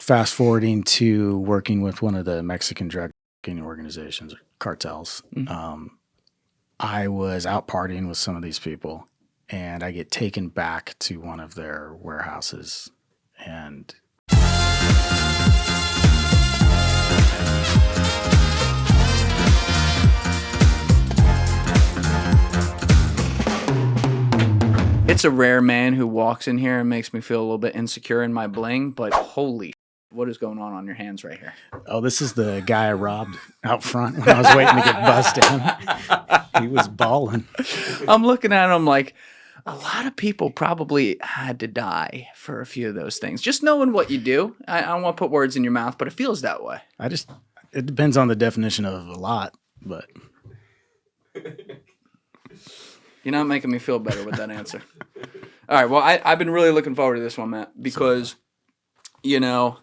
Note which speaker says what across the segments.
Speaker 1: fast forwarding to working with one of the Mexican drug organizations, Cartels. I was out partying with some of these people, and I get taken back to one of their warehouses, and
Speaker 2: it's a rare man who walks in here and makes me feel a little bit insecure in my bling, but holy what is going on your hands right here?
Speaker 1: Oh, this is the guy I robbed out front when I was waiting to get buzzed in. He was balling.
Speaker 2: I'm looking at him like a lot of people probably had to die for a few of those things. Just knowing what you do. I don't want to put words in your mouth, but it feels that way.
Speaker 1: It depends on the definition of a lot, but.
Speaker 2: You're not making me feel better with that answer. All right, well, I've been really looking forward to this one, Matt, because, you know,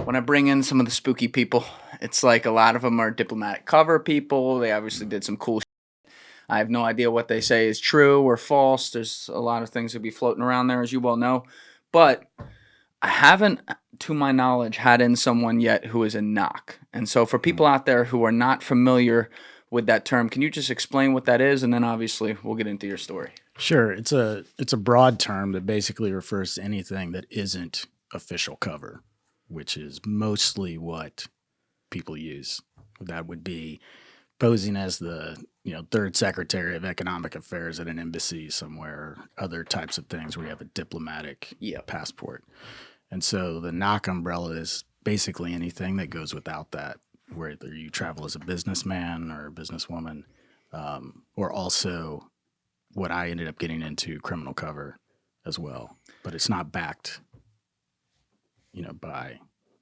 Speaker 2: when I bring in some of the spooky people, it's like a lot of them are diplomatic cover people. They obviously did some cool shit. I have no idea what they say is true or false. There's a lot of things that be floating around there, as you well know. But I haven't, to my knowledge, had in someone yet who is a NOC. And so for people out there who are not familiar with that term, can you just explain what that is? And then obviously we'll get into your story.
Speaker 1: Sure. It's a broad term that basically refers to anything that isn't official cover, which is mostly what people use. That would be posing as the third secretary of economic affairs at an embassy somewhere, other types of things where you have a diplomatic passport. And so the NOC umbrella is basically anything that goes without that, whether you travel as a businessman or a businesswoman, or also what I ended up getting into, criminal cover as well. But it's not backed by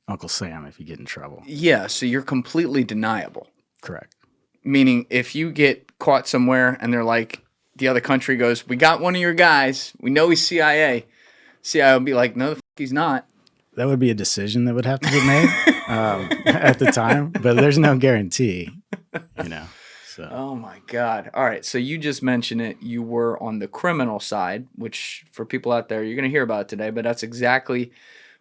Speaker 1: Uncle Sam if you get in trouble.
Speaker 2: Yeah, so you're completely deniable.
Speaker 1: Correct.
Speaker 2: Meaning if you get caught somewhere and they're like, the other country goes, we got one of your guys. We know he's CIA. CIA will be like, no, the fuck he's not.
Speaker 1: That would be a decision that would have to get made at the time, but there's no guarantee, So.
Speaker 2: Oh, my God. All right, so you just mentioned it. You were on the criminal side, which for people out there, you're going to hear about it today, but that's exactly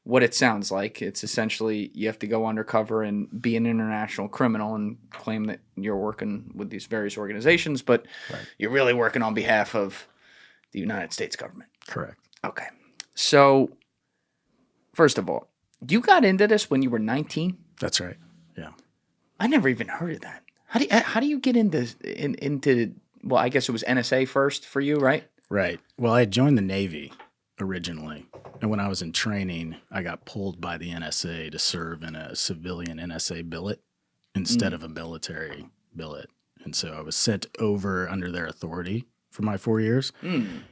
Speaker 2: what it sounds like. It's essentially you have to go undercover and be an international criminal and claim that you're working with these various organizations, but You're really working on behalf of the United States government.
Speaker 1: Correct.
Speaker 2: Okay. So, first of all, you got into this when you were 19?
Speaker 1: That's right. Yeah.
Speaker 2: I never even heard of that. How do you get into well, I guess it was NSA first for you, right?
Speaker 1: Right. Well, I joined the Navy originally. And when I was in training, I got pulled by the NSA to serve in a civilian NSA billet instead of a military billet. And so I was sent over under their authority for my 4 years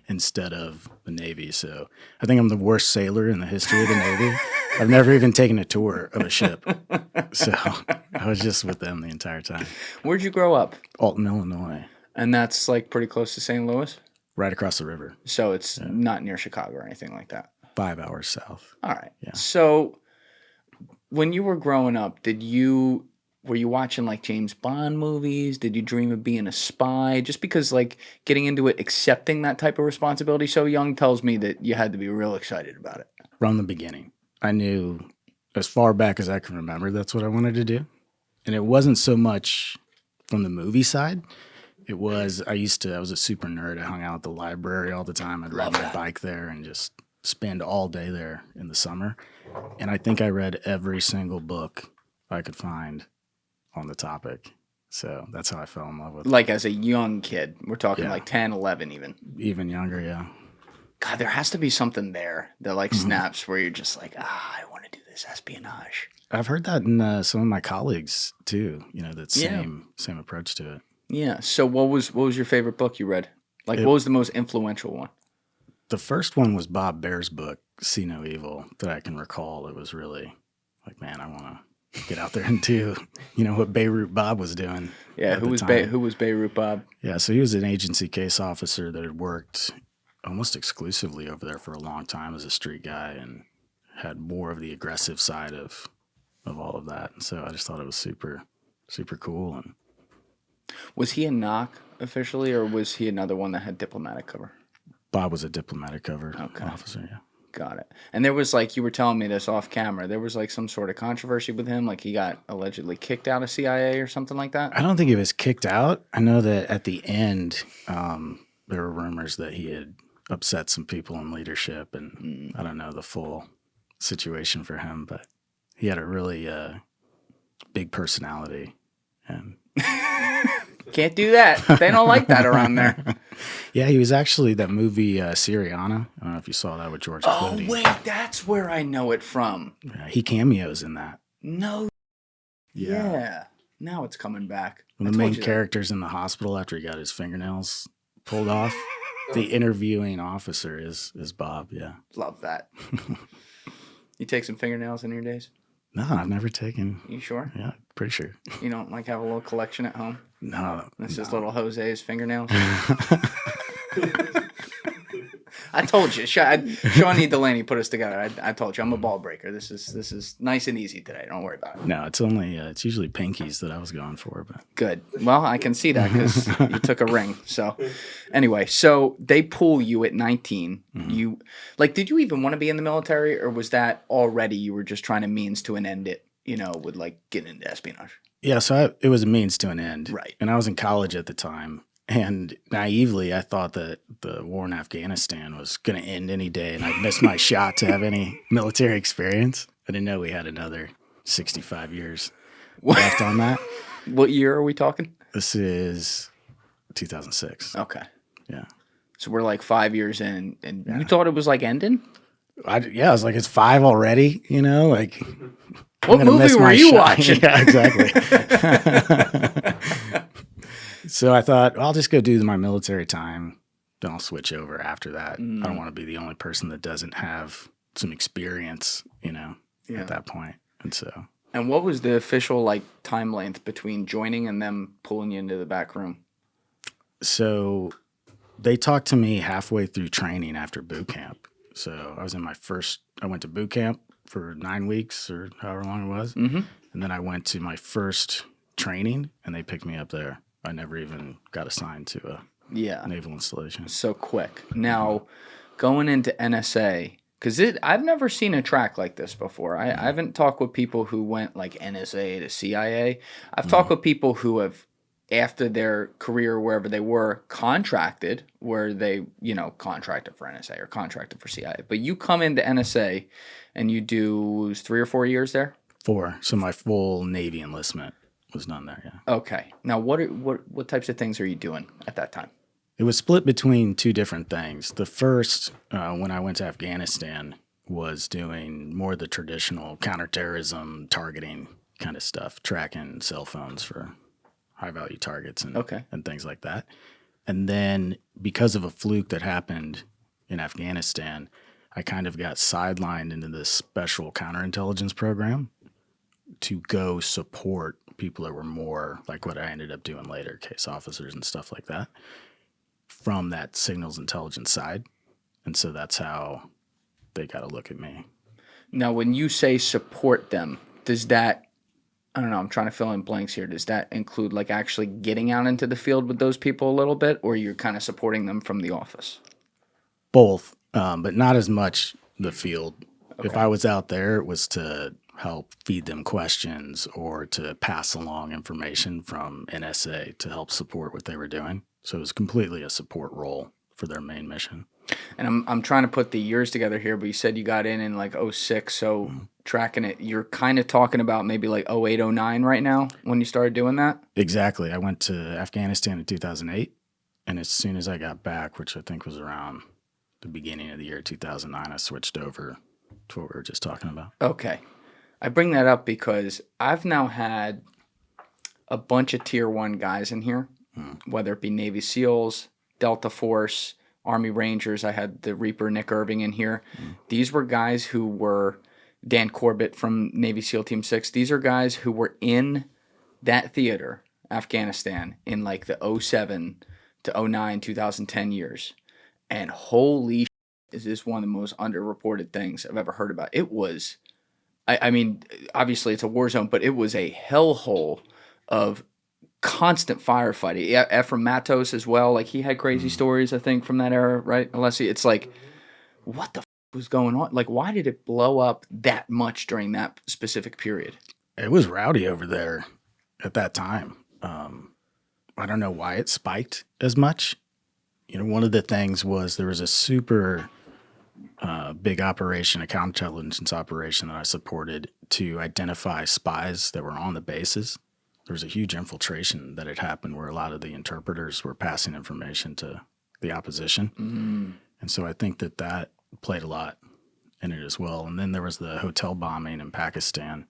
Speaker 1: instead of the Navy. So I think I'm the worst sailor in the history of the Navy. I've never even taken a tour of a ship. So I was just with them the entire time.
Speaker 2: Where'd you grow up?
Speaker 1: Alton, Illinois.
Speaker 2: And that's like pretty close to St. Louis?
Speaker 1: Right across the river.
Speaker 2: So it's not near Chicago or anything like that?
Speaker 1: 5 hours south.
Speaker 2: All right.
Speaker 1: Yeah.
Speaker 2: So when you were growing up, were you watching like James Bond movies? Did you dream of being a spy? Just because like getting into it, accepting that type of responsibility so young tells me that you had to be real excited about it.
Speaker 1: From the beginning, I knew as far back as I can remember that's what I wanted to do. And it wasn't so much from the movie side. It was, I was a super nerd. I hung out at the library all the time. I'd ride my bike there and just spend all day there in the summer. And I think I read every single book I could find on the topic. So that's how I fell in love with it.
Speaker 2: Like as a young kid. We're talking like 10, 11 even.
Speaker 1: Even younger, yeah.
Speaker 2: God, there has to be something there that like snaps where you're just like, I want to do this espionage.
Speaker 1: I've heard that in some of my colleagues too, that same approach to it.
Speaker 2: Yeah. So what was your favorite book you read? Like what was the most influential one?
Speaker 1: The first one was Bob Baer's book, See No Evil, that I can recall. It was really like, man, I want to get out there and do, what Beirut Bob was doing.
Speaker 2: Yeah, who was Beirut Bob?
Speaker 1: Yeah, so he was an agency case officer that had worked almost exclusively over there for a long time as a street guy and had more of the aggressive side of all of that. And so I just thought it was super, super cool. And
Speaker 2: was he a NOC officially, or was he another one that had diplomatic cover?
Speaker 1: Bob was a diplomatic cover officer, yeah.
Speaker 2: Got it. And there was like, you were telling me this off camera, there was like some sort of controversy with him, like he got allegedly kicked out of CIA or something like that?
Speaker 1: I don't think he was kicked out. I know that at the end, there were rumors that he had upset some people in leadership, and I don't know the full situation for him, but he had a really big personality. And
Speaker 2: Can't do that. They don't like that around there.
Speaker 1: yeah, he was actually that movie Syriana. I don't know if you saw that with George Clooney.
Speaker 2: Oh, wait, that's where I know it from.
Speaker 1: Yeah, he cameos in that.
Speaker 2: No. Yeah. Now it's coming back.
Speaker 1: When the main character's in the hospital after he got his fingernails pulled off, the interviewing officer is Bob. Yeah.
Speaker 2: Love that. You take some fingernails in your days?
Speaker 1: No, I've never taken.
Speaker 2: You sure?
Speaker 1: Yeah, pretty sure.
Speaker 2: You don't like have a little collection at home?
Speaker 1: No.
Speaker 2: This is little Jose's fingernails. I told you, Shawnee Delaney put us together. I told you, I'm a ball breaker. This is nice and easy today. Don't worry about it.
Speaker 1: No, it's only it's usually pinkies that I was going for, but
Speaker 2: good. Well, I can see that because you took a ring. So, anyway, so they pull you at 19. Mm-hmm. You did you even want to be in the military, or was that already you were just trying to means to an end it? With like getting into espionage.
Speaker 1: Yeah, so it was a means to an end,
Speaker 2: right?
Speaker 1: And I was in college at the time. And naively, I thought that the war in Afghanistan was going to end any day, and I'd miss my shot to have any military experience. I didn't know we had another 65 years left on that.
Speaker 2: What year are we talking?
Speaker 1: This is 2006.
Speaker 2: Okay.
Speaker 1: Yeah.
Speaker 2: So we're like 5 years in, and you thought it was like ending?
Speaker 1: I was like, it's 5 already, like.
Speaker 2: What movie were you watching?
Speaker 1: Yeah, exactly. So I thought, I'll just go do my military time. Then I'll switch over after that. I don't want to be the only person that doesn't have some experience, at that point. And so.
Speaker 2: And what was the official time length between joining and them pulling you into the back room?
Speaker 1: So they talked to me halfway through training after boot camp. So I went to boot camp for 9 weeks or however long it was. Mm-hmm. And then I went to my first training, and they picked me up there. I never even got assigned to a naval installation. So
Speaker 2: quick. Now, going into NSA, because I've never seen a track like this before. I haven't talked with people who went like NSA to CIA. I've talked with people who have, after their career, wherever they were, contracted, where they, contracted for NSA or contracted for CIA. But you come into NSA and you do 3 or 4 years there?
Speaker 1: 4. So my full Navy enlistment was done there, yeah.
Speaker 2: Okay. Now, what types of things are you doing at that time?
Speaker 1: It was split between 2 different things. The first, when I went to Afghanistan, was doing more of the traditional counterterrorism targeting kind of stuff, tracking cell phones for high-value targets and things like that. And then because of a fluke that happened in Afghanistan, I kind of got sidelined into this special counterintelligence program to go support people that were more like what I ended up doing later, case officers and stuff like that, from that signals intelligence side. And so that's how they got to look at me.
Speaker 2: Now, when you say support them, does that, I don't know, I'm trying to fill in blanks here. Does that include like actually getting out into the field with those people a little bit, or you're kind of supporting them from the office?
Speaker 1: Both, but not as much the field. Okay. If I was out there, it was to help feed them questions or to pass along information from NSA to help support what they were doing. So it was completely a support role for their main mission.
Speaker 2: And I'm trying to put the years together here, but you said you got in like 06, so tracking it, you're kind of talking about maybe like 08, 09 right now when you started doing that?
Speaker 1: Exactly. I went to Afghanistan in 2008, and as soon as I got back, which I think was around the beginning of the year 2009, I switched over to what we were just talking about.
Speaker 2: Okay. I bring that up because I've now had a bunch of Tier 1 guys in here, whether it be Navy SEALs, Delta Force, Army Rangers. I had the Reaper Nick Irving in here. These were guys who were Dan Corbett from Navy SEAL Team 6. These are guys who were in that theater, Afghanistan, in like the 07 to 09, 2010 years. And holy shit, is this one of the most underreported things I've ever heard about. It was... I mean, obviously it's a war zone, but it was a hellhole of constant firefighting. Ephraim Matos as well. Like, he had crazy stories, I think, from that era, right? Alessi, it's like, what the was going on? Like, why did it blow up that much during that specific period?
Speaker 1: It was rowdy over there at that time. I don't know why it spiked as much. One of the things was there was a super big operation, a counterintelligence operation that I supported to identify spies that were on the bases. There was a huge infiltration that had happened where a lot of the interpreters were passing information to the opposition.
Speaker 2: Mm.
Speaker 1: And so I think that played a lot in it as well. And then there was the hotel bombing in Pakistan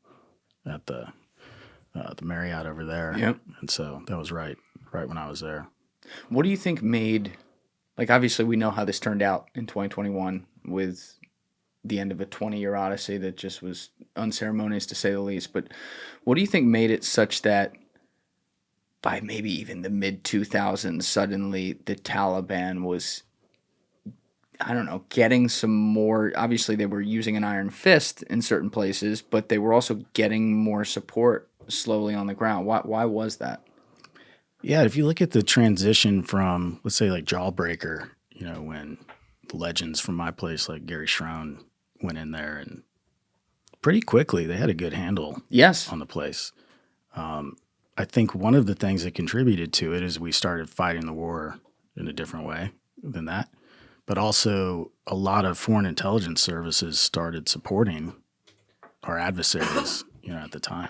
Speaker 1: at the Marriott over there.
Speaker 2: Yep.
Speaker 1: And so that was right when I was there.
Speaker 2: What do you think made, like, obviously we know how this turned out in 2021 with the end of a 20-year odyssey that just was unceremonious to say the least. But what do you think made it such that by maybe even the mid-2000s, suddenly the Taliban was, I don't know, getting some more, obviously they were using an iron fist in certain places, but they were also getting more support slowly on the ground. Why was that?
Speaker 1: Yeah, if you look at the transition from, let's say, like Jawbreaker, when legends from my place like Gary Schroen went in there, and pretty quickly they had a good handle
Speaker 2: Yes.
Speaker 1: on the place. I think one of the things that contributed to it is we started fighting the war in a different way than that. But also a lot of foreign intelligence services started supporting our adversaries, at the time.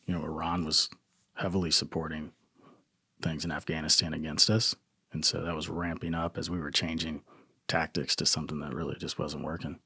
Speaker 1: Iran was heavily supporting things in Afghanistan against us. And so that was ramping up as we were changing tactics to something that really just wasn't working.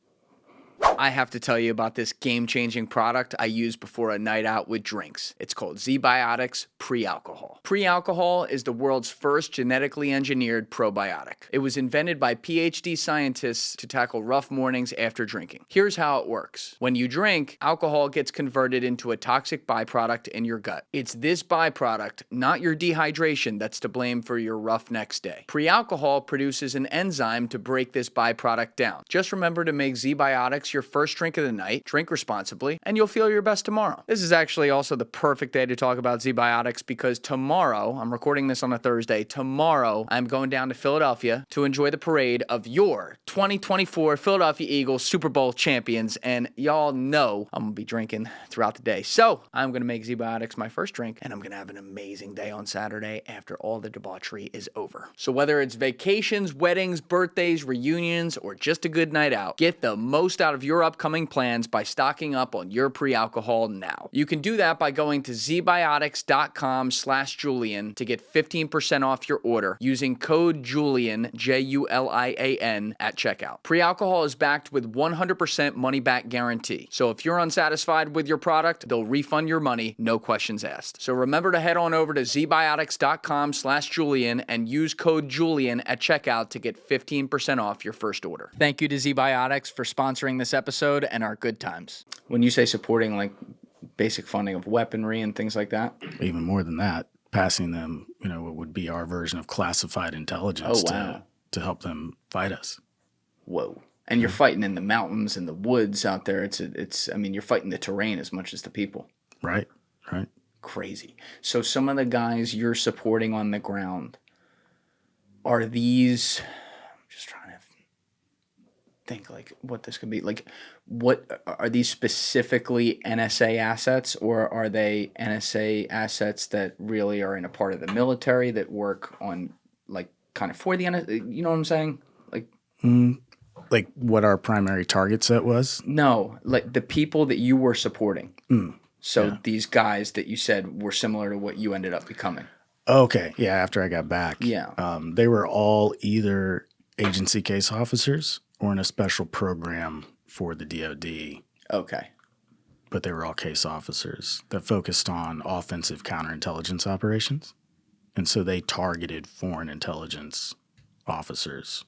Speaker 2: I have to tell you about this game-changing product I use before a night out with drinks. It's called Z-Biotics Pre-Alcohol. Pre-Alcohol is the world's first genetically engineered probiotic. It was invented by PhD scientists to tackle rough mornings after drinking. Here's how it works. When you drink, alcohol gets converted into a toxic byproduct in your gut. It's this byproduct, not your dehydration, that's to blame for your rough next day. Pre-alcohol produces an enzyme to break this byproduct down. Just remember to make Z-Biotics your first drink of the night, drink responsibly, and you'll feel your best tomorrow. This is actually also the perfect day to talk about Z-Biotics because tomorrow, I'm recording this on a Thursday, tomorrow I'm going down to Philadelphia to enjoy the parade of your 2024 Philadelphia Eagles Super Bowl champions, and y'all know I'm going to be drinking throughout the day. So I'm going to make Z-Biotics my first drink, and I'm going to have an amazing day on Saturday after all the debauchery is over. So whether it's vacations, weddings, birthdays, reunions, or just a good night out, get the most out of your upcoming plans by stocking up on your pre-alcohol now. You can do that by going to zbiotics.com/Julian to get 15% off your order using code Julian, Julian, at checkout. Pre-alcohol is backed with 100% money-back guarantee. So if you're unsatisfied with your product, they'll refund your money, no questions asked. So remember to head on over to zbiotics.com/Julian and use code Julian at checkout to get 15% off your first order. Thank you to Z-Biotics for sponsoring this episode and our good times. When you say supporting, like basic funding of weaponry and things like that?
Speaker 1: Even more than that, passing them, what would be our version of classified intelligence to help them fight us.
Speaker 2: Whoa. And you're fighting in the mountains and the woods out there. You're fighting the terrain as much as the people.
Speaker 1: Right.
Speaker 2: Crazy. So some of the guys you're supporting on the ground, are these, I'm just trying to think like what this could be. Like, what are these specifically NSA assets, or are they NSA assets that really are in a part of the military that work on, like, kind of for the NSA? You know what I'm saying?
Speaker 1: Like what our primary target set was?
Speaker 2: No, like the people that you were supporting. So these guys that you said were similar to what you ended up becoming.
Speaker 1: Okay. Yeah. After I got back.
Speaker 2: Yeah.
Speaker 1: They were all either agency case officers or in a special program for the DOD.
Speaker 2: Okay.
Speaker 1: But they were all case officers that focused on offensive counterintelligence operations. And so they targeted foreign intelligence officers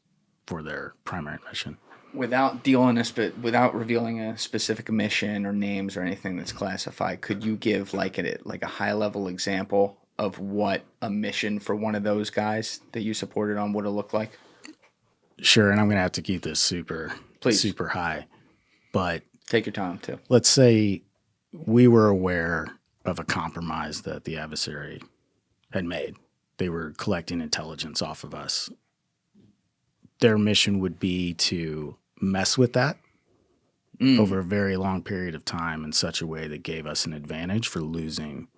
Speaker 1: for their primary mission.
Speaker 2: Without revealing a specific mission or names or anything that's classified, could you give like a high level example of what a mission for one of those guys that you supported on would have looked like?
Speaker 1: Sure, and I'm going to have to keep this super high. But
Speaker 2: take your time too.
Speaker 1: Let's say we were aware of a compromise that the adversary had made. They were collecting intelligence off of us. Their mission would be to mess with that over a very long period of time in such a way that gave us an advantage for losing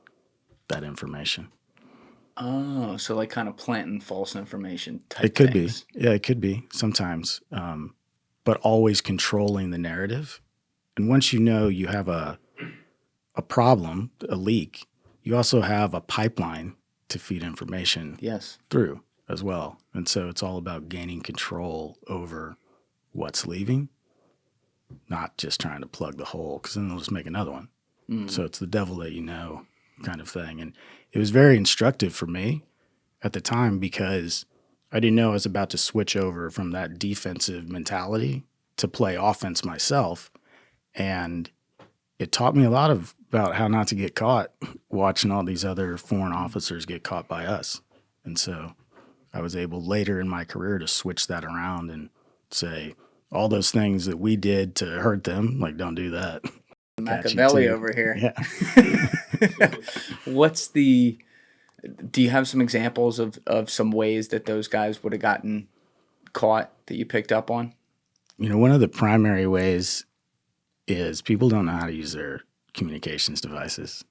Speaker 1: that information.
Speaker 2: Oh, so like kind of planting false information type
Speaker 1: It could
Speaker 2: things.
Speaker 1: be. Yeah, it could be sometimes. But always controlling the narrative. And once you know you have a problem, a leak, you also have a pipeline to feed information
Speaker 2: Yes.
Speaker 1: through as well. And so it's all about gaining control over what's leaving, not just trying to plug the hole, because then they'll just make another one. So it's the devil that you know kind of thing. And it was very instructive for me at the time because I didn't know I was about to switch over from that defensive mentality to play offense myself. And it taught me a lot about how not to get caught watching all these other foreign officers get caught by us. And so I was able later in my career to switch that around and say all those things that we did to hurt them, like, don't do that.
Speaker 2: Machiavelli over here.
Speaker 1: Yeah.
Speaker 2: Do you have some examples of some ways that those guys would have gotten caught that you picked up on?
Speaker 1: One of the primary ways is people don't know how to use their communications devices.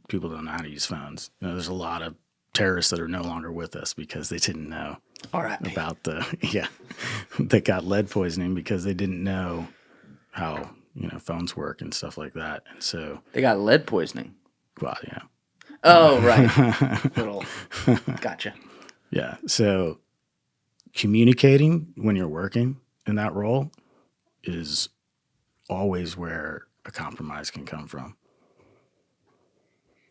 Speaker 1: People don't know how to use phones. There's a lot of terrorists that are no longer with us because they didn't know about that got lead poisoning because they didn't know how, phones work and stuff like that. And so
Speaker 2: They got lead poisoning.
Speaker 1: well, yeah.
Speaker 2: Oh, right. Little. Gotcha.
Speaker 1: Yeah. So communicating when you're working in that role is always where a compromise can come from.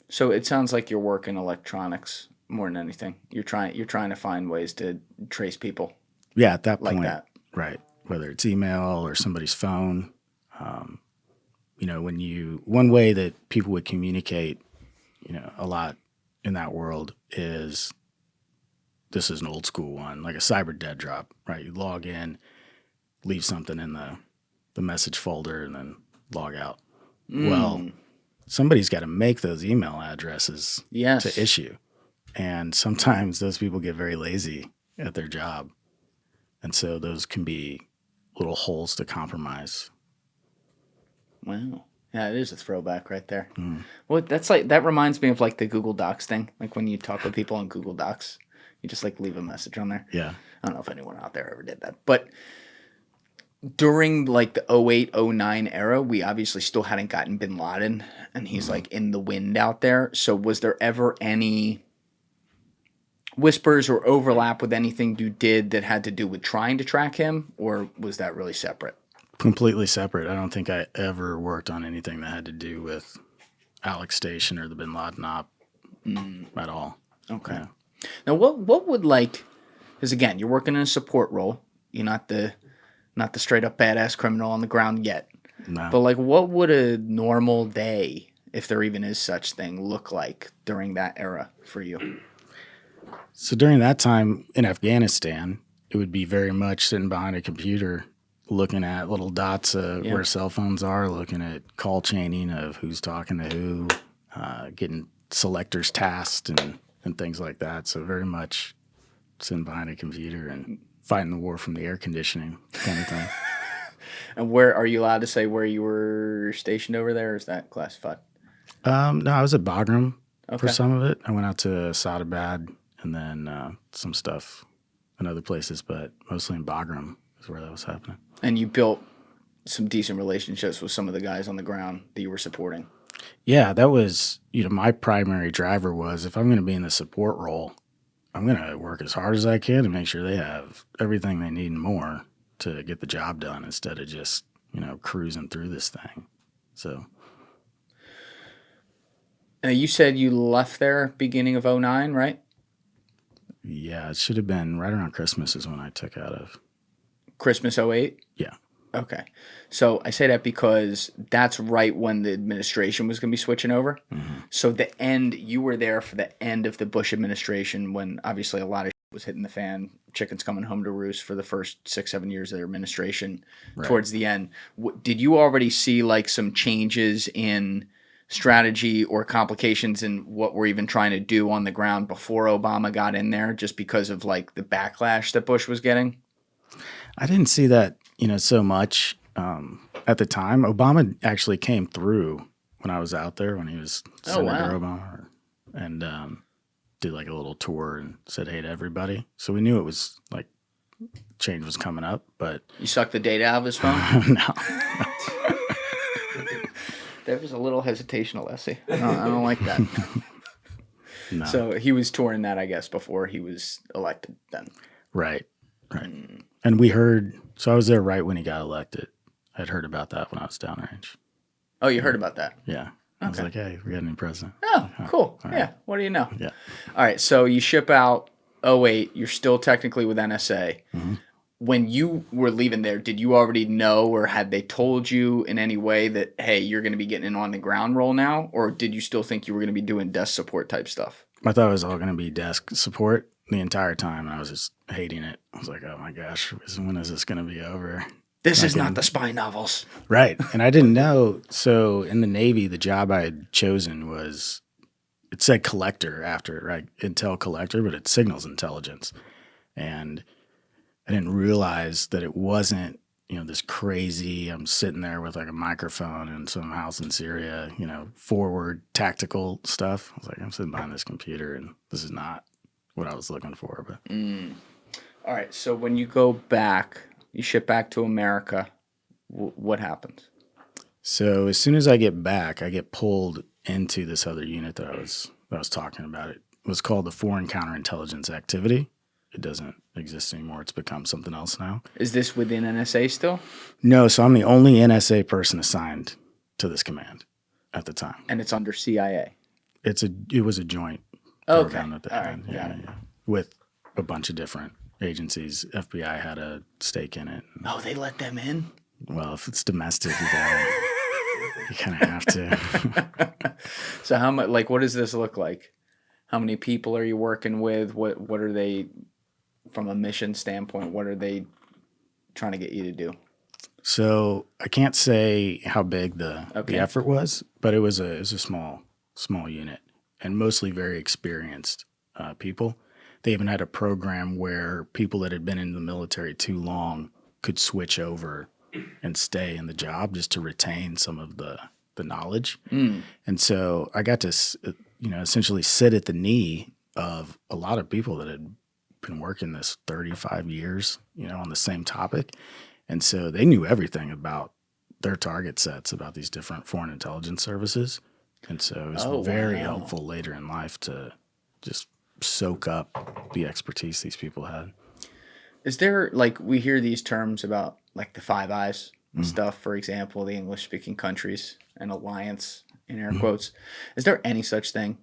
Speaker 2: So it sounds like you're working electronics more than anything. You're trying to find ways to trace people.
Speaker 1: Yeah, at that
Speaker 2: like
Speaker 1: point,
Speaker 2: that.
Speaker 1: Right? Whether it's email or somebody's phone, one way that people would communicate, a lot in that world is this is an old school one, like a cyber dead drop, right? You log in, leave something in the message folder, and then log out. Well, somebody's got to make those email addresses to issue. And sometimes those people get very lazy at their job. And so those can be little holes to compromise.
Speaker 2: Wow. Yeah, it is a throwback right there. Well, that reminds me of like the Google Docs thing. Like when you talk with people on Google Docs, you just like leave a message on there.
Speaker 1: Yeah.
Speaker 2: I don't know if anyone out there ever did that. But during like the 08, 09 era, we obviously still hadn't gotten bin Laden, and he's like in the wind out there. So was there ever any whispers or overlap with anything you did that had to do with trying to track him, or was that really separate?
Speaker 1: Completely separate. I don't think I ever worked on anything that had to do with Alex Station or the bin Laden op at all.
Speaker 2: Okay.
Speaker 1: Yeah.
Speaker 2: Now, what would because again, you're working in a support role. You're not the straight up badass criminal on the ground yet.
Speaker 1: No.
Speaker 2: But like, what would a normal day, if there even is such thing, look like during that era for you?
Speaker 1: So during that time in Afghanistan, it would be very much sitting behind a computer looking at little dots where cell phones are, looking at call chaining of who's talking to who, getting selectors tasked and things like that. So very much sitting behind a computer and fighting the war from the air conditioning kind of thing.
Speaker 2: And where are you allowed to say where you were stationed over there, or is that classified?
Speaker 1: No, I was at Bagram for
Speaker 2: Okay.
Speaker 1: some of it. I went out to Sadabad and then some stuff in other places, but mostly in Bagram is where that was happening.
Speaker 2: And you built some decent relationships with some of the guys on the ground that you were supporting.
Speaker 1: Yeah, that was, my primary driver was if I'm going to be in the support role, I'm going to work as hard as I can to make sure they have everything they need and more to get the job done instead of just, cruising through this thing. So.
Speaker 2: You said you left there beginning of 09, right?
Speaker 1: Yeah, it should have been right around Christmas is when I took out of.
Speaker 2: Christmas 08?
Speaker 1: Yeah.
Speaker 2: Okay. So I say that because that's right when the administration was going to be switching over. Mm-hmm. So you were there for the end of the Bush administration when obviously a lot of shit was hitting the fan, chickens coming home to roost for the first 6-7 years of their administration. Right. Towards the end. Did you already see like some changes in strategy or complications in what we're even trying to do on the ground before Obama got in there just because of like the backlash that Bush was getting?
Speaker 1: I didn't see that so much at the time. Obama actually came through when I was out there when he was Senator Obama, and did like a little tour and said hey to everybody. So we knew it was like change was coming up, but
Speaker 2: You sucked the data out of his phone?
Speaker 1: no.
Speaker 2: There was a little hesitational essay. I don't like that.
Speaker 1: No.
Speaker 2: So he was touring that, I guess, before he was elected then.
Speaker 1: Right. And we heard, so I was there right when he got elected. I'd heard about that when I was downrange.
Speaker 2: Oh, you heard about that?
Speaker 1: Yeah. I was like, hey, we got a new president.
Speaker 2: Oh, cool.
Speaker 1: All
Speaker 2: Yeah.
Speaker 1: right.
Speaker 2: What do you know?
Speaker 1: Yeah.
Speaker 2: All right. So you ship out 08. You're still technically with NSA.
Speaker 1: Mm-hmm.
Speaker 2: When you were leaving there, did you already know or had they told you in any way that, hey, you're going to be getting in on the ground role now? Or did you still think you were going to be doing desk support type stuff?
Speaker 1: I thought it was all going to be desk support the entire time. And I was just hating it. I was like, oh my gosh, when is this going to be over?
Speaker 2: This is not the spy novels.
Speaker 1: Right. And I didn't know. So in the Navy, the job I had chosen was, it said collector after, right? Intel collector, but it's signals intelligence. And I didn't realize that it wasn't, this crazy, I'm sitting there with like a microphone in some house in Syria, forward tactical stuff. I was like, I'm sitting behind this computer and this is not what I was looking for. But
Speaker 2: All right. So when you go back, you ship back to America, what happens?
Speaker 1: So as soon as I get back, I get pulled into this other unit that I was talking about. It was called the Foreign Counterintelligence Activity. It doesn't exist anymore. It's become something else now.
Speaker 2: Is this within NSA still?
Speaker 1: No, so I'm the only NSA person assigned to this command at the time.
Speaker 2: And it's under CIA?
Speaker 1: It was a joint
Speaker 2: Okay.
Speaker 1: program that they had. Yeah. With a bunch of different agencies. FBI had a stake in it.
Speaker 2: Oh, they let them in?
Speaker 1: Well, if it's domestic, you kind of have to.
Speaker 2: So how much? Like, what does this look like? How many people are you working with? What are they, from a mission standpoint? What are they trying to get you to do?
Speaker 1: So I can't say how big the effort was, but it was a small unit and mostly very experienced people. They even had a program where people that had been in the military too long could switch over and stay in the job just to retain some of the knowledge. And so I got to, essentially sit at the knee of a lot of people that had been working this 35 years, on the same topic. And so they knew everything about their target sets, about these different foreign intelligence services. And so it was very helpful later in life to just soak up the expertise these people had.
Speaker 2: Is there, like, we hear these terms about, like, the Five Eyes and stuff, for example, the English-speaking countries, an alliance, in air quotes. Is there any such thing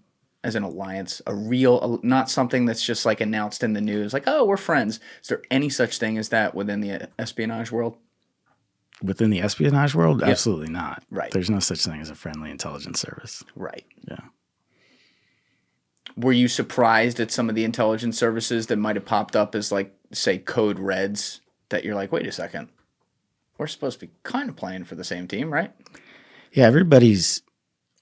Speaker 2: as an alliance, a real, not something that's just, like, announced in the news, like, oh, we're friends. Is there any such thing as that within the espionage world?
Speaker 1: Within the espionage world?
Speaker 2: Yep.
Speaker 1: Absolutely not.
Speaker 2: Right.
Speaker 1: There's no such thing as a friendly intelligence service.
Speaker 2: Right.
Speaker 1: Yeah.
Speaker 2: Were you surprised at some of the intelligence services that might have popped up as, like, say, code reds, that you're like, wait a second, we're supposed to be kind of playing for the same team, right?
Speaker 1: Yeah, everybody's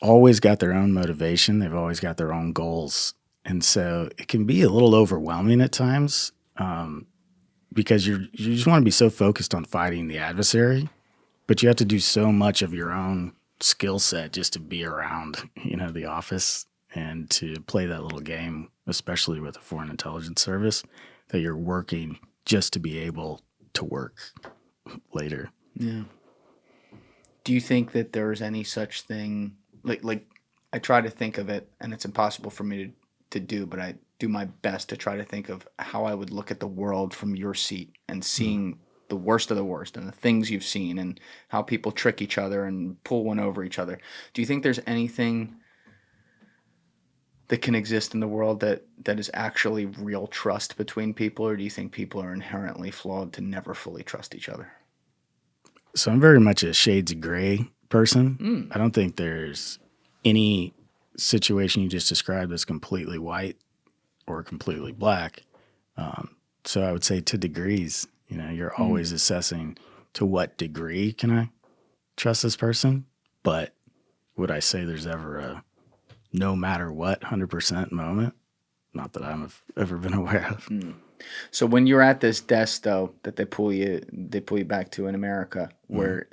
Speaker 1: always got their own motivation. They've always got their own goals. And so it can be a little overwhelming at times because you just want to be so focused on fighting the adversary, but you have to do so much of your own skill set just to be around, the office and to play that little game, especially with a foreign intelligence service, that you're working just to be able to work later.
Speaker 2: Yeah. Do you think that there's any such thing, like I try to think of it, and it's impossible for me to do, but I do my best to try to think of how I would look at the world from your seat and seeing the worst of the worst and the things you've seen and how people trick each other and pull one over each other. Do you think there's anything that can exist in the world that is actually real trust between people, or do you think people are inherently flawed to never fully trust each other?
Speaker 1: So I'm very much a shades of gray person. I don't think there's any situation you just described that's completely white or completely black. So I would say to degrees, you're always assessing to what degree can I trust this person, but would I say there's ever a no matter what 100% moment? Not that I've ever been aware of.
Speaker 2: So when you're at this desk, though, that they pull you back to in America, where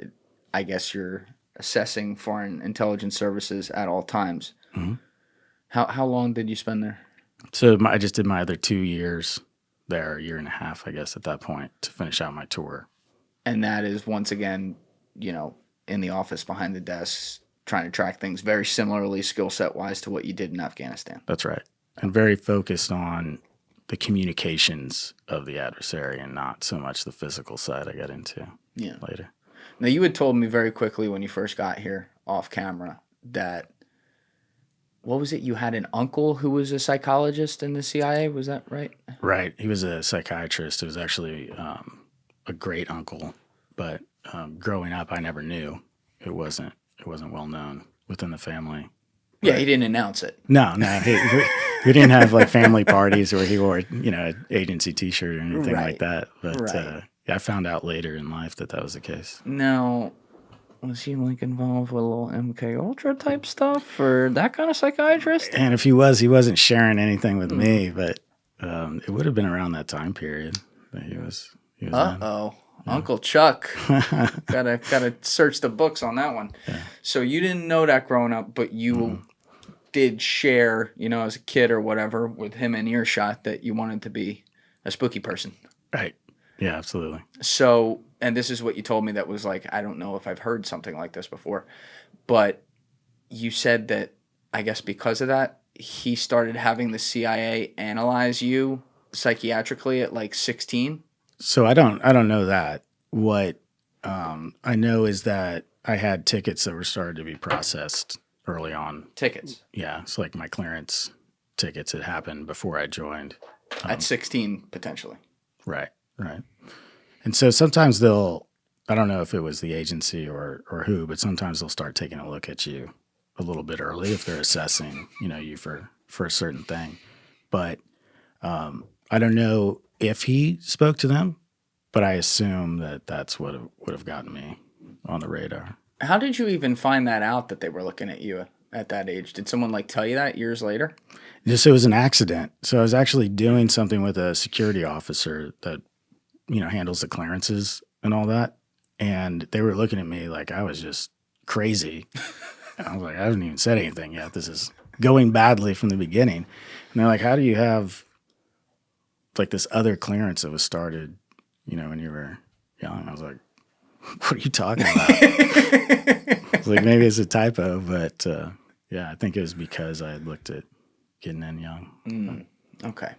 Speaker 2: I guess you're assessing foreign intelligence services at all times. How long did you spend there?
Speaker 1: So I just did my other 2 years there, a year and a half, I guess, at that point to finish out my tour.
Speaker 2: And that is once again, in the office behind the desk, trying to track things very similarly skill set wise to what you did in Afghanistan.
Speaker 1: That's right. And very focused on the communications of the adversary and not so much the physical side I got into later.
Speaker 2: Now, you had told me very quickly when you first got here off camera that, what was it? You had an uncle who was a psychologist in the CIA. Was that right?
Speaker 1: Right. He was a psychiatrist. It was actually a great uncle, but growing up, I never knew. It wasn't well known within the family.
Speaker 2: Yeah, he didn't announce it.
Speaker 1: No. We didn't have like family parties where he wore, an agency T-shirt or anything like that. But I found out later in life that was the case.
Speaker 2: Now, was he like involved with a little MK Ultra type stuff or that kind of psychiatrist?
Speaker 1: And if he wasn't sharing anything with me, but it would have been around that time period that he was
Speaker 2: Uh-oh. Uncle Chuck. Gotta search the books on that one. Yeah. So you didn't know that growing up, but you did share, as a kid or whatever, with him in earshot that you wanted to be a spooky person.
Speaker 1: Right. Yeah, absolutely.
Speaker 2: So, and this is what you told me that was like, I don't know if I've heard something like this before, but you said that, I guess because of that, he started having the CIA analyze you psychiatrically at like 16?
Speaker 1: So I don't know that. What I know is that I had tickets that were started to be processed early on.
Speaker 2: Tickets?
Speaker 1: Yeah. It's like my clearance tickets had happened before I joined.
Speaker 2: At 16, potentially.
Speaker 1: Right. And so sometimes I don't know if it was the agency or who, but sometimes they'll start taking a look at you a little bit early if they're assessing, you for a certain thing. But I don't know if he spoke to them, but I assume that's what would have gotten me on the radar.
Speaker 2: How did you even find that out that they were looking at you at that age? Did someone tell you that years later?
Speaker 1: Just it was an accident. So I was actually doing something with a security officer that handles the clearances and all that, and they were looking at me like I was just crazy. And I was like, I haven't even said anything yet. This is going badly from the beginning. And they're like, how do you have like this other clearance that was started, when you were young? I was like, what are you talking about? I was like, maybe it's a typo, but I think it was because I had looked at getting in young.
Speaker 2: Okay.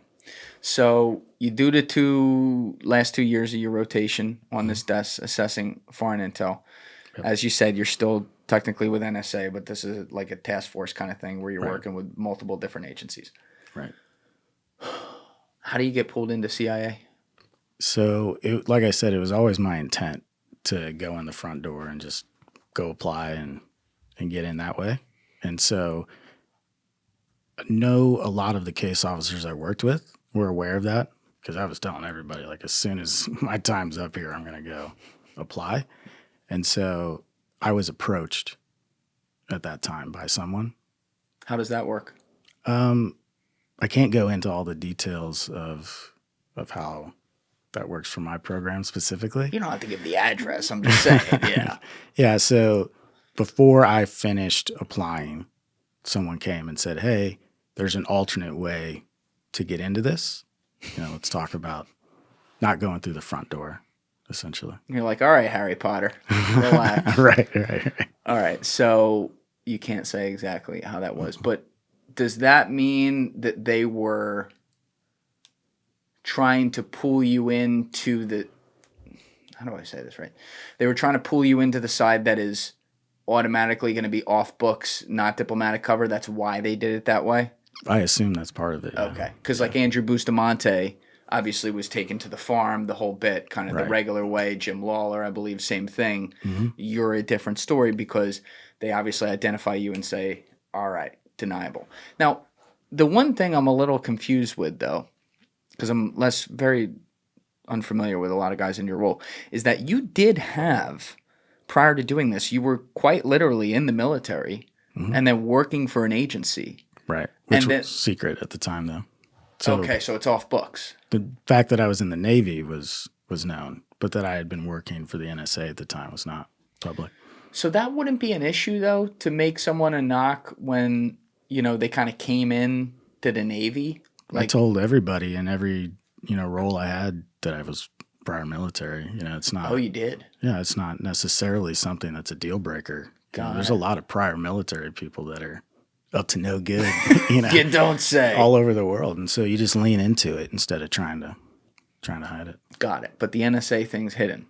Speaker 2: So you do the last 2 years of your rotation on this desk assessing foreign intel. Yep. As you said, you're still technically with NSA, but this is like a task force kind of thing where you're working with multiple different agencies.
Speaker 1: Right.
Speaker 2: How do you get pulled into CIA?
Speaker 1: So, like I said, it was always my intent to go in the front door and just go apply and get in that way. And so I know a lot of the case officers I worked with were aware of that because I was telling everybody, like, as soon as my time's up here, I'm going to go apply. And so I was approached at that time by someone.
Speaker 2: How does that work?
Speaker 1: I can't go into all the details of how that works for my program specifically.
Speaker 2: You don't have to give the address. I'm just saying. Yeah.
Speaker 1: Yeah. So before I finished applying, someone came and said, hey, there's an alternate way to get into this. Let's talk about not going through the front door, essentially.
Speaker 2: You're like, all right, Harry Potter, relax.
Speaker 1: Right.
Speaker 2: All right. So you can't say exactly how that was, but does that mean that they were trying to pull you into how do I say this right? They were trying to pull you into the side that is automatically going to be off books, not diplomatic cover. That's why they did it that way?
Speaker 1: I assume that's part of it. Yeah.
Speaker 2: Okay. Because like Andrew Bustamante obviously was taken to the farm, the whole bit, kind of the regular way. Jim Lawler, I believe, same thing. Mm-hmm. You're a different story because they obviously identify you and say, all right, deniable. Now, the one thing I'm a little confused with, though, because I'm very unfamiliar with a lot of guys in your role, is that you did have, prior to doing this, you were quite literally in the military and then working for an agency.
Speaker 1: Right. Which was secret at the time, though. So
Speaker 2: Okay, so it's off books.
Speaker 1: the fact that I was in the Navy was known, but that I had been working for the NSA at the time was not public.
Speaker 2: So that wouldn't be an issue though to make someone a knock when, they kind of came in to the Navy.
Speaker 1: I told everybody in every, role I had that I was prior military. It's not.
Speaker 2: Oh, you did?
Speaker 1: Yeah, it's not necessarily something that's a deal breaker. There's a lot of prior military people that are up to no good,
Speaker 2: You don't say.
Speaker 1: all over the world, and so you just lean into it instead of trying to hide it.
Speaker 2: Got it. But the NSA thing's hidden.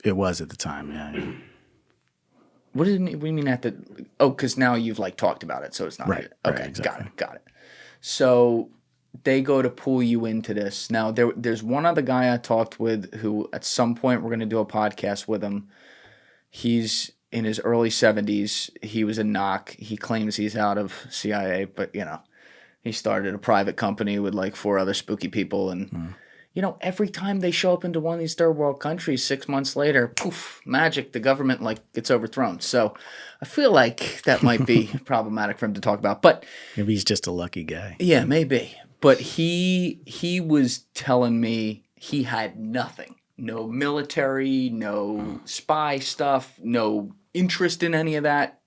Speaker 1: It was at the time, yeah.
Speaker 2: What do you mean at the? Oh, because now you've talked about it, so it's not
Speaker 1: Right,
Speaker 2: hidden. Okay,
Speaker 1: right, exactly.
Speaker 2: Got it. So they go to pull you into this. Now there's one other guy I talked with who at some point we're going to do a podcast with him. He's in his early 70s. He was a NOC. He claims he's out of CIA, but he started a private company with 4 other spooky people, and every time they show up into one of these third world countries, 6 months later, poof, magic, the government gets overthrown. So I feel like that might be problematic for him to talk about. But
Speaker 1: Maybe he's just a lucky guy.
Speaker 2: yeah, maybe. But he was telling me he had nothing. No military, no spy stuff, no interest in any of that.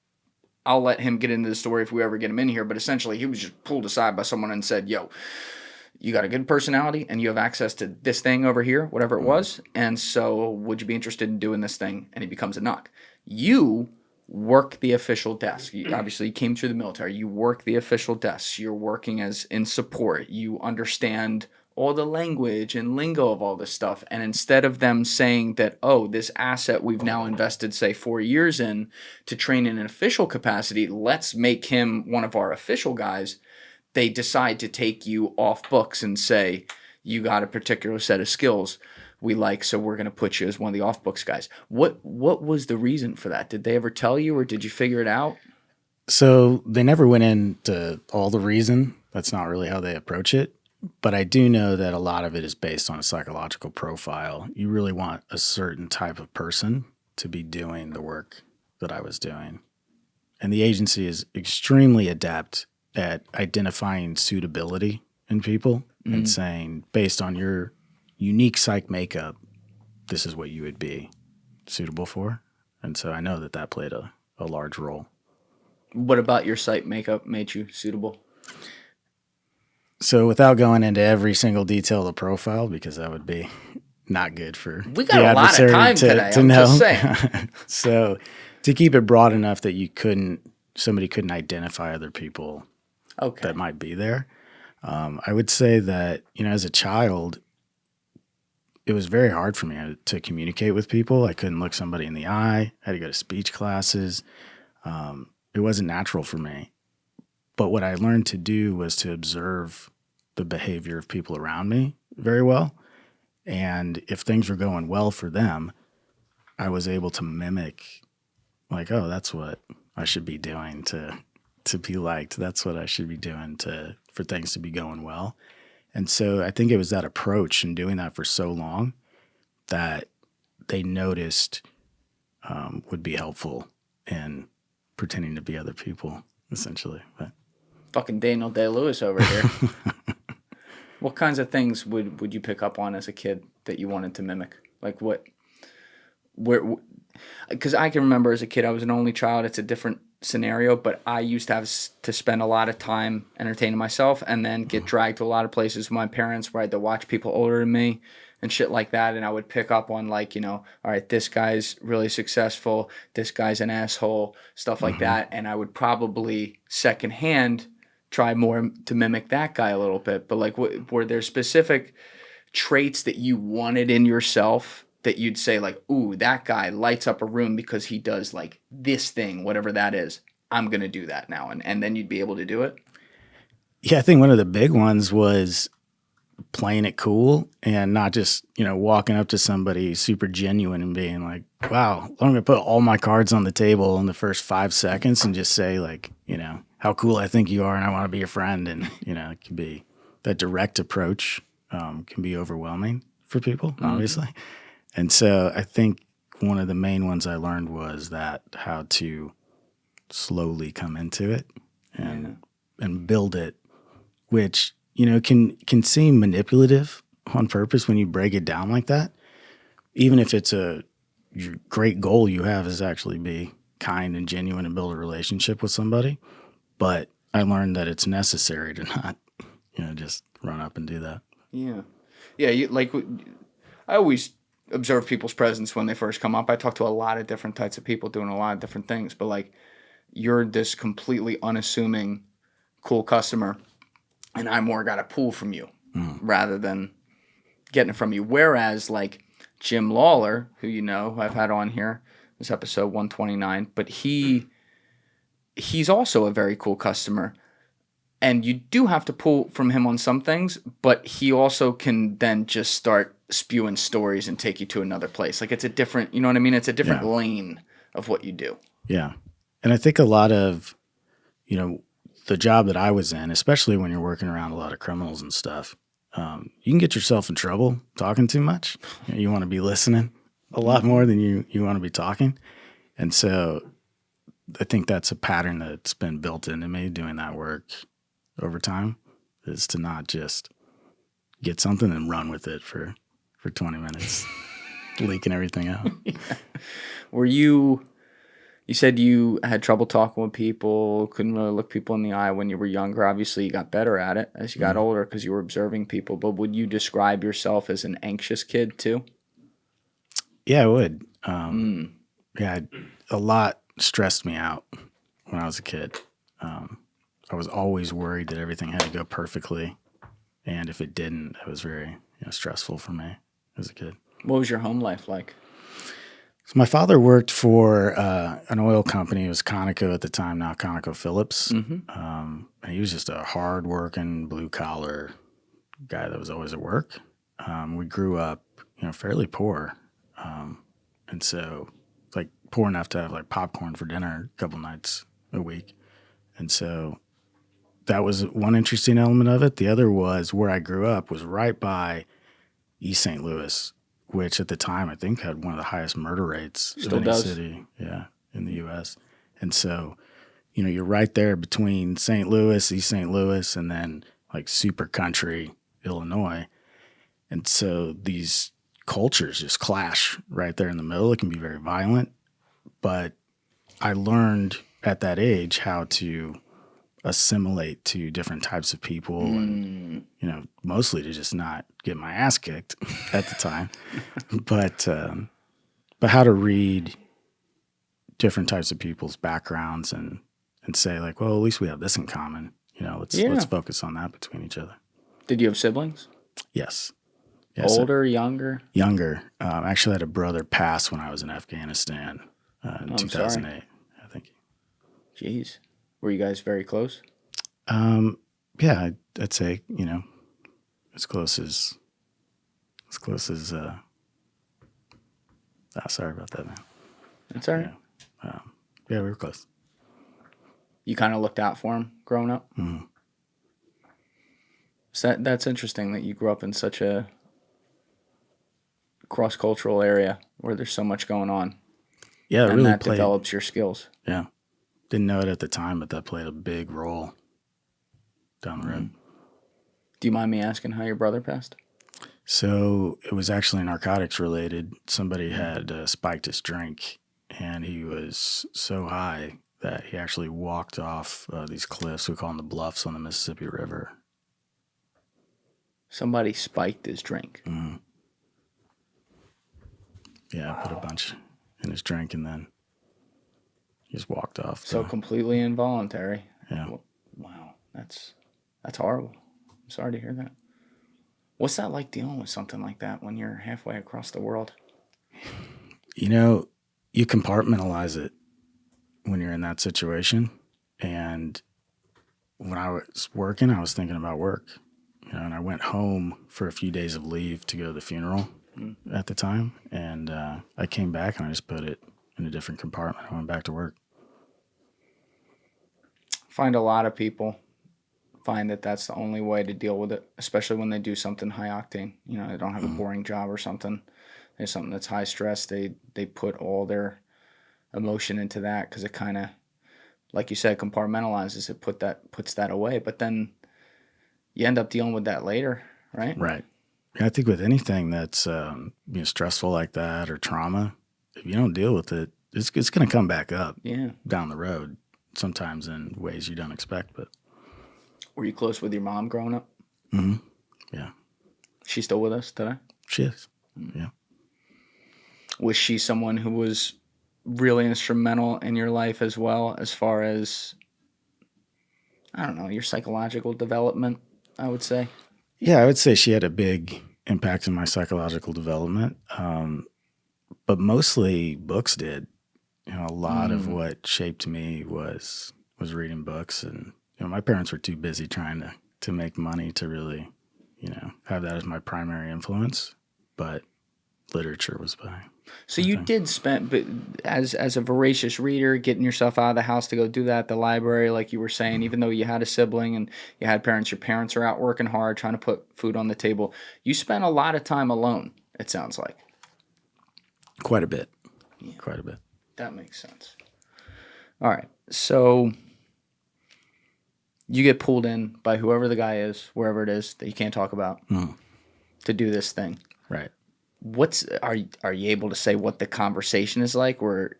Speaker 2: I'll let him get into the story if we ever get him in here. But essentially, he was just pulled aside by someone and said, yo, you got a good personality and you have access to this thing over here, whatever it was. And so would you be interested in doing this thing? And he becomes a NOC. You work the official desk. You obviously came through the military. You work the official desk. You're working as in support. You understand all the language and lingo of all this stuff. And instead of them saying that, oh, this asset we've now invested, say, 4 years in to train in an official capacity, let's make him one of our official guys, they decide to take you off books and say, you got a particular set of skills we like, so we're going to put you as one of the off books guys. What was the reason for that? Did they ever tell you, or did you figure it out?
Speaker 1: So they never went into all the reason. That's not really how they approach it. But I do know that a lot of it is based on a psychological profile. You really want a certain type of person to be doing the work that I was doing. And the agency is extremely adept at identifying suitability in people and saying, based on your unique psych makeup, this is what you would be suitable for. And so I know that played a large role.
Speaker 2: What about your psych makeup made you suitable?
Speaker 1: So without going into every single detail of the profile, because that would be not good for
Speaker 2: we got a lot of time today. I'm
Speaker 1: know.
Speaker 2: Just saying.
Speaker 1: So to keep it broad enough that somebody couldn't identify other people that might be there. I would say that, as a child, it was very hard for me to communicate with people. I couldn't look somebody in the eye. I had to go to speech classes. It wasn't natural for me. But what I learned to do was to observe the behavior of people around me very well. And if things were going well for them, I was able to mimic, oh, that's what I should be doing to be liked. That's what I should be doing for things to be going well. And so I think it was that approach and doing that for so long that they noticed would be helpful in pretending to be other people, essentially. But
Speaker 2: fucking Daniel Day-Lewis over here. What kinds of things would you pick up on as a kid that you wanted to mimic? Because I can remember as a kid, I was an only child. It's a different scenario, but I used to have to spend a lot of time entertaining myself and then get dragged to a lot of places with my parents where I had to watch people older than me and shit like that. And I would pick up on all right, this guy's really successful. This guy's an asshole, stuff like that. And I would probably secondhand try more to mimic that guy a little bit. But were there specific traits that you wanted in yourself that you'd say ooh, that guy lights up a room because he does this thing, whatever that is. I'm going to do that now. And then you'd be able to do it?
Speaker 1: Yeah, I think one of the big ones was playing it cool and not just, walking up to somebody super genuine and being like, wow, I'm going to put all my cards on the table in the first 5 seconds and just say how cool I think you are and I want to be your friend. And, it can be that direct approach can be overwhelming for people, obviously. And so I think one of the main ones I learned was that how to slowly come into it and build it, which, can seem manipulative on purpose when you break it down like that. Even if it's your great goal you have is actually be kind and genuine and build a relationship with somebody. But I learned that it's necessary to not, just run up and do that.
Speaker 2: Yeah. Yeah. I always observe people's presence when they first come up. I talk to a lot of different types of people doing a lot of different things, but like you're this completely unassuming, cool customer, and I more got a pull from you rather than getting it from you. Whereas like Jim Lawler, who who I've had on here, this episode 129, but he's also a very cool customer. And you do have to pull from him on some things, but he also can then just start spewing stories and take you to another place. Like it's a different, you know what I mean? It's a different lane of what you do.
Speaker 1: Yeah. And I think a lot of, the job that I was in, especially when you're working around a lot of criminals and stuff, you can get yourself in trouble talking too much. You want to be listening a lot more than you want to be talking. And so I think that's a pattern that's been built into me doing that work over time, is to not just get something and run with it for 20 minutes, leaking everything out.
Speaker 2: Yeah. Were you said you had trouble talking with people, couldn't really look people in the eye when you were younger. Obviously, you got better at it as you got older because you were observing people. But would you describe yourself as an anxious kid too?
Speaker 1: Yeah, I would. Yeah, a lot stressed me out when I was a kid. I was always worried that everything had to go perfectly, and if it didn't, it was very stressful for me as a kid.
Speaker 2: What was your home life like?
Speaker 1: So my father worked for an oil company. It was Conoco at the time, now ConocoPhillips. And he was just a hard-working, blue-collar guy that was always at work. We grew up, fairly poor, and so like poor enough to have like popcorn for dinner a couple nights a week. And so that was one interesting element of it. The other was where I grew up was right by East St. Louis, which at the time I think had one of the highest murder rates of any city, in the U.S. And so, you're right there between St. Louis, East St. Louis, and then like super country Illinois. And so these cultures just clash right there in the middle. It can be very violent, but I learned at that age how to assimilate to different types of people and mostly to just not get my ass kicked at the time, but how to read different types of people's backgrounds and say like, well, at least we have this in common. Let's focus on that between each other. Did
Speaker 2: you have siblings?
Speaker 1: Yes.
Speaker 2: Older, younger?
Speaker 1: Younger. I actually had a brother pass when I was in Afghanistan in 2008.
Speaker 2: Sorry.
Speaker 1: I think.
Speaker 2: Jeez. Were you guys very close?
Speaker 1: Yeah, I'd say, as close as sorry about that, man.
Speaker 2: That's all right.
Speaker 1: Yeah, we were close.
Speaker 2: You kind of looked out for him growing up?
Speaker 1: Mm-hmm.
Speaker 2: So that's interesting that you grew up in such a cross-cultural area where there's so much going on.
Speaker 1: Yeah, it
Speaker 2: and
Speaker 1: really
Speaker 2: that develops your skills.
Speaker 1: Yeah. Didn't know it at the time, but that played a big role down the road.
Speaker 2: Do you mind me asking how your brother passed?
Speaker 1: So it was actually narcotics related. Somebody had spiked his drink, and he was so high that he actually walked off these cliffs. We call them the bluffs on the Mississippi River.
Speaker 2: Somebody spiked his drink?
Speaker 1: Mm-hmm. Yeah, wow. Put a bunch in his drink, and then he just walked off.
Speaker 2: So completely involuntary.
Speaker 1: Yeah.
Speaker 2: Wow, that's horrible. I'm sorry to hear that. What's that like dealing with something like that when you're halfway across the world?
Speaker 1: You compartmentalize it when you're in that situation. And when I was working, I was thinking about work. And I went home for a few days of leave to go to the funeral at the time. And I came back and I just put it in a different compartment. I went back to work.
Speaker 2: Find a lot of people find that that's the only way to deal with it, especially when they do something high octane. They don't have a boring job or something. There's something that's high stress. They put all their emotion into that because it kind of, like you said, compartmentalizes it, puts that away. But then, you end up dealing with that later, right?
Speaker 1: Right. Yeah, I think with anything that's stressful like that or trauma, if you don't deal with it, it's going to come back up down the road, sometimes in ways you don't expect. But
Speaker 2: were you close with your mom growing up?
Speaker 1: Mm-hmm. Yeah.
Speaker 2: She's still with us today?
Speaker 1: She is. Yeah.
Speaker 2: Was she someone who was really instrumental in your life as well, as far as, I don't know, your psychological development, I would say?
Speaker 1: Yeah, I would say she had a big impact in my psychological development. But mostly books did. A lot of what shaped me was reading books, and my parents were too busy trying to make money to really, have that as my primary influence. But literature was by.
Speaker 2: So you did spend, but as a voracious reader, getting yourself out of the house to go do that at the library, like you were saying, even though you had a sibling and you had parents, your parents are out working hard trying to put food on the table. You spent a lot of time alone, it sounds like.
Speaker 1: Quite a bit. Yeah. Quite a bit.
Speaker 2: That makes sense. All right. So you get pulled in by whoever the guy is, wherever it is that you can't talk about, to do this thing.
Speaker 1: Right.
Speaker 2: Are you able to say what the conversation is like, where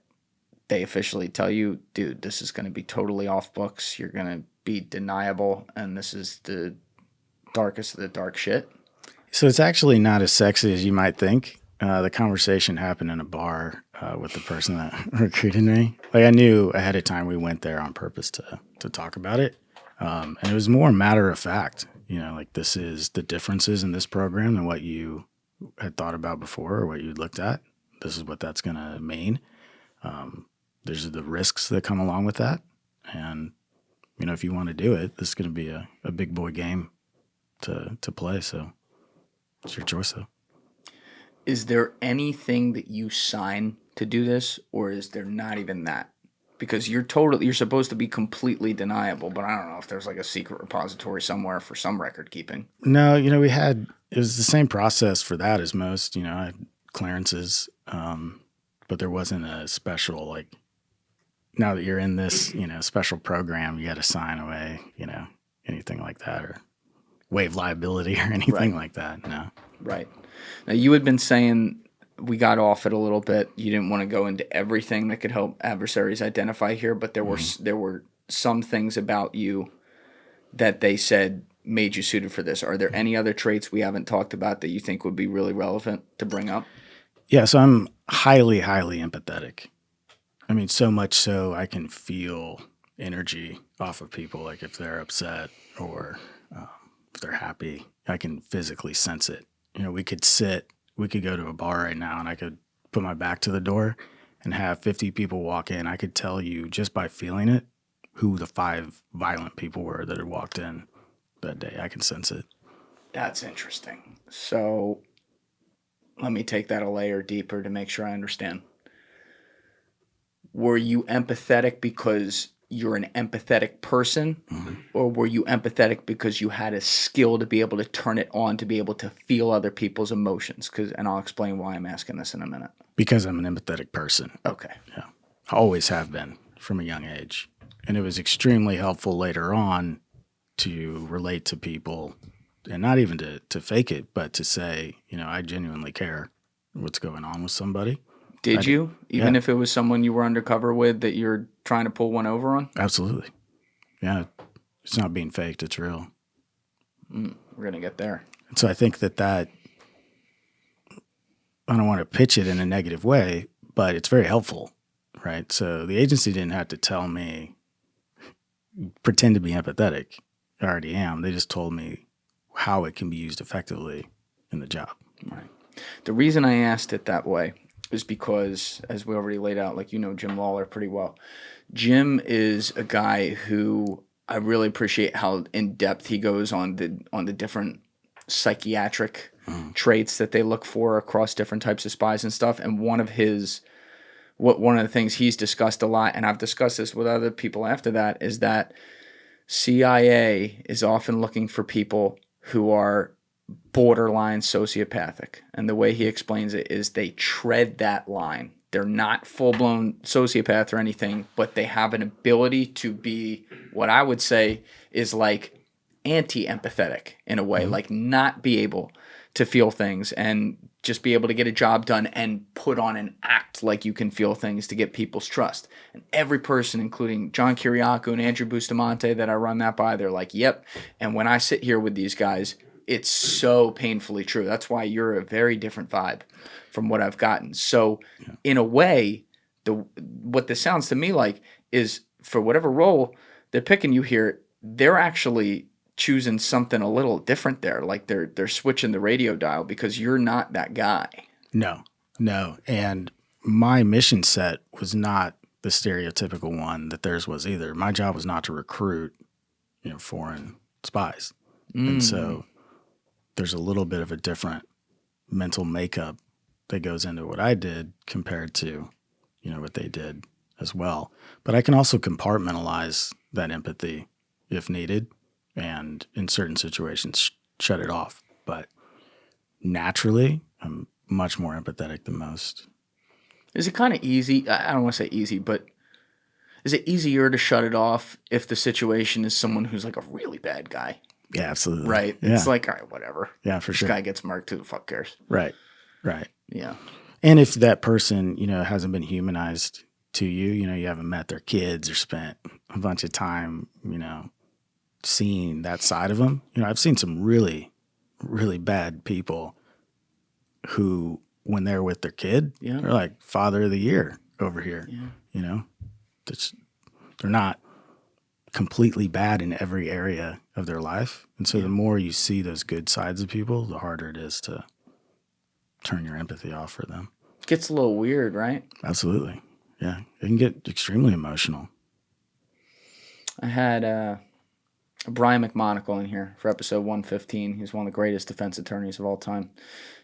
Speaker 2: they officially tell you, dude, this is going to be totally off books, you're going to be deniable, and this is the darkest of the dark shit?
Speaker 1: So it's actually not as sexy as you might think. The conversation happened in a bar with the person that recruited me. Like, I knew ahead of time we went there on purpose to talk about it. And it was more matter of fact, like, this is the differences in this program than what you had thought about before or what you'd looked at. This is what that's going to mean. There's the risks that come along with that. And, if you want to do it, this is going to be a big boy game to play. So it's your choice, though.
Speaker 2: Is there anything that you sign to do this, or is there not even that? Because you're supposed to be completely deniable, but I don't know if there's like a secret repository somewhere for some record keeping.
Speaker 1: No, it was the same process for that as most, I had clearances, but there wasn't a special, like, now that you're in this, special program, you got to sign away, anything like that, or waive liability or anything like that. No.
Speaker 2: Right. Now, you had been saying, we got off it a little bit, you didn't want to go into everything that could help adversaries identify here, but there were some things about you that they said made you suited for this. Are there any other traits we haven't talked about that you think would be really relevant to bring up?
Speaker 1: Yeah, so I'm highly, highly empathetic. I mean, so much so I can feel energy off of people, like if they're upset or if they're happy, I can physically sense it. We could go to a bar right now and I could put my back to the door and have 50 people walk in. I could tell you just by feeling it who the 5 violent people were that had walked in that day. I can sense it.
Speaker 2: That's interesting. So let me take that a layer deeper to make sure I understand. Were you empathetic because you're an empathetic person, or were you empathetic because you had a skill to be able to turn it on, to be able to feel other people's emotions? And I'll explain why I'm asking this in a minute.
Speaker 1: Because I'm an empathetic person.
Speaker 2: Okay.
Speaker 1: Yeah. I always have been from a young age. And it was extremely helpful later on to relate to people, and not even to fake it, but to say, I genuinely care what's going on with somebody.
Speaker 2: Did you? Even if it was someone you were undercover with that you're trying to pull one over on?
Speaker 1: Absolutely. Yeah. It's not being faked. It's real.
Speaker 2: We're going to get there.
Speaker 1: And so I think that I don't want to pitch it in a negative way, but it's very helpful, right? So the agency didn't have to tell me, pretend to be empathetic. I already am. They just told me how it can be used effectively in the job.
Speaker 2: Right. The reason I asked it that way is because, as we already laid out, like, Jim Lawler pretty well. Jim is a guy who I really appreciate how in depth he goes on the different psychiatric traits that they look for across different types of spies and stuff. And one of the things he's discussed a lot, and I've discussed this with other people after that, is that CIA is often looking for people who are borderline sociopathic. And the way he explains it is they tread that line. They're not full-blown sociopath or anything, but they have an ability to be what I would say is like anti-empathetic in a way, like not be able to feel things and just be able to get a job done and put on an act like you can feel things to get people's trust. And every person, including John Kiriakou and Andrew Bustamante that I run that by, they're like, yep. And when I sit here with these guys, it's so painfully true. That's why you're a very different vibe from what I've gotten. So in a way, what this sounds to me like is for whatever role they're picking you here, they're actually choosing something a little different there. Like they're switching the radio dial because you're not that guy.
Speaker 1: No. And my mission set was not the stereotypical one that theirs was either. My job was not to recruit, foreign spies. And so there's a little bit of a different mental makeup that goes into what I did compared to, what they did as well. But I can also compartmentalize that empathy if needed, and in certain situations shut it off. But naturally, I'm much more empathetic than most.
Speaker 2: Is it kind of easy? I don't want to say easy, but is it easier to shut it off if the situation is someone who's like a really bad guy?
Speaker 1: Yeah, absolutely.
Speaker 2: Right?
Speaker 1: Yeah.
Speaker 2: It's like, all right, whatever.
Speaker 1: Yeah, for sure.
Speaker 2: This guy gets murked, who the fuck cares?
Speaker 1: Right.
Speaker 2: Yeah.
Speaker 1: And if that person, hasn't been humanized to you, you haven't met their kids or spent a bunch of time, seeing that side of them. I've seen some really, really bad people who, when they're with their kid, they're like father of the year over here. Yeah. They're not completely bad in every area of their life. And so the more you see those good sides of people, the harder it is to turn your empathy off for them.
Speaker 2: Gets a little weird, right?
Speaker 1: Absolutely. Yeah. It can get extremely emotional.
Speaker 2: I had Brian McMonagle in here for episode 115. He's one of the greatest defense attorneys of all time.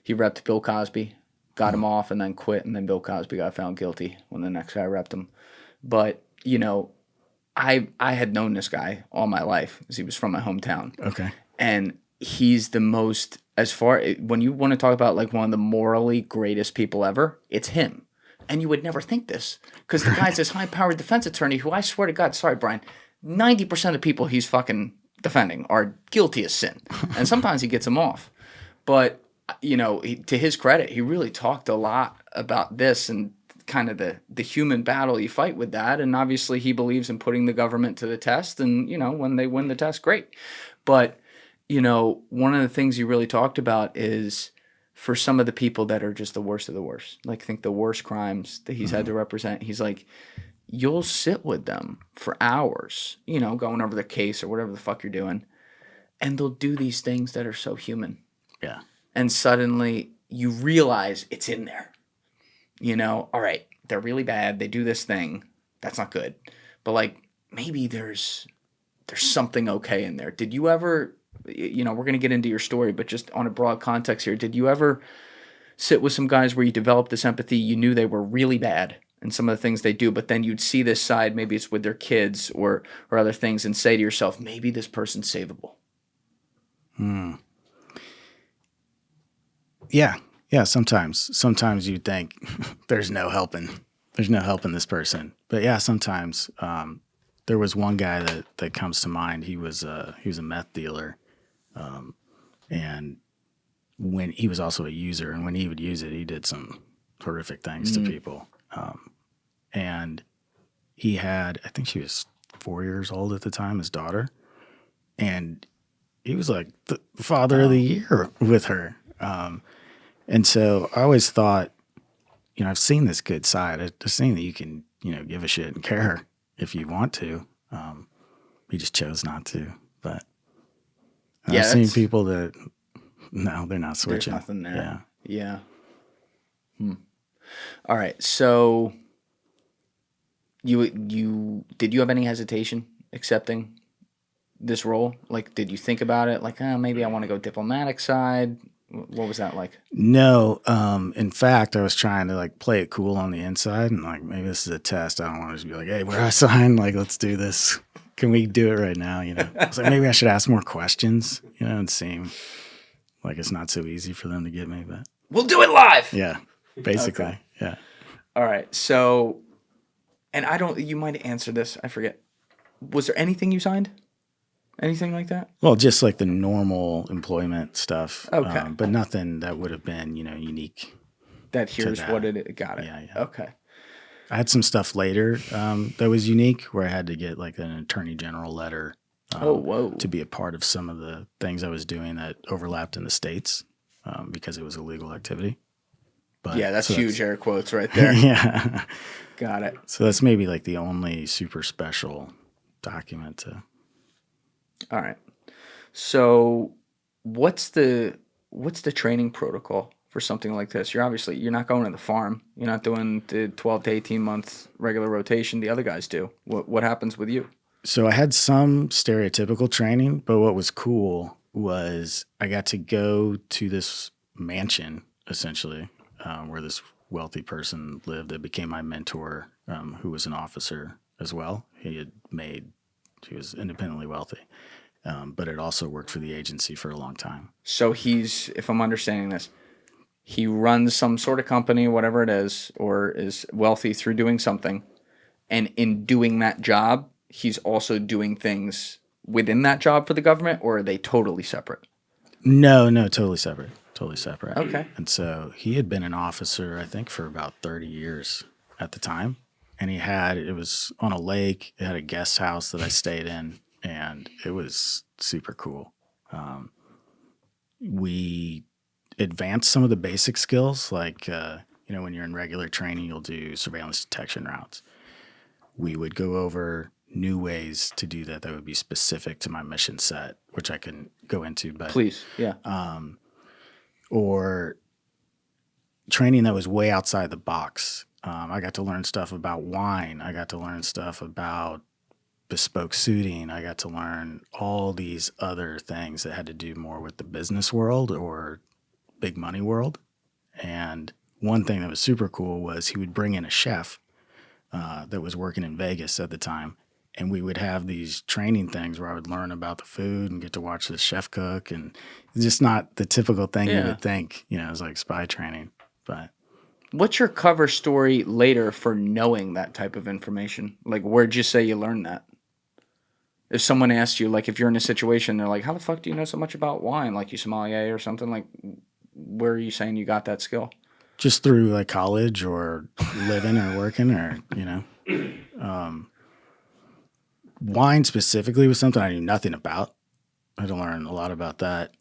Speaker 2: He repped Bill Cosby, got him off, and then quit, and then Bill Cosby got found guilty when the next guy repped him. But, I had known this guy all my life because he was from my hometown.
Speaker 1: Okay. And
Speaker 2: he's the most, when you want to talk about like one of the morally greatest people ever, it's him. And you would never think this because the guy's this high-powered defense attorney who, I swear to God, sorry, Brian, 90% of people he's fucking defending are guilty as sin. And sometimes he gets them off. But, to his credit, he really talked a lot about this and kind of the human battle you fight with that. And obviously he believes in putting the government to the test. And, when they win the test, great. But, one of the things you really talked about is for some of the people that are just the worst of the worst, like think the worst crimes that he's had to represent, he's like, you'll sit with them for hours, going over the case or whatever the fuck you're doing, and they'll do these things that are so human.
Speaker 1: Yeah.
Speaker 2: And suddenly you realize it's in there. All right, they're really bad. They do this thing. That's not good. But like maybe there's something okay in there. Did you ever, we're going to get into your story, but just on a broad context here, did you ever sit with some guys where you developed this empathy, you knew they were really bad and some of the things they do, but then you'd see this side, maybe it's with their kids or other things, and say to yourself, maybe this person's savable?
Speaker 1: Yeah, sometimes you think there's no helping this person. But yeah, sometimes there was one guy that comes to mind. He was a meth dealer, and when he was also a user, and when he would use it, he did some horrific things to people. And he had, I think she was 4 years old at the time, his daughter, and he was like the father of the year with her. And so I always thought, I've seen this good side. I've seen that you can, give a shit and care if you want to. He just chose not to. But I've seen people that, no, they're not switching.
Speaker 2: There's nothing there. Yeah. All right. So did you have any hesitation accepting this role? Like, did you think about it? Like, maybe I want to go diplomatic side. What was that like?
Speaker 1: No. In fact, I was trying to like play it cool on the inside and like, maybe this is a test. I don't want to just be like, hey, where I sign? Like, let's do this. Can we do it right now? I was like, maybe I should ask more questions, and seem like it's not so easy for them to get me, but
Speaker 2: we'll do it live.
Speaker 1: Yeah, basically.
Speaker 2: Okay.
Speaker 1: Yeah.
Speaker 2: All right. So, and you might answer this. I forget. Was there anything you signed? Anything like that?
Speaker 1: Well, just like the normal employment stuff.
Speaker 2: Okay.
Speaker 1: But nothing that would have been, unique.
Speaker 2: That here's
Speaker 1: that.
Speaker 2: what it is. Got it.
Speaker 1: Yeah, yeah.
Speaker 2: Okay.
Speaker 1: I had some stuff later that was unique where I had to get like an attorney general letter
Speaker 2: Whoa.
Speaker 1: to be a part of some of the things I was doing that overlapped in the States because it was a legal activity. But,
Speaker 2: Yeah, that's
Speaker 1: so
Speaker 2: huge air quotes right there.
Speaker 1: Yeah.
Speaker 2: Got it.
Speaker 1: So that's maybe like the only super special document to.
Speaker 2: All right. So what's the training protocol for something like this? You're not going to the farm. You're not doing the 12 to 18 month regular rotation the other guys do. What happens with you?
Speaker 1: So I had some stereotypical training, but what was cool was I got to go to this mansion essentially where this wealthy person lived that became my mentor, who was an officer as well. He was independently wealthy. But it also worked for the agency for a long time.
Speaker 2: So he's, if I'm understanding this, he runs some sort of company, whatever it is, or is wealthy through doing something. And in doing that job, he's also doing things within that job for the government, or are they totally separate?
Speaker 1: No, totally separate. Totally separate.
Speaker 2: Okay.
Speaker 1: And so he had been an officer, I think, for about 30 years at the time. And it was on a lake. It had a guest house that I stayed in. And it was super cool. We advanced some of the basic skills, like, when you're in regular training, you'll do surveillance detection routes. We would go over new ways to do that would be specific to my mission set, which I can go into. But
Speaker 2: Please, yeah.
Speaker 1: Or training that was way outside the box. I got to learn stuff about wine. I got to learn stuff about bespoke suiting. I got to learn all these other things that had to do more with the business world or big money world. And one thing that was super cool was he would bring in a chef that was working in Vegas at the time. And we would have these training things where I would learn about the food and get to watch the chef cook. And it's just not the typical thing you would think, it was like spy training. But
Speaker 2: what's your cover story later for knowing that type of information? Like, where'd you say you learned that? If someone asked you, like, if you're in a situation, they're like, how the fuck do you know so much about wine? Like, you sommelier or something? Like, where are you saying you got that skill?
Speaker 1: Just through, like, college or living or working or, wine specifically was something I knew nothing about. I had to learn a lot about that.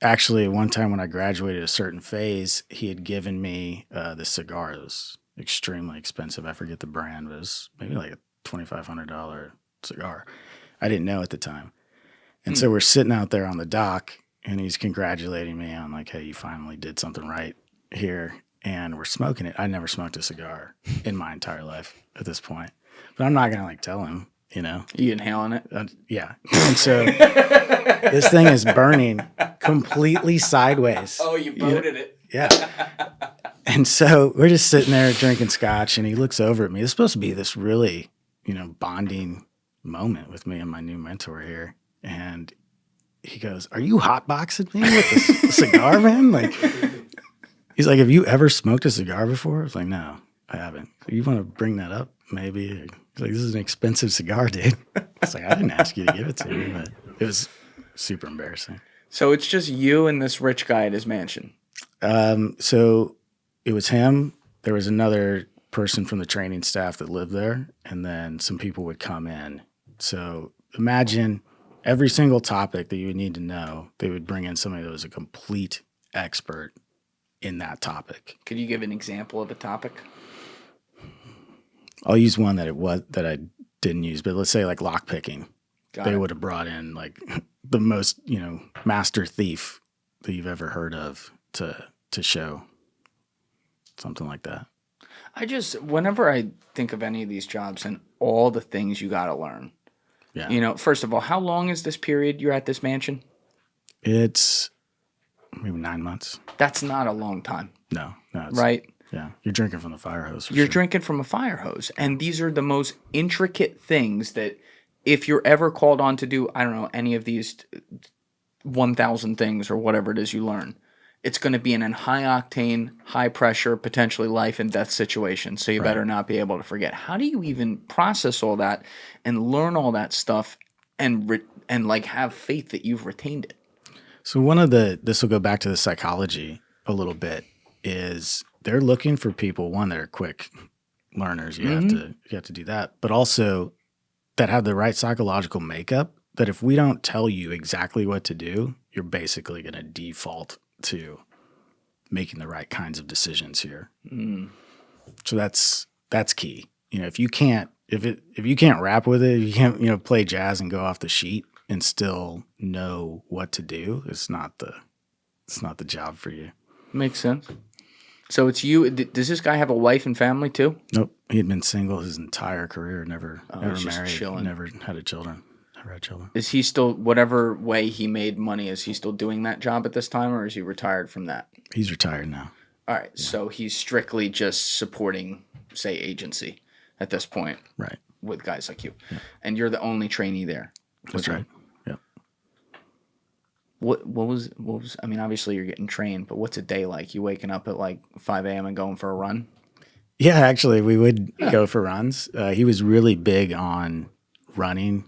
Speaker 1: Actually, one time when I graduated a certain phase, he had given me this cigar. It was extremely expensive. I forget the brand. It was maybe like a $2,500 cigar. I didn't know at the time. And so we're sitting out there on the dock, and he's congratulating me on like, hey, you finally did something right here. And we're smoking it. I never smoked a cigar in my entire life at this point. But I'm not going to like tell him,
Speaker 2: You inhaling it?
Speaker 1: Yeah. And so this thing is burning completely sideways.
Speaker 2: Oh, you boated it.
Speaker 1: Yeah. And so we're just sitting there drinking scotch, and he looks over at me. It's supposed to be this really, bonding moment with me and my new mentor here. And he goes, "Are you hotboxing me with a cigar, man?" Like, he's like, "Have you ever smoked a cigar before?" I was like, "No, I haven't." "You want to bring that up, maybe?" He's like, "This is an expensive cigar, dude." I was like, "I didn't ask you to give it to me," but it was super embarrassing.
Speaker 2: So it's just you and this rich guy at his mansion.
Speaker 1: So it was him. There was another person from the training staff that lived there, and then some people would come in. So imagine every single topic that you would need to know, they would bring in somebody that was a complete expert in that topic.
Speaker 2: Could you give an example of a topic?
Speaker 1: I'll use one that I didn't use, but let's say like lock picking. They would have brought in like the most, master thief that you've ever heard of to show something like that.
Speaker 2: Whenever I think of any of these jobs and all the things you got to learn, first of all, how long is this period you're at this mansion?
Speaker 1: It's maybe 9 months.
Speaker 2: That's not a long time.
Speaker 1: No. It's,
Speaker 2: right?
Speaker 1: Yeah. You're drinking from the fire hose.
Speaker 2: You're drinking from a fire hose. And these are the most intricate things that if you're ever called on to do, I don't know, any of these 1,000 things or whatever it is you learn, it's going to be in a high octane, high pressure, potentially life and death situation. So you better not be able to forget. How do you even process all that and learn all that stuff and and like have faith that you've retained it.
Speaker 1: So this will go back to the psychology a little bit, is they're looking for people, one, that are quick learners. You have to do that, but also that have the right psychological makeup, that if we don't tell you exactly what to do, you're basically going to default to making the right kinds of decisions here. So that's key. If you can't rap with it, if you can't play jazz and go off the sheet and still know what to do, it's not the job for you.
Speaker 2: Makes sense. So it's you. Does this guy have a wife and family too?
Speaker 1: Nope. He had been single his entire career, never
Speaker 2: just
Speaker 1: married,
Speaker 2: chilling.
Speaker 1: never had children.
Speaker 2: Is he still, whatever way he made money, is he still doing that job at this time, or is he retired from that?
Speaker 1: He's retired now.
Speaker 2: All right. Yeah. So he's strictly just supporting, say, agency at this point.
Speaker 1: Right.
Speaker 2: With guys like you.
Speaker 1: Yeah.
Speaker 2: And you're the only trainee there.
Speaker 1: That's right. Yep.
Speaker 2: What was, I mean, obviously you're getting trained, but what's a day like? You waking up at like 5 a.m. and going for a run?
Speaker 1: Yeah, actually, we would go for runs. He was really big on running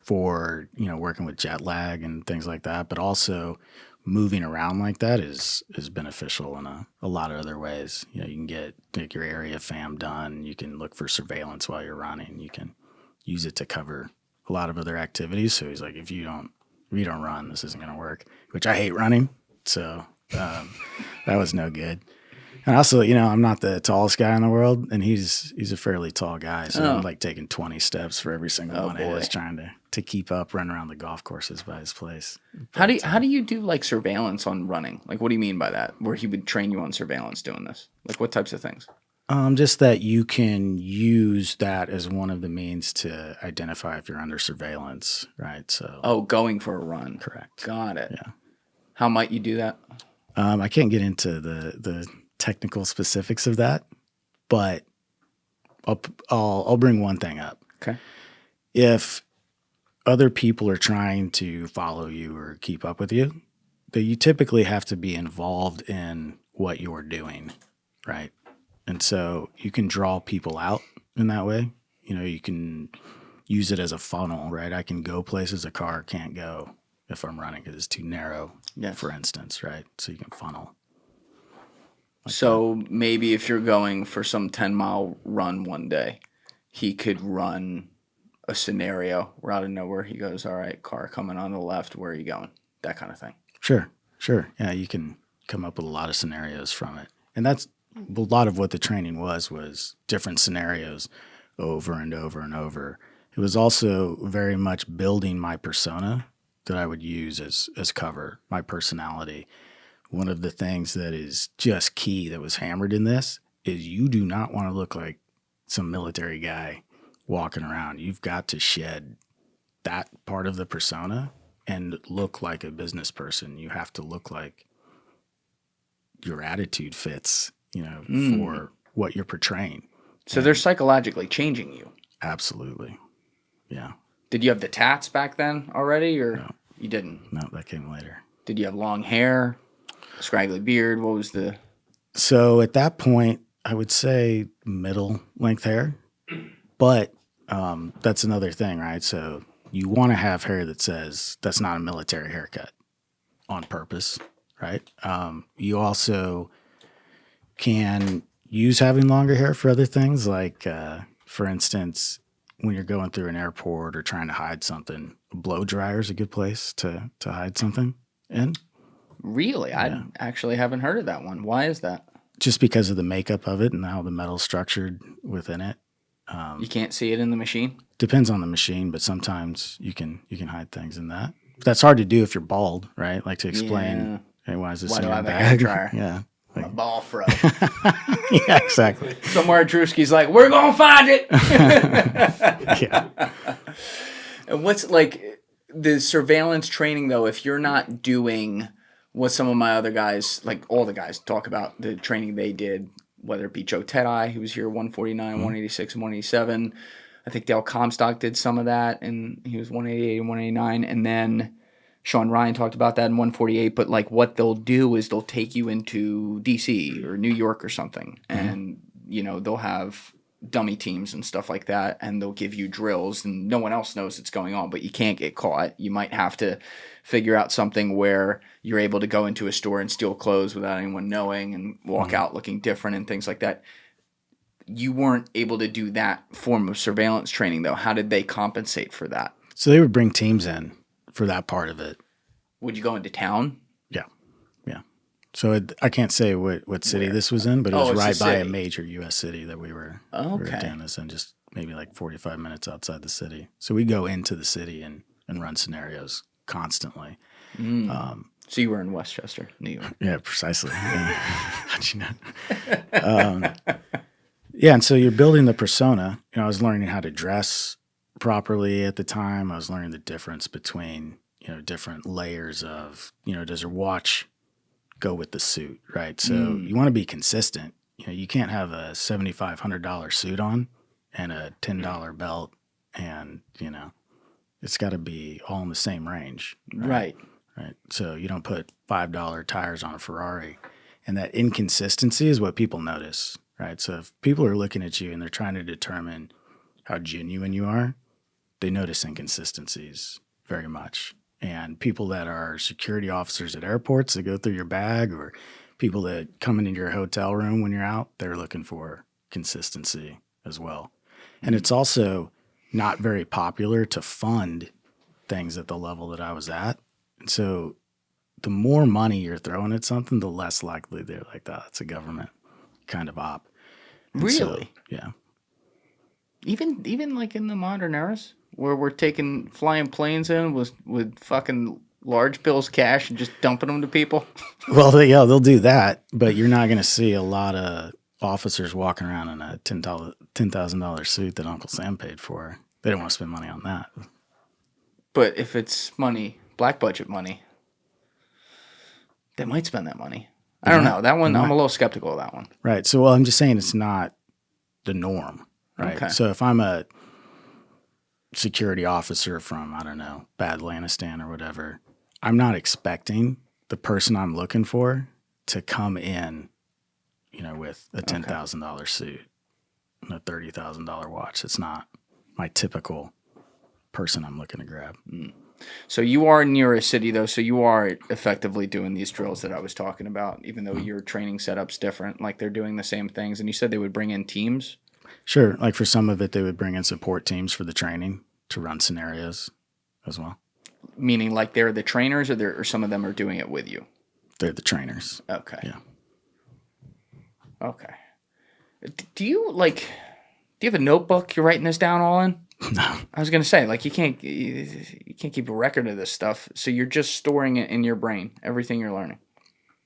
Speaker 1: for, working with jet lag and things like that, but also moving around like that is beneficial in a lot of other ways. You can get your area fam done. You can look for surveillance while you're running. You can use it to cover a lot of other activities. So he's like, if you don't run, this isn't going to work, which I hate running. So that was no good. And also, I'm not the tallest guy in the world, and he's a fairly tall guy. So I'm like taking 20 steps for every single one of his, trying to keep up, run around the golf courses by his place. But,
Speaker 2: how do you do like surveillance on running? Like, what do you mean by that? Where he would train you on surveillance doing this? Like, what types of things?
Speaker 1: Just that you can use that as one of the means to identify if you're under surveillance, right? So.
Speaker 2: Going for a run.
Speaker 1: Correct.
Speaker 2: Got it.
Speaker 1: Yeah.
Speaker 2: How might you do that?
Speaker 1: I can't get into the technical specifics of that, but I'll bring one thing up.
Speaker 2: Okay.
Speaker 1: If other people are trying to follow you or keep up with you, that you typically have to be involved in what you're doing, right? And so you can draw people out in that way. You can use it as a funnel, right? I can go places a car can't go if I'm running because it's too narrow, for instance, right? So you can funnel.
Speaker 2: So maybe if you're going for some 10-mile run one day, he could run a scenario where out of nowhere he goes, all right, car coming on the left, where are you going? That kind of thing.
Speaker 1: Sure. Yeah, you can come up with a lot of scenarios from it. And that's a lot of what the training was different scenarios over and over and over. It was also very much building my persona that I would use as cover, my personality. One of the things that is just key that was hammered in this is you do not want to look like some military guy walking around. You've got to shed that part of the persona and look like a business person. You have to look like your attitude fits, for what you're portraying.
Speaker 2: So they're psychologically changing you.
Speaker 1: Absolutely. Yeah.
Speaker 2: Did you have the tats back then already, or
Speaker 1: No.
Speaker 2: You didn't?
Speaker 1: No, that came later.
Speaker 2: Did you have long hair, scraggly beard? What was the...
Speaker 1: So at that point, I would say middle length hair, but that's another thing, right? So you want to have hair that says that's not a military haircut on purpose, right? You also can use having longer hair for other things, like, for instance, when you're going through an airport or trying to hide something, a blow dryer is a good place to hide something in.
Speaker 2: Really? Yeah. I actually haven't heard of that one. Why is that?
Speaker 1: Just because of the makeup of it and how the metal's structured within it.
Speaker 2: You can't see it in the machine?
Speaker 1: Depends on the machine, but sometimes you can hide things in that. But that's hard to do if you're bald, right? Like to explain, hey, why is this in your bag?
Speaker 2: Why do I have a hair dryer?
Speaker 1: Yeah.
Speaker 2: I'm a ball fro.
Speaker 1: Yeah, exactly.
Speaker 2: Somewhere Drewski's like, we're going to find it.
Speaker 1: Yeah.
Speaker 2: And what's like the surveillance training, though, if you're not doing what some of my other guys, like all the guys talk about, the training they did, whether it be Joe Tedeye, who was here 149, 186, and 187. I think Dale Comstock did some of that, and he was 188 and 189. And then Sean Ryan talked about that in 148. But like what they'll do is they'll take you into D.C. or New York or something, and they'll have dummy teams and stuff like that, and they'll give you drills and no one else knows what's going on, but you can't get caught. You might have to figure out something where you're able to go into a store and steal clothes without anyone knowing and walk out looking different and things like that. You weren't able to do that form of surveillance training, though. How did they compensate for that?
Speaker 1: So they would bring teams in for that part of it.
Speaker 2: Would you go into town?
Speaker 1: Yeah. Yeah. So I can't say what city this was in, but it was right by a major U.S. city that we were doing this in, just maybe like 45 minutes outside the city. So we go into the city and run scenarios constantly.
Speaker 2: So you were in Westchester, New York.
Speaker 1: Yeah, precisely. Yeah. How'd you know? Yeah, and so you're building the persona. I was learning how to dress properly at the time. I was learning the difference between, different layers of, does your watch go with the suit, right? So you want to be consistent. You can't have a $7,500 suit on and a $10 belt, and it's got to be all in the same range, right? Right. So you don't put $5 tires on a Ferrari, and that inconsistency is what people notice, right? So if people are looking at you and they're trying to determine how genuine you are, they notice inconsistencies very much. And people that are security officers at airports that go through your bag, or people that come into your hotel room when you're out, they're looking for consistency as well. And it's also not very popular to fund things at the level that I was at. And so the more money you're throwing at something, the less likely they're like, oh, it's a government kind of op. And
Speaker 2: really?
Speaker 1: So, yeah.
Speaker 2: Even like in the modern eras where we're flying planes in with fucking large bills cash and just dumping them to people.
Speaker 1: Well, they'll do that, but you're not going to see a lot of officers walking around in a $10,000 suit that Uncle Sam paid for. They don't want to spend money on that.
Speaker 2: But if it's money, black budget money, they might spend that money. I don't know. That one, I'm a little skeptical of that one.
Speaker 1: Right. So, I'm just saying it's not the norm, right? Okay. So if I'm a security officer from, I don't know, Afghanistan or whatever, I'm not expecting the person I'm looking for to come in, with a $10,000 suit and a $30,000 watch. It's not my typical person I'm looking to grab.
Speaker 2: So you are near a city, though, so you are effectively doing these drills that I was talking about, even though your training setup's different. Like, they're doing the same things. And you said they would bring in teams?
Speaker 1: Sure. Like, for some of it, they would bring in support teams for the training to run scenarios as well.
Speaker 2: Meaning, like, they're the trainers, or some of them are doing it with you?
Speaker 1: They're the trainers.
Speaker 2: Okay.
Speaker 1: Yeah.
Speaker 2: Okay. Do you have a notebook you're writing this down all in?
Speaker 1: No.
Speaker 2: I was gonna say, like, you can't keep a record of this stuff, so you're just storing it in your brain, everything you're learning.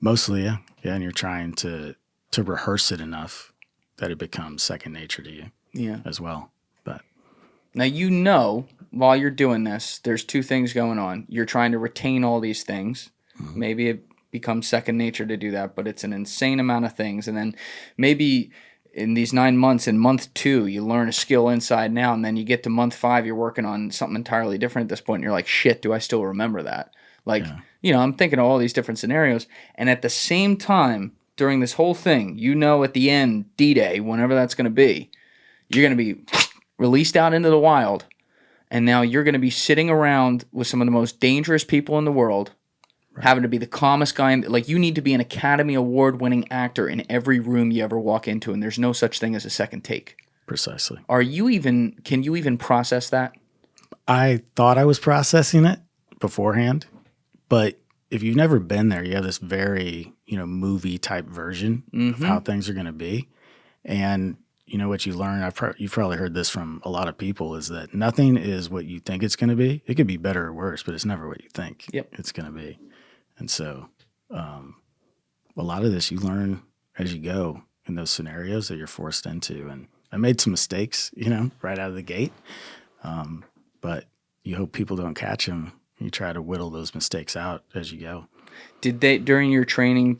Speaker 1: Mostly, yeah. Yeah, and you're trying to rehearse it enough that it becomes second nature to you as well. But
Speaker 2: now, while you're doing this, there's two things going on. You're trying to retain all these things. Mm-hmm. Maybe it becomes second nature to do that, but it's an insane amount of things. And then maybe in these 9 months, in month 2, you learn a skill inside now, and then you get to month 5, you're working on something entirely different at this point, and you're like, shit, do I still remember that? Like, I'm thinking of all these different scenarios, and at the same time, during this whole thing, at the end, D-Day, whenever that's going to be, you're going to be released out into the wild, and now you're going to be sitting around with some of the most dangerous people in the world, having to be the calmest guy. Like, you need to be an Academy Award-winning actor in every room you ever walk into, and there's no such thing as a second take.
Speaker 1: Precisely.
Speaker 2: Can you even process that?
Speaker 1: I thought I was processing it beforehand, but if you've never been there, you have this very, movie-type version of how things are going to be. And, what you learn, you've probably heard this from a lot of people, is that nothing is what you think it's going to be. It could be better or worse, but it's never what you think it's going to be. And so a lot of this you learn as you go in those scenarios that you're forced into. And I made some mistakes, right out of the gate. But you hope people don't catch them. You try to whittle those mistakes out as you go.
Speaker 2: During your training,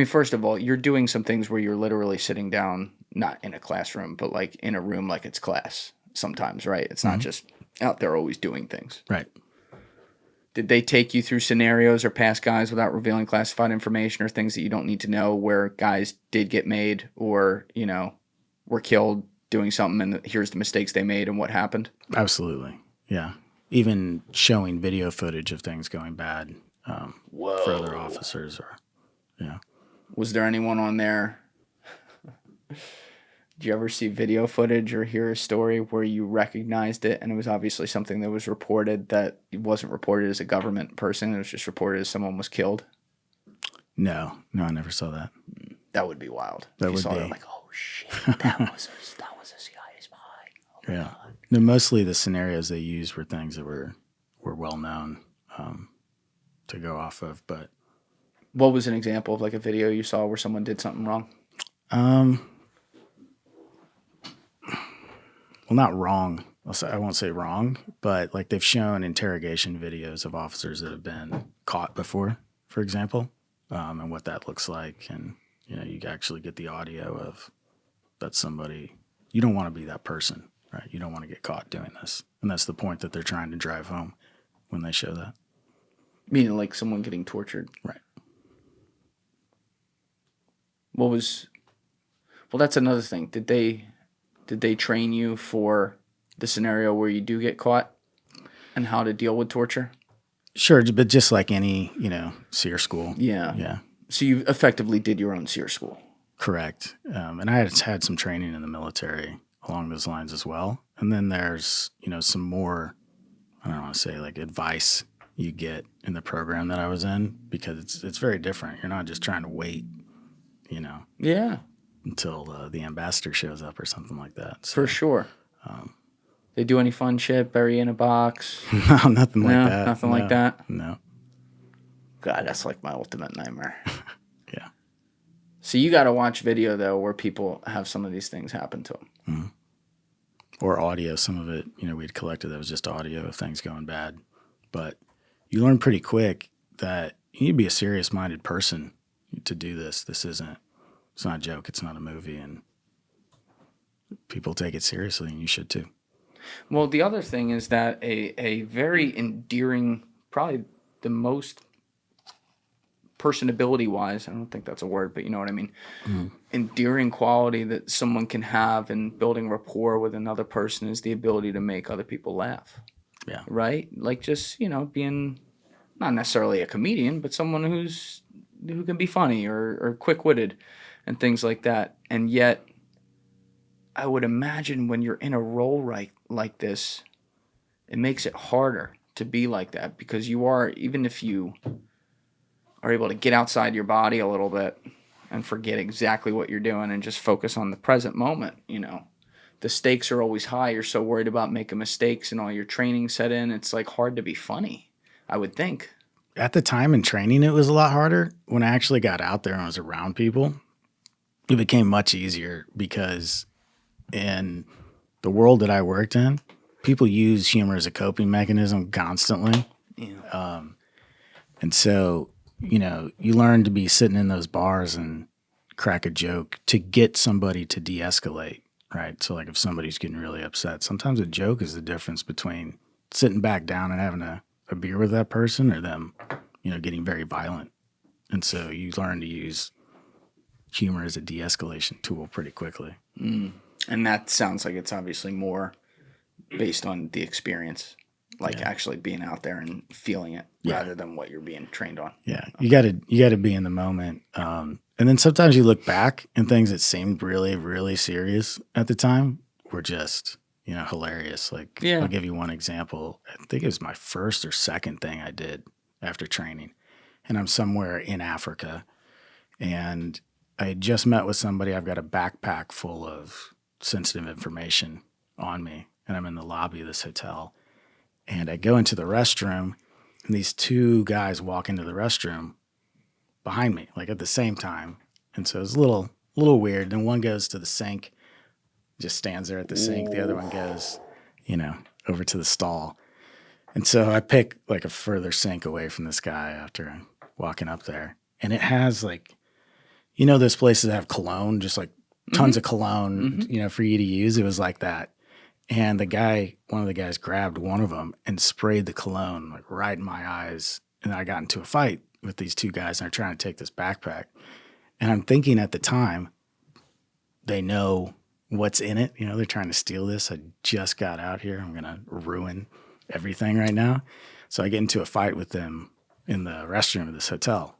Speaker 2: first of all, you're doing some things where you're literally sitting down, not in a classroom, but like in a room like it's class sometimes, right? It's not just out there always doing things.
Speaker 1: Right.
Speaker 2: Did they take you through scenarios or past guys without revealing classified information or things that you don't need to know where guys did get made or, were killed doing something and here's the mistakes they made and what happened?
Speaker 1: Absolutely. Yeah. Even showing video footage of things going bad for other officers or, yeah.
Speaker 2: Was there anyone on there? Did you ever see video footage or hear a story where you recognized it and it was obviously something that was reported that it wasn't reported as a government person, it was just reported as someone was killed?
Speaker 1: No, I never saw that.
Speaker 2: That would be wild.
Speaker 1: That
Speaker 2: If you
Speaker 1: would
Speaker 2: saw
Speaker 1: be.
Speaker 2: that, like, oh shit, that was a CIA spy. Oh,
Speaker 1: Yeah.
Speaker 2: God.
Speaker 1: No, mostly the scenarios they used were things that were well known to go off of. But
Speaker 2: What was an example of like a video you saw where someone did something wrong?
Speaker 1: well, not wrong. I won't say wrong, but like they've shown interrogation videos of officers that have been caught before, for example, and what that looks like. And, you actually get the audio of that's somebody, you don't want to be that person, right? You don't want to get caught doing this. And that's the point that they're trying to drive home when they show that.
Speaker 2: Meaning like someone getting tortured.
Speaker 1: Right.
Speaker 2: Well, that's another thing. Did they train you for the scenario where you do get caught and how to deal with torture?
Speaker 1: Sure, but just like any, SEER school.
Speaker 2: Yeah.
Speaker 1: Yeah.
Speaker 2: So you effectively did your own SEER school.
Speaker 1: Correct. And I had some training in the military along those lines as well. And then there's, some more, I don't want to say like advice you get in the program that I was in because it's very different. You're not just trying to wait,
Speaker 2: Yeah.
Speaker 1: until the ambassador shows up or something like that. So,
Speaker 2: For sure. They do any fun shit? Bury you in a box?
Speaker 1: no, nothing like that.
Speaker 2: Nothing
Speaker 1: No,
Speaker 2: like that?
Speaker 1: No.
Speaker 2: God, that's like my ultimate nightmare.
Speaker 1: Yeah.
Speaker 2: So you got to watch video, though, where people have some of these things happen to them.
Speaker 1: Mm-hmm. Or audio. Some of it, we'd collected that was just audio of things going bad. But you learn pretty quick that you need to be a serious-minded person to do this. It's not a joke. It's not a movie. And people take it seriously, and you should too.
Speaker 2: Well, the other thing is that a very endearing, probably the most personability-wise, I don't think that's a word, but you know what I mean, endearing quality that someone can have in building rapport with another person is the ability to make other people laugh.
Speaker 1: Yeah.
Speaker 2: Right? Like just, being not necessarily a comedian, but someone who can be funny or quick-witted and things like that. And yet, I would imagine when you're in a role like this, it makes it harder to be like that because you are, even if you are able to get outside your body a little bit and forget exactly what you're doing and just focus on the present moment, the stakes are always high. You're so worried about making mistakes and all your training set in. It's like hard to be funny, I would think.
Speaker 1: At the time in training, it was a lot harder. When I actually got out there and was around people, it became much easier because in the world that I worked in, people use humor as a coping mechanism constantly.
Speaker 2: Yeah.
Speaker 1: And so, you learn to be sitting in those bars and crack a joke to get somebody to de-escalate, right? So like if somebody's getting really upset, sometimes a joke is the difference between sitting back down and having a beer with that person or them, getting very violent. And so you learn to use humor as a de-escalation tool pretty quickly.
Speaker 2: Mm. And that sounds like it's obviously more based on the experience, like actually being out there and feeling it rather than what you're being trained on.
Speaker 1: Yeah, you got to be in the moment. And then sometimes you look back and things that seemed really, really serious at the time were just, hilarious. Like, I'll give you one example. I think it was my first or second thing I did after training. And I'm somewhere in Africa. And I had just met with somebody. I've got a backpack full of sensitive information on me. And I'm in the lobby of this hotel. And I go into the restroom. And these two guys walk into the restroom behind me, like at the same time. And so it's a little weird. Then one goes to the sink, just stands there at the sink. The other one goes, over to the stall. And so I pick like a further sink away from this guy after walking up there. And it has like, those places that have cologne, just like tons of cologne, for you to use. It was like that. And one of the guys grabbed one of them and sprayed the cologne like right in my eyes. And I got into a fight with these two guys and they're trying to take this backpack. And I'm thinking at the time, they know what's in it. They're trying to steal this. I just got out here. I'm going to ruin everything right now. So I get into a fight with them in the restroom of this hotel.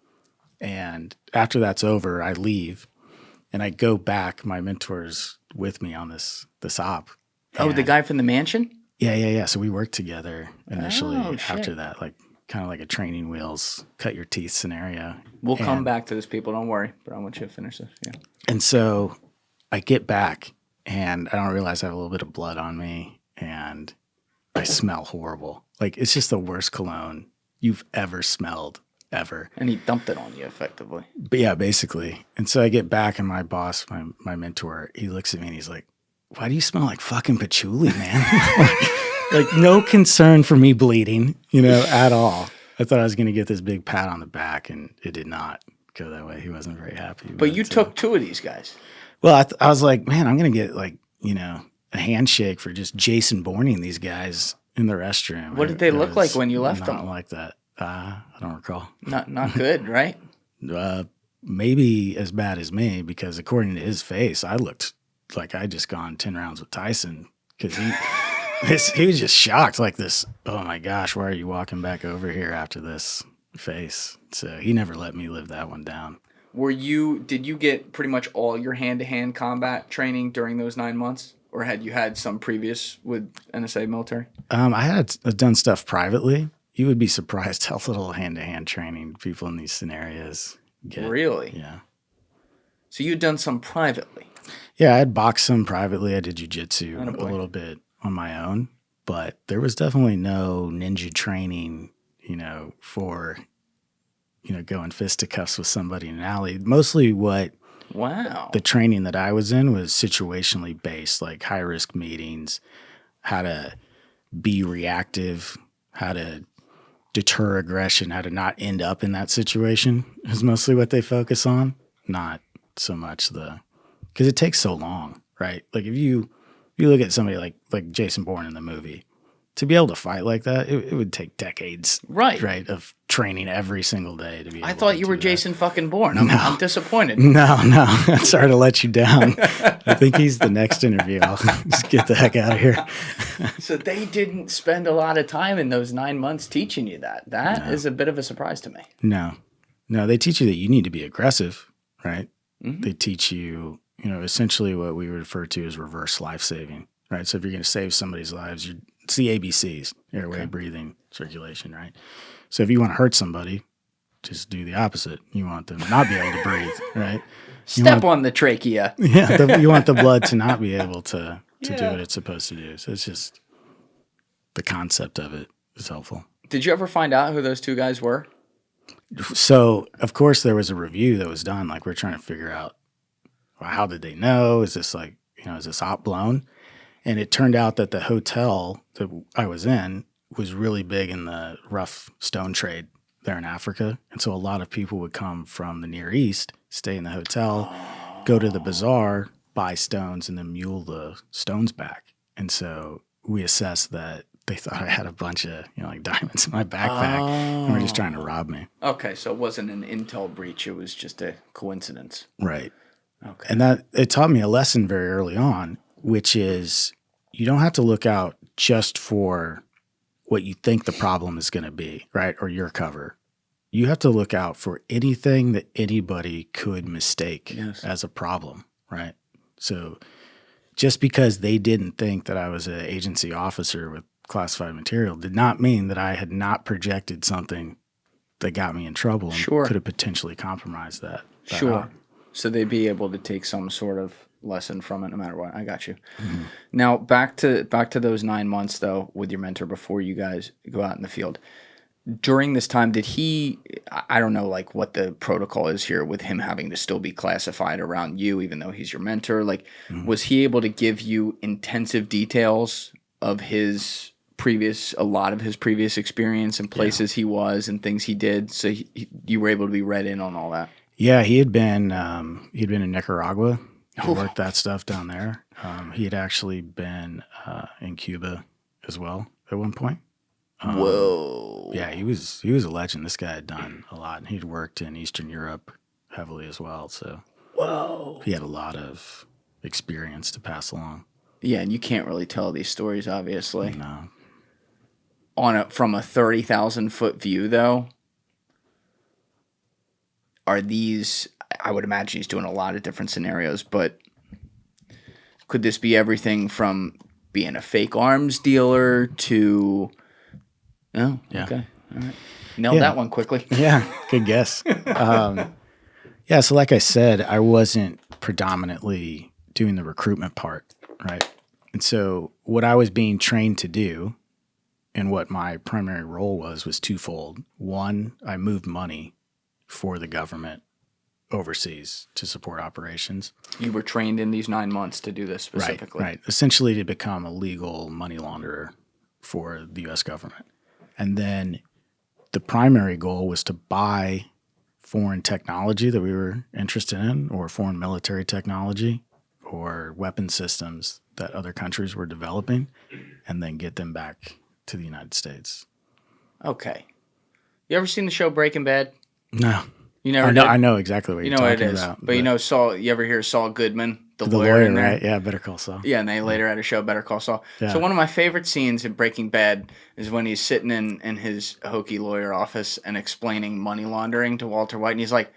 Speaker 1: And after that's over, I leave and I go back. My mentor's with me on this op.
Speaker 2: Oh, the guy from the mansion?
Speaker 1: Yeah. So we worked together initially after
Speaker 2: shit.
Speaker 1: that, like kind of like a training wheels, cut your teeth scenario.
Speaker 2: We'll come back to this, people. Don't worry. But I want you to finish this. Yeah.
Speaker 1: And so I get back and I don't realize I have a little bit of blood on me and I smell horrible. Like it's just the worst cologne you've ever smelled, ever.
Speaker 2: And he dumped it on you, effectively.
Speaker 1: But yeah, basically. And so I get back and my boss, my mentor, he looks at me and he's like, why do you smell like fucking patchouli, man? Like no concern for me bleeding, at all. I thought I was going to get this big pat on the back and it did not go that way. He wasn't very happy.
Speaker 2: But you took two of these guys.
Speaker 1: Well, I was like, man, I'm going to get a handshake for just Jason Bourning these guys in the restroom.
Speaker 2: What did they look like when you left them?
Speaker 1: Not like that. I don't recall.
Speaker 2: Not good, right?
Speaker 1: Maybe as bad as me because according to his face, I looked like I'd just gone 10 rounds with Tyson because he was just shocked like this. Oh my gosh, why are you walking back over here after this face? So he never let me live that one down.
Speaker 2: Did you get pretty much all your hand-to-hand combat training during those 9 months? Or had you had some previous with NSA military?
Speaker 1: I had done stuff privately. You would be surprised how little hand-to-hand training people in these scenarios get.
Speaker 2: Really?
Speaker 1: Yeah.
Speaker 2: So you'd done some privately?
Speaker 1: Yeah, I had boxed some privately. I did jiu-jitsu a little bit on my own. But there was definitely no ninja training, for, going fisticuffs with somebody in an alley. Mostly the training that I was in was situationally based, like high-risk meetings, how to be reactive, how to deter aggression, how to not end up in that situation is mostly what they focus on, not so much because it takes so long, right? Like if you look at somebody like Jason Bourne in the movie, to be able to fight like that, it would take decades, right, of training every single day to be able
Speaker 2: I thought
Speaker 1: to
Speaker 2: you were
Speaker 1: do
Speaker 2: Jason fucking Bourne. I'm disappointed.
Speaker 1: No. I'm sorry to let you down. I think he's the next interview. I'll just get the heck out of here.
Speaker 2: So they didn't spend a lot of time in those 9 months teaching you that. That is a bit of a surprise to me.
Speaker 1: No, they teach you that you need to be aggressive, right?
Speaker 2: Mm-hmm.
Speaker 1: They teach you, essentially what we refer to as reverse life saving, right? So if you're going to save somebody's lives, it's the ABCs, airway, breathing, circulation, right? So if you want to hurt somebody, just do the opposite. You want them to not be able to breathe, right?
Speaker 2: Step on the trachea.
Speaker 1: Yeah, you want the blood to not be able to do what it's supposed to do. So it's just the concept of it is helpful.
Speaker 2: Did you ever find out who those two guys were?
Speaker 1: So, of course, there was a review that was done. Like, we're trying to figure out, well, how did they know? Is this is this op blown? And it turned out that the hotel that I was in was really big in the rough stone trade there in Africa. And so a lot of people would come from the Near East, stay in the hotel, go to the bazaar, buy stones, and then mule the stones back. And so we assessed that they thought I had a bunch of, diamonds in my backpack and were just trying to rob me.
Speaker 2: Okay, so it wasn't an intel breach. It was just a coincidence.
Speaker 1: Right.
Speaker 2: Okay.
Speaker 1: And that it taught me a lesson very early on, which is you don't have to look out just for what you think the problem is going to be, right? Or your cover. You have to look out for anything that anybody could mistake as a problem, right? So just because they didn't think that I was an agency officer with classified material did not mean that I had not projected something that got me in trouble and could have potentially compromised that.
Speaker 2: Sure. So they'd be able to take some sort of lesson from it no matter what. I got you. Mm-hmm. Now, back to those 9 months, though, with your mentor before you guys go out in the field. During this time, did he, I don't know, like what the protocol is here with him having to still be classified around you, even though he's your mentor. Like, was he able to give you intensive details of a lot of his previous experience and places he was and things he did? So you were able to be read in on all that?
Speaker 1: Yeah, he'd been in Nicaragua. He worked that stuff down there. He had actually been in Cuba as well at one point.
Speaker 2: Whoa.
Speaker 1: Yeah, he was a legend. This guy had done a lot, and he'd worked in Eastern Europe heavily as well. So
Speaker 2: Whoa.
Speaker 1: he had a lot of experience to pass along.
Speaker 2: Yeah, and you can't really tell these stories, obviously.
Speaker 1: No.
Speaker 2: From a 30,000-foot view, though, are these... I would imagine he's doing a lot of different scenarios, but could this be everything from being a fake arms dealer to... Oh,
Speaker 1: Yeah.
Speaker 2: okay. All right. Nailed that one quickly.
Speaker 1: Yeah, good guess. Yeah, so like I said, I wasn't predominantly doing the recruitment part, right? And so what I was being trained to do and what my primary role was twofold. One, I moved money for the government overseas to support operations.
Speaker 2: You were trained in these 9 months to do this specifically.
Speaker 1: Right. Essentially to become a legal money launderer for the U.S. government. And then the primary goal was to buy foreign technology that we were interested in, or foreign military technology, or weapon systems that other countries were developing, and then get them back to the United States.
Speaker 2: Okay. You ever seen the show Breaking Bad?
Speaker 1: No.
Speaker 2: You never
Speaker 1: I know exactly what
Speaker 2: you
Speaker 1: you're
Speaker 2: know what it
Speaker 1: talking
Speaker 2: is.
Speaker 1: about.
Speaker 2: But you know you ever hear Saul Goodman, the
Speaker 1: the
Speaker 2: lawyer
Speaker 1: lawyer,
Speaker 2: in there?
Speaker 1: right? Yeah, Better Call Saul.
Speaker 2: Yeah, and they later had a show, Better Call Saul.
Speaker 1: Yeah.
Speaker 2: So one of my favorite scenes in Breaking Bad is when he's sitting in his hokey lawyer office and explaining money laundering to Walter White, and he's like,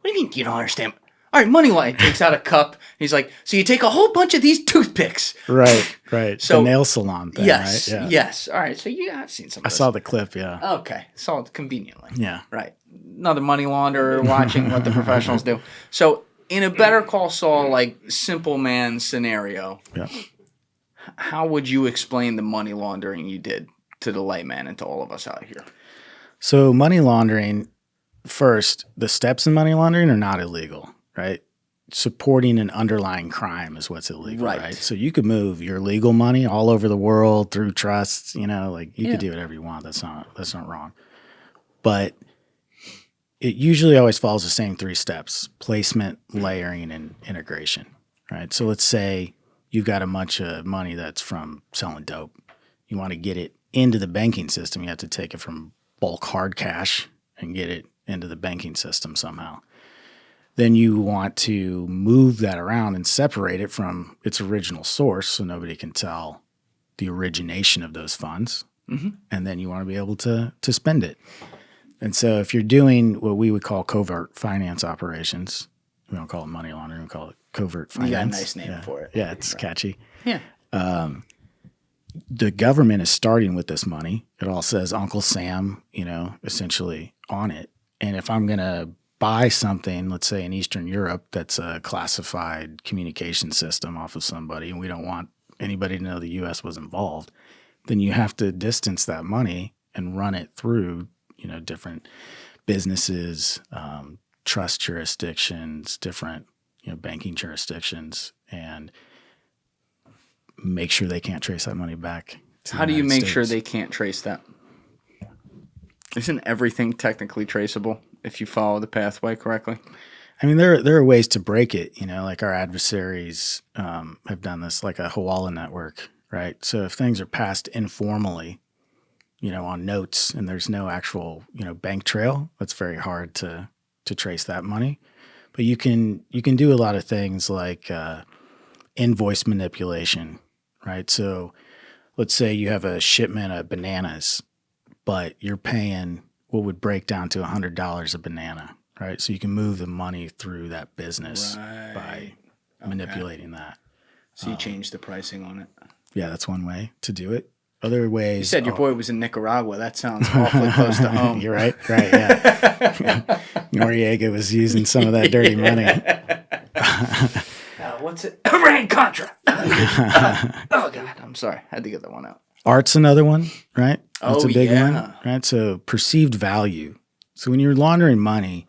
Speaker 2: "What do you mean you don't understand? All right, money laundering." He takes out a cup. He's like, "So you take a whole bunch of these toothpicks."
Speaker 1: Right.
Speaker 2: So-
Speaker 1: the nail salon thing,
Speaker 2: Yes,
Speaker 1: right? Yeah.
Speaker 2: yes. All right, so I've seen some of
Speaker 1: I
Speaker 2: this.
Speaker 1: saw the clip, yeah.
Speaker 2: Okay, saw it conveniently.
Speaker 1: Yeah.
Speaker 2: Right. Another money launderer watching what the professionals do. So in a Better Call Saul, like, simple man scenario,
Speaker 1: Yeah.
Speaker 2: how would you explain the money laundering you did to the layman and to all of us out here?
Speaker 1: So money laundering, first, the steps in money laundering are not illegal, right? Supporting an underlying crime is what's illegal,
Speaker 2: Right.
Speaker 1: right? So you could move your legal money all over the world through trusts, like you could do whatever you want. That's not wrong. But it usually always follows the same 3 steps: placement, layering, and integration, right? So let's say you've got a bunch of money that's from selling dope. You want to get it into the banking system. You have to take it from bulk hard cash and get it into the banking system somehow. Then you want to move that around and separate it from its original source so nobody can tell the origination of those funds.
Speaker 2: Mm-hmm.
Speaker 1: And then you want to be able to spend it. And so if you're doing what we would call covert finance operations, we don't call it money laundering, we call it covert finance.
Speaker 2: You got a nice name for it.
Speaker 1: Yeah, it's catchy.
Speaker 2: Yeah.
Speaker 1: The government is starting with this money. It all says Uncle Sam, essentially on it. And if I'm going to buy something, let's say in Eastern Europe, that's a classified communication system off of somebody, and we don't want anybody to know the U.S. was involved, then you have to distance that money and run it through, different businesses, trust jurisdictions, different, banking jurisdictions, and make sure they can't trace that money back to
Speaker 2: How
Speaker 1: the
Speaker 2: do you
Speaker 1: United
Speaker 2: make sure
Speaker 1: States.
Speaker 2: they can't trace that? Isn't everything technically traceable if you follow the pathway correctly?
Speaker 1: I mean, there are ways to break it, like our adversaries have done this, like a Hawala network, right? So if things are passed informally, on notes, and there's no actual, bank trail, that's very hard to trace that money. But you can do a lot of things like invoice manipulation, right? So let's say you have a shipment of bananas, but you're paying what would break down to $100 a banana, right? So you can move the money through that business by manipulating that.
Speaker 2: So you change the pricing on it.
Speaker 1: Yeah, that's one way to do it. Other ways.
Speaker 2: You said your boy was in Nicaragua. That sounds awfully close to home.
Speaker 1: You're right, yeah. Noriega was using some of that dirty money.
Speaker 2: What's it? Iran Contra. Oh, God. I'm sorry. I had to get that one out.
Speaker 1: Art's another one, right? That's
Speaker 2: Oh,
Speaker 1: a big
Speaker 2: yeah.
Speaker 1: one, right? So perceived value. So when you're laundering money,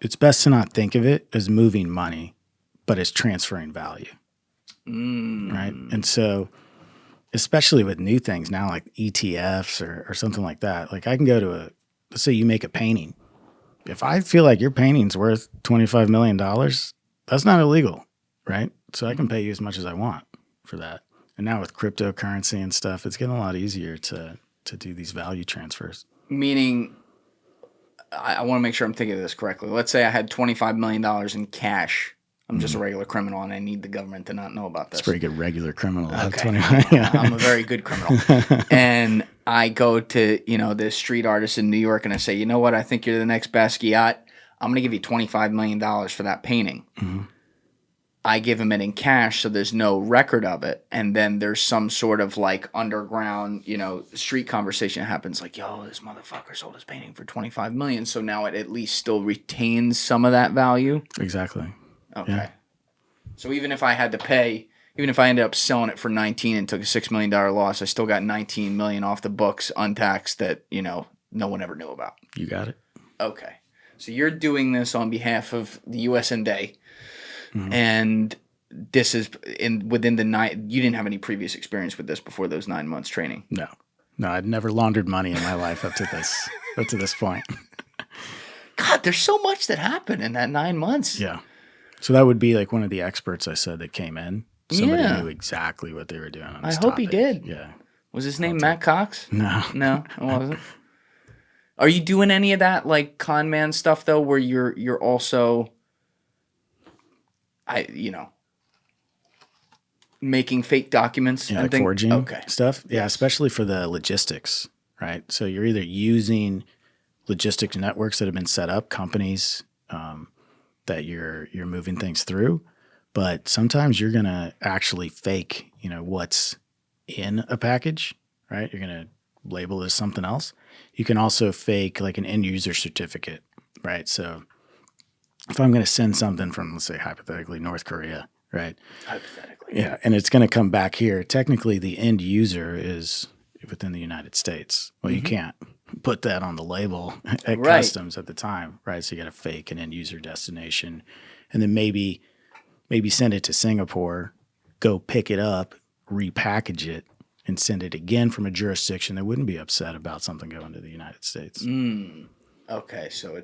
Speaker 1: it's best to not think of it as moving money, but as transferring value, right? And so especially with new things now like ETFs or something like that, like I can go to let's say you make a painting. If I feel like your painting's worth $25 million, that's not illegal. right? So I can pay you as much as I want for that. And now with cryptocurrency and stuff, it's getting a lot easier to do these value transfers.
Speaker 2: Meaning, I want to make sure I'm thinking of this correctly. Let's say I had $25 million in cash. I'm just a regular criminal, and I need the government to not know about this.
Speaker 1: It's pretty good regular criminal.
Speaker 2: Okay. I'm a very good criminal. And I go to, this street artist in New York, and I say, you know what? I think you're the next Basquiat. I'm going to give you $25 million for that painting. Mm-hmm. I give him it in cash, so there's no record of it. And then there's some sort of like underground, street conversation that happens like, yo, this motherfucker sold his painting for $25 million. So now it at least still retains some of that value.
Speaker 1: Exactly.
Speaker 2: Okay.
Speaker 1: Yeah.
Speaker 2: So even if I had to pay, even if I ended up selling it for 19 and took a $6 million loss, I still got 19 million off the books untaxed that, no one ever knew about.
Speaker 1: You got it.
Speaker 2: Okay. So you're doing this on behalf of the US NDA. Mm-hmm. And this is within the 9. You didn't have any previous experience with this before those 9 months training.
Speaker 1: No, I'd never laundered money in my life up to this point.
Speaker 2: God, there's so much that happened in that 9 months.
Speaker 1: Yeah. So that would be like one of the experts I said that came in. Somebody
Speaker 2: Yeah.
Speaker 1: knew exactly what they were doing on this
Speaker 2: I hope
Speaker 1: topic.
Speaker 2: he did.
Speaker 1: Yeah.
Speaker 2: Was his name Matt Cox?
Speaker 1: No.
Speaker 2: No, it wasn't. Are you doing any of that like con man stuff though, where you're also making fake documents
Speaker 1: Yeah,
Speaker 2: and
Speaker 1: like forging stuff. Yeah,
Speaker 2: Yes.
Speaker 1: especially for the logistics, right? So you're either using logistics networks that have been set up, companies that you're moving things through, but sometimes you're gonna actually fake, what's in a package, right? You're gonna label it as something else. You can also fake like an end user certificate, right? So if I'm going to send something from, let's say, hypothetically, North Korea, right?
Speaker 2: Hypothetically.
Speaker 1: Yeah. And it's going to come back here. Technically, the end user is within the United States. Well, you can't put that on the label at customs at the time, right? So you got to fake an end user destination and then maybe send it to Singapore, go pick it up, repackage it, and send it again from a jurisdiction that wouldn't be upset about something going to the United States.
Speaker 2: Okay, so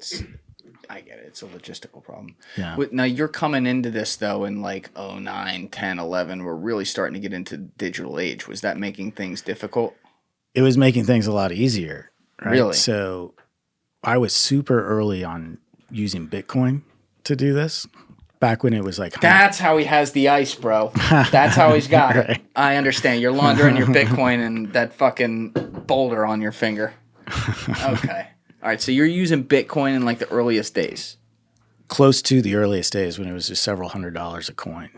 Speaker 2: I get it. It's a logistical problem.
Speaker 1: Yeah.
Speaker 2: Now, you're coming into this, though, in like 09, 10, 11. We're really starting to get into digital age. Was that making things difficult?
Speaker 1: It was making things a lot easier, right?
Speaker 2: Really?
Speaker 1: So I was super early on using Bitcoin to do this. Back when it was like...
Speaker 2: That's how he has the ice, bro. That's how he's got
Speaker 1: Right.
Speaker 2: it. I understand. You're laundering your Bitcoin and that fucking boulder on your finger. Okay. All right, so you're using Bitcoin in like the earliest days.
Speaker 1: Close to the earliest days when it was just several $100s a coin.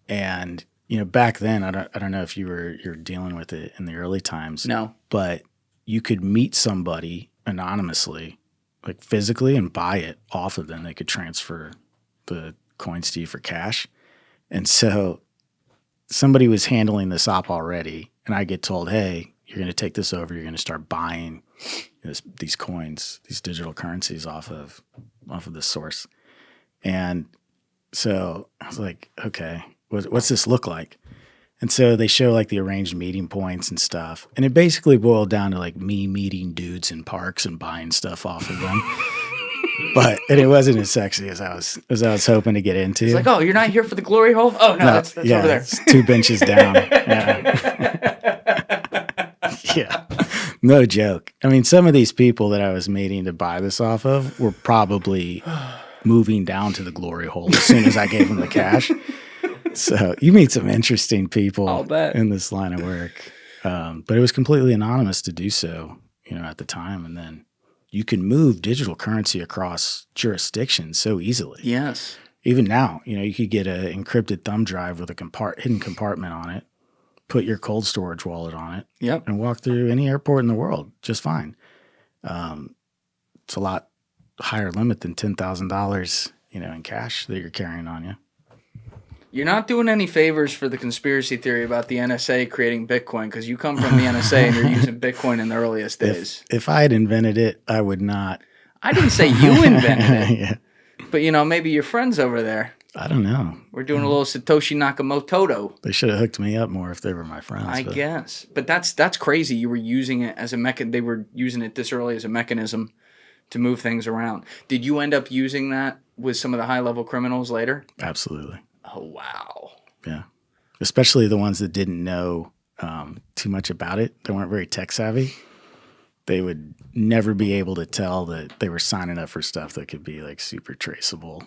Speaker 1: And, back then, I don't know if you're dealing with it in the early times.
Speaker 2: No.
Speaker 1: But you could meet somebody anonymously, like physically, and buy it off of them. They could transfer the coins to you for cash. And so somebody was handling this op already, and I get told, hey, you're going to take this over. You're going to start buying these coins, these digital currencies off of this source. And so I was like, okay, what's this look like? And so they show like the arranged meeting points and stuff. And it basically boiled down to like me meeting dudes in parks and buying stuff off of them. And it wasn't as sexy as I was hoping to get into.
Speaker 2: It's like, oh, you're not here for the glory hole? Oh, no, that's over there.
Speaker 1: It's 2 benches down. Yeah. No joke. I mean, some of these people that I was meeting to buy this off of were probably moving down to the glory hole as soon as I gave them the cash. So you meet some interesting people in this line of work. But it was completely anonymous to do so, at the time. And then you can move digital currency across jurisdictions so easily.
Speaker 2: Yes.
Speaker 1: Even now, you could get an encrypted thumb drive with a hidden compartment on it, put your cold storage wallet on it, and walk through any airport in the world just fine. It's a lot higher limit than $10,000, in cash that you're carrying on you.
Speaker 2: You're not doing any favors for the conspiracy theory about the NSA creating Bitcoin because you come from the NSA and you're using Bitcoin in the earliest days.
Speaker 1: If I had invented it, I would not.
Speaker 2: I didn't say you invented it.
Speaker 1: Yeah.
Speaker 2: But, maybe your friends over there.
Speaker 1: I don't know.
Speaker 2: We're doing a little Satoshi Nakamoto.
Speaker 1: They should have hooked me up more if they were my friends.
Speaker 2: I guess. But that's crazy. You were using it as they were using it this early as a mechanism to move things around. Did you end up using that with some of the high-level criminals later?
Speaker 1: Absolutely.
Speaker 2: Oh, wow.
Speaker 1: Yeah. Especially the ones that didn't know too much about it. They weren't very tech savvy. They would never be able to tell that they were signing up for stuff that could be like super traceable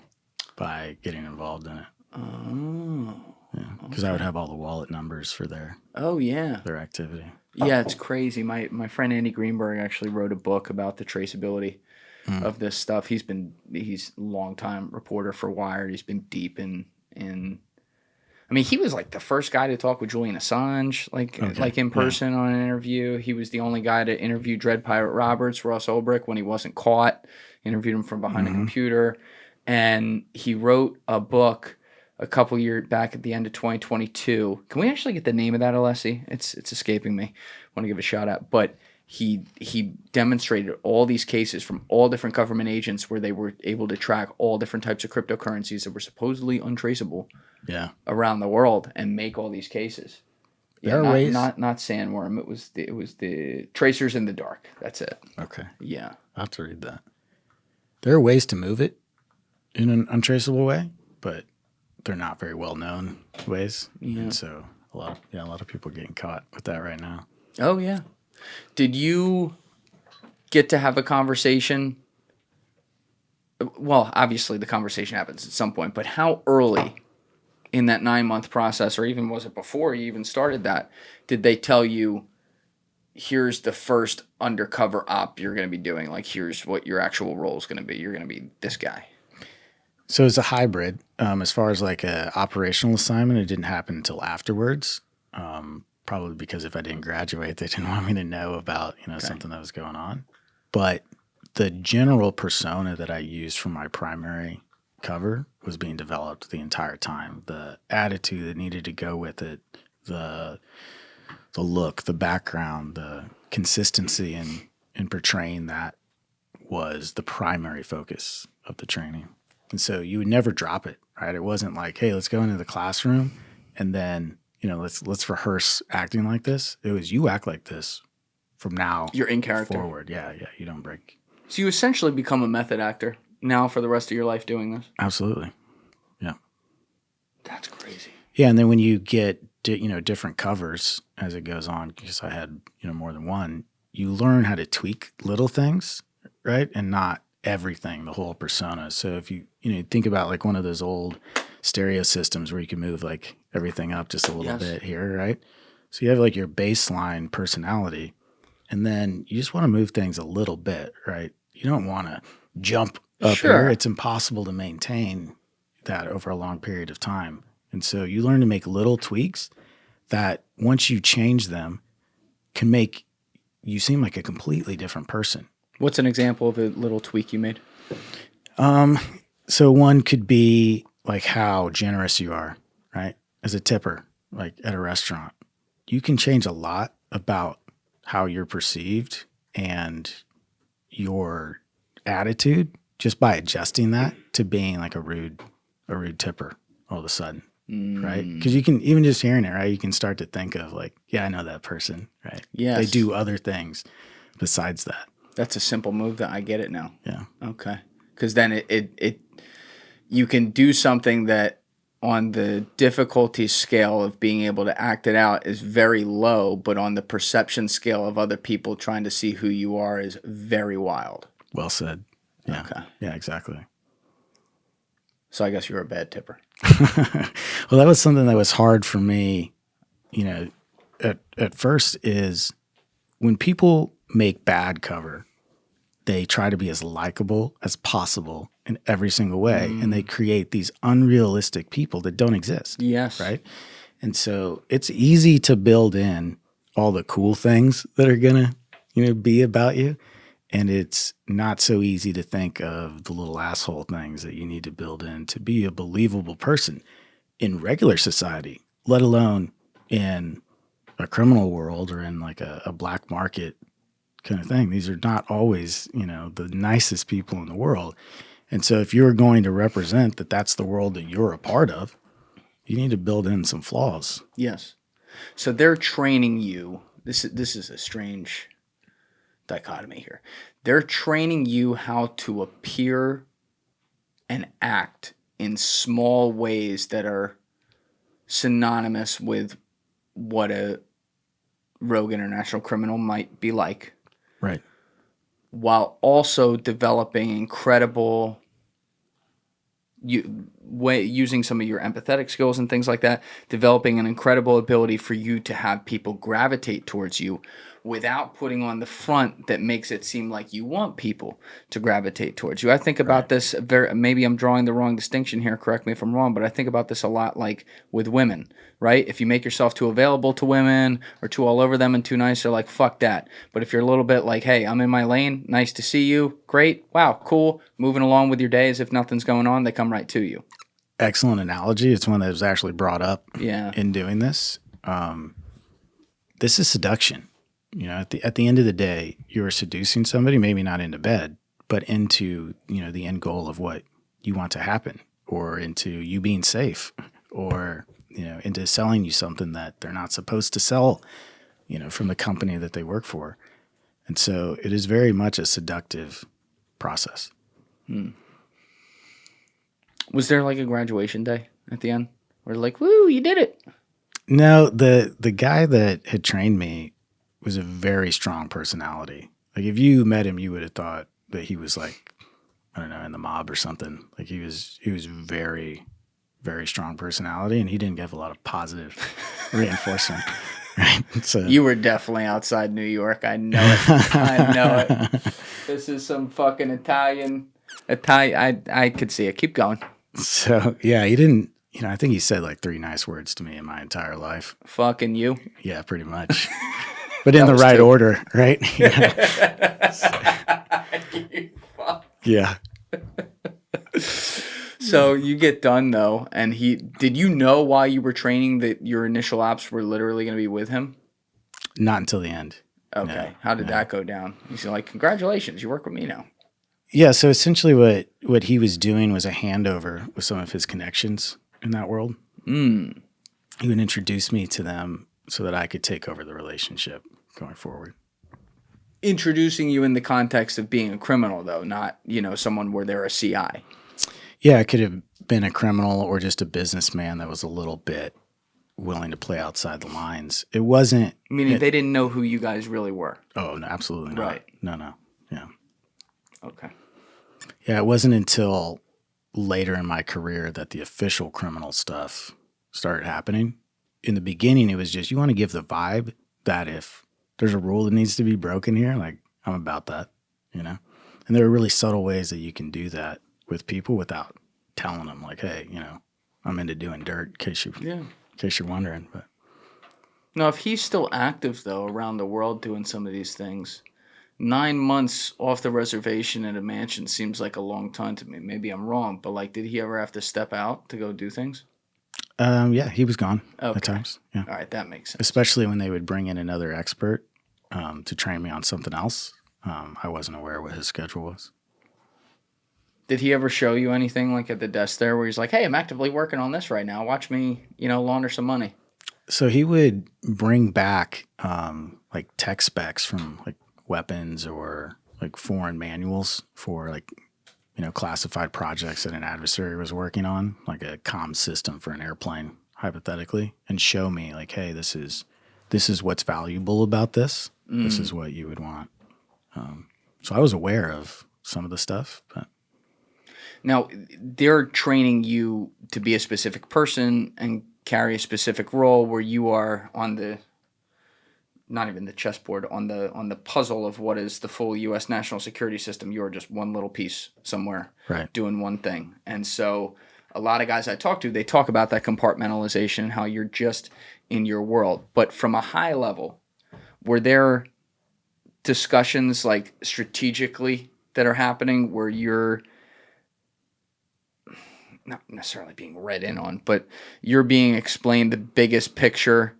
Speaker 1: by getting involved in it.
Speaker 2: Oh.
Speaker 1: Yeah. Because I would have all the wallet numbers for
Speaker 2: Oh, yeah.
Speaker 1: their activity.
Speaker 2: Yeah, it's crazy. My friend Andy Greenberg actually wrote a book about the traceability of this stuff. He's a long time reporter for Wired. He's been deep in. I mean, he was like the first guy to talk with Julian Assange, like in person on an interview. He was the only guy to interview Dread Pirate Roberts, Ross Ulbricht, when he wasn't caught. Interviewed him from behind a computer, and he wrote a book a couple years back at the end of 2022. Can we actually get the name of that, Alessi? It's escaping me. I want to give a shout out, but he demonstrated all these cases from all different government agents where they were able to track all different types of cryptocurrencies that were supposedly untraceable around the world and make all these cases.
Speaker 1: There are ways.
Speaker 2: Not Sandworm. It was the Tracers in the Dark. That's it.
Speaker 1: Okay.
Speaker 2: Yeah.
Speaker 1: I'll have to read that. There are ways to move it in an untraceable way, but they're not very well known ways. Yeah. And so a lot of people are getting caught with that right now.
Speaker 2: Oh yeah. Did you get to have a conversation? Well, obviously the conversation happens at some point, but how early in that 9-month process, or even was it before you even started that, did they tell you, here's the first undercover op you're going to be doing? Like, here's what your actual role is going to be. You're going to be this guy.
Speaker 1: So it's a hybrid. As far as like a operational assignment, it didn't happen until afterwards. Probably because if I didn't graduate, they didn't want me to know about, something that was going on. But the general persona that I used for my primary cover was being developed the entire time. The attitude that needed to go with it, the look, the background, the consistency in portraying that was the primary focus of the training. And so you would never drop it, right? It wasn't like, hey, let's go into the classroom and then, let's rehearse acting like this. It was, you act like this from now.
Speaker 2: You're in character.
Speaker 1: Forward. Yeah. You don't break.
Speaker 2: So you essentially become a method actor now for the rest of your life doing this?
Speaker 1: Absolutely. Yeah.
Speaker 2: That's crazy.
Speaker 1: Yeah, and then when you get different covers as it goes on, because I had more than one, you learn how to tweak little things, right, and not everything, the whole persona. So if you think about like one of those old stereo systems where you can move like everything up just a little bit here, right? So you have like your baseline personality, and then you just want to move things a little bit, right? You don't want to jump up here. It's impossible to maintain that over a long period of time. And so you learn to make little tweaks that once you change them can make you seem like a completely different person.
Speaker 2: What's an example of a little tweak you made?
Speaker 1: So one could be like how generous you are, right? As a tipper, like at a restaurant. You can change a lot about how you're perceived and your attitude just by adjusting that to being like a rude tipper all of a sudden, right? Because you can, even just hearing it, right, you can start to think of like, yeah, I know that person, right?
Speaker 2: Yes.
Speaker 1: They do other things besides that.
Speaker 2: That's a simple move that I get it now.
Speaker 1: Yeah.
Speaker 2: Okay. Because then it you can do something that on the difficulty scale of being able to act it out is very low, but on the perception scale of other people trying to see who you are is very wild.
Speaker 1: Well said. Yeah.
Speaker 2: Okay.
Speaker 1: Yeah, exactly.
Speaker 2: So I guess you're a bad tipper.
Speaker 1: Well, that was something that was hard for me, at first is when people make bad cover, they try to be as likable as possible in every single way. And they create these unrealistic people that don't exist.
Speaker 2: Yes.
Speaker 1: Right. And so it's easy to build in all the cool things that are going to, be about you. And it's not so easy to think of the little asshole things that you need to build in to be a believable person in regular society, let alone in a criminal world or in like a black market kind of thing. These are not always, the nicest people in the world. And so if you're going to represent that that's the world that you're a part of, you need to build in some flaws.
Speaker 2: Yes. So they're training you. This is a strange dichotomy here. They're training you how to appear and act in small ways that are synonymous with what a rogue international criminal might be like,
Speaker 1: Right.
Speaker 2: while also developing incredible using some of your empathetic skills and things like that, developing an incredible ability for you to have people gravitate towards you without putting on the front that makes it seem like you want people to gravitate towards you. I think about this maybe I'm drawing the wrong distinction here, correct me if I'm wrong, but I think about this a lot like with women, right? If you make yourself too available to women or too all over them and too nice, they're like, fuck that. But if you're a little bit like, hey, I'm in my lane, nice to see you, great, wow, cool, moving along with your day as if nothing's going on, they come right to you.
Speaker 1: Excellent analogy. It's one that was actually brought up in doing this. This is seduction. You know, at the end of the day, you're seducing somebody, maybe not into bed, but into, you know, the end goal of what you want to happen, or into you being safe, or, you know, into selling you something that they're not supposed to sell, you know, from the company that they work for. And so it is very much a seductive process.
Speaker 2: Was there like a graduation day at the end? Where like, woo, you did it.
Speaker 1: No, the guy that had trained me was a very strong personality. Like if you met him, you would have thought that he was like, I don't know, in the mob or something. Like he was very, very strong personality, and he didn't give a lot of positive reinforcement. Right? So
Speaker 2: you were definitely outside New York. I know it. I know it. This is some fucking Italian. I could see it. Keep going.
Speaker 1: So yeah, he didn't. You know, I think he said like 3 nice words to me in my entire life.
Speaker 2: Fucking you.
Speaker 1: Yeah, pretty much. But in the right order, right? Yeah.
Speaker 2: So you get done though, and did you know while you were training that your initial ops were literally going to be with him?
Speaker 1: Not until the end.
Speaker 2: Okay. No, how did that go down? He's like, congratulations, you work with me now.
Speaker 1: Yeah, so essentially what he was doing was a handover with some of his connections in that world. He would introduce me to them so that I could take over the relationship going forward.
Speaker 2: Introducing you in the context of being a criminal, though, not, you know, someone where they're a CI.
Speaker 1: Yeah, it could have been a criminal or just a businessman that was a little bit willing to play outside the lines. It wasn't...
Speaker 2: Meaning they didn't know who you guys really were.
Speaker 1: Oh, no, absolutely not.
Speaker 2: Right.
Speaker 1: No. Yeah.
Speaker 2: Okay.
Speaker 1: Yeah, it wasn't until later in my career that the official criminal stuff started happening. In the beginning, it was just, you want to give the vibe that if there's a rule that needs to be broken here, like, I'm about that, you know? And there are really subtle ways that you can do that with people without telling them, like, hey, you know, I'm into doing dirt, in case you're wondering. But
Speaker 2: now, if he's still active, though, around the world doing some of these things, 9 months off the reservation in a mansion seems like a long time to me. Maybe I'm wrong, but like, did he ever have to step out to go do things?
Speaker 1: Yeah, he was gone at times. Yeah.
Speaker 2: All right, that makes sense.
Speaker 1: Especially when they would bring in another expert to train me on something else. I wasn't aware what his schedule was.
Speaker 2: Did he ever show you anything like at the desk there where he's like, hey, I'm actively working on this right now. Watch me, you know, launder some money.
Speaker 1: So he would bring back like tech specs from like weapons or like foreign manuals for like, you know, classified projects that an adversary was working on, like a comm system for an airplane, hypothetically, and show me like, hey, this is what's valuable about this. This is what you would want. So I was aware of some of the stuff, but.
Speaker 2: Now, they're training you to be a specific person and carry a specific role where you are on the, not even the chessboard, on the puzzle of what is the full U.S. national security system. You're just one little piece somewhere doing one thing. And so a lot of guys I talk to, they talk about that compartmentalization and how you're just in your world. But from a high level, were there discussions like strategically that are happening where you're not necessarily being read in on, but you're being explained the biggest picture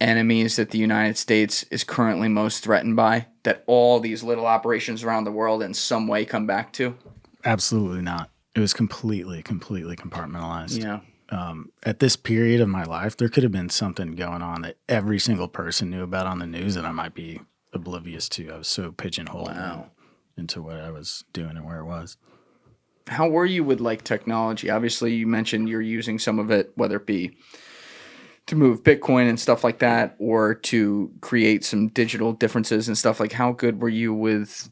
Speaker 2: enemies that the United States is currently most threatened by, that all these little operations around the world in some way come back to?
Speaker 1: Absolutely not. It was completely compartmentalized.
Speaker 2: Yeah.
Speaker 1: At this period of my life, there could have been something going on that every single person knew about on the news that I might be oblivious to. I was so pigeonholed into what I was doing and where it was.
Speaker 2: how were you with like technology? Obviously, you mentioned you're using some of it, whether it be to move Bitcoin and stuff like that, or to create some digital differences and stuff. Like, how good were you with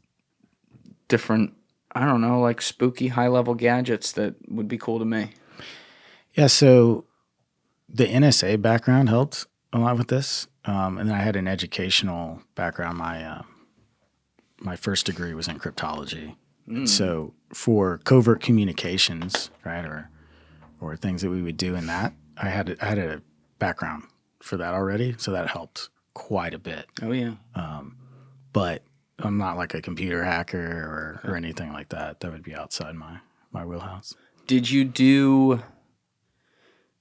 Speaker 2: different, I don't know, like spooky high level gadgets that would be cool to me?
Speaker 1: Yeah, so the NSA background helped a lot with this, and then I had an educational background. My first degree was in cryptology, so for covert communications, right, or things that we would do in that, I had a background for that already, so that helped quite a bit.
Speaker 2: Oh yeah.
Speaker 1: But I'm not like a computer hacker or anything like that. That would be outside my wheelhouse.
Speaker 2: Did you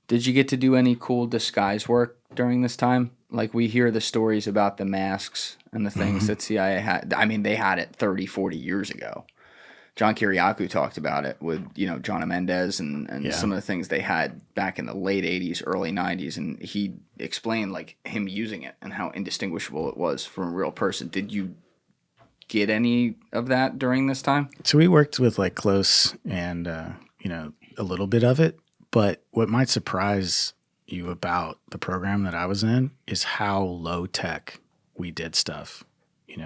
Speaker 2: get to do any cool disguise work during this time? Like, we hear the stories about the masks and the things that CIA had. I mean, they had it 30, 40 years ago. John Kiriakou talked about it with, John Mendez and some of the things they had back in the late 80s, early 90s. And he explained, like, him using it and how indistinguishable it was from a real person. Did you get any of that during this time?
Speaker 1: So we worked with, like, close and, a little bit of it. But what might surprise you about the program that I was in is how low tech we did stuff.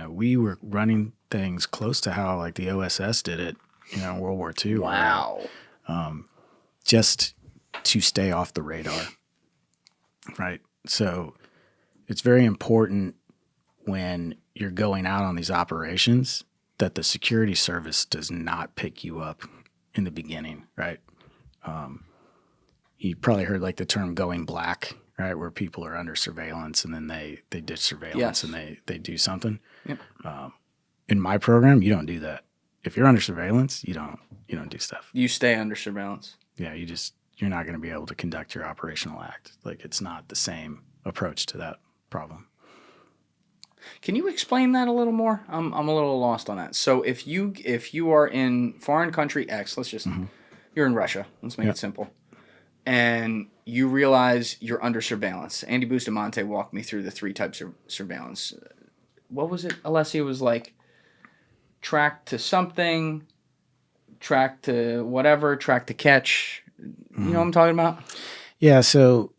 Speaker 1: We were running things close to how like the OSS did it, in World War II.
Speaker 2: Wow.
Speaker 1: Just to stay off the radar. Right. So it's very important when you're going out on these operations that the security service does not pick you up in the beginning. Right. You probably heard like the term going black, right? Where people are under surveillance and then they ditch surveillance and they do something.
Speaker 2: Yep.
Speaker 1: In my program, you don't do that. If you're under surveillance, you don't do stuff.
Speaker 2: You stay under surveillance.
Speaker 1: Yeah, you're not going to be able to conduct your operational act. Like, it's not the same approach to that problem.
Speaker 2: Can you explain that a little more? I'm a little lost on that. So if you are in foreign country X, let's just you're in Russia. Let's make it simple. And you realize you're under surveillance. Andy Bustamante walked me through the 3 types of surveillance. What was it, Alessia? It was like track to something, track to whatever, track to catch. You know what I'm talking about?
Speaker 1: Yeah, so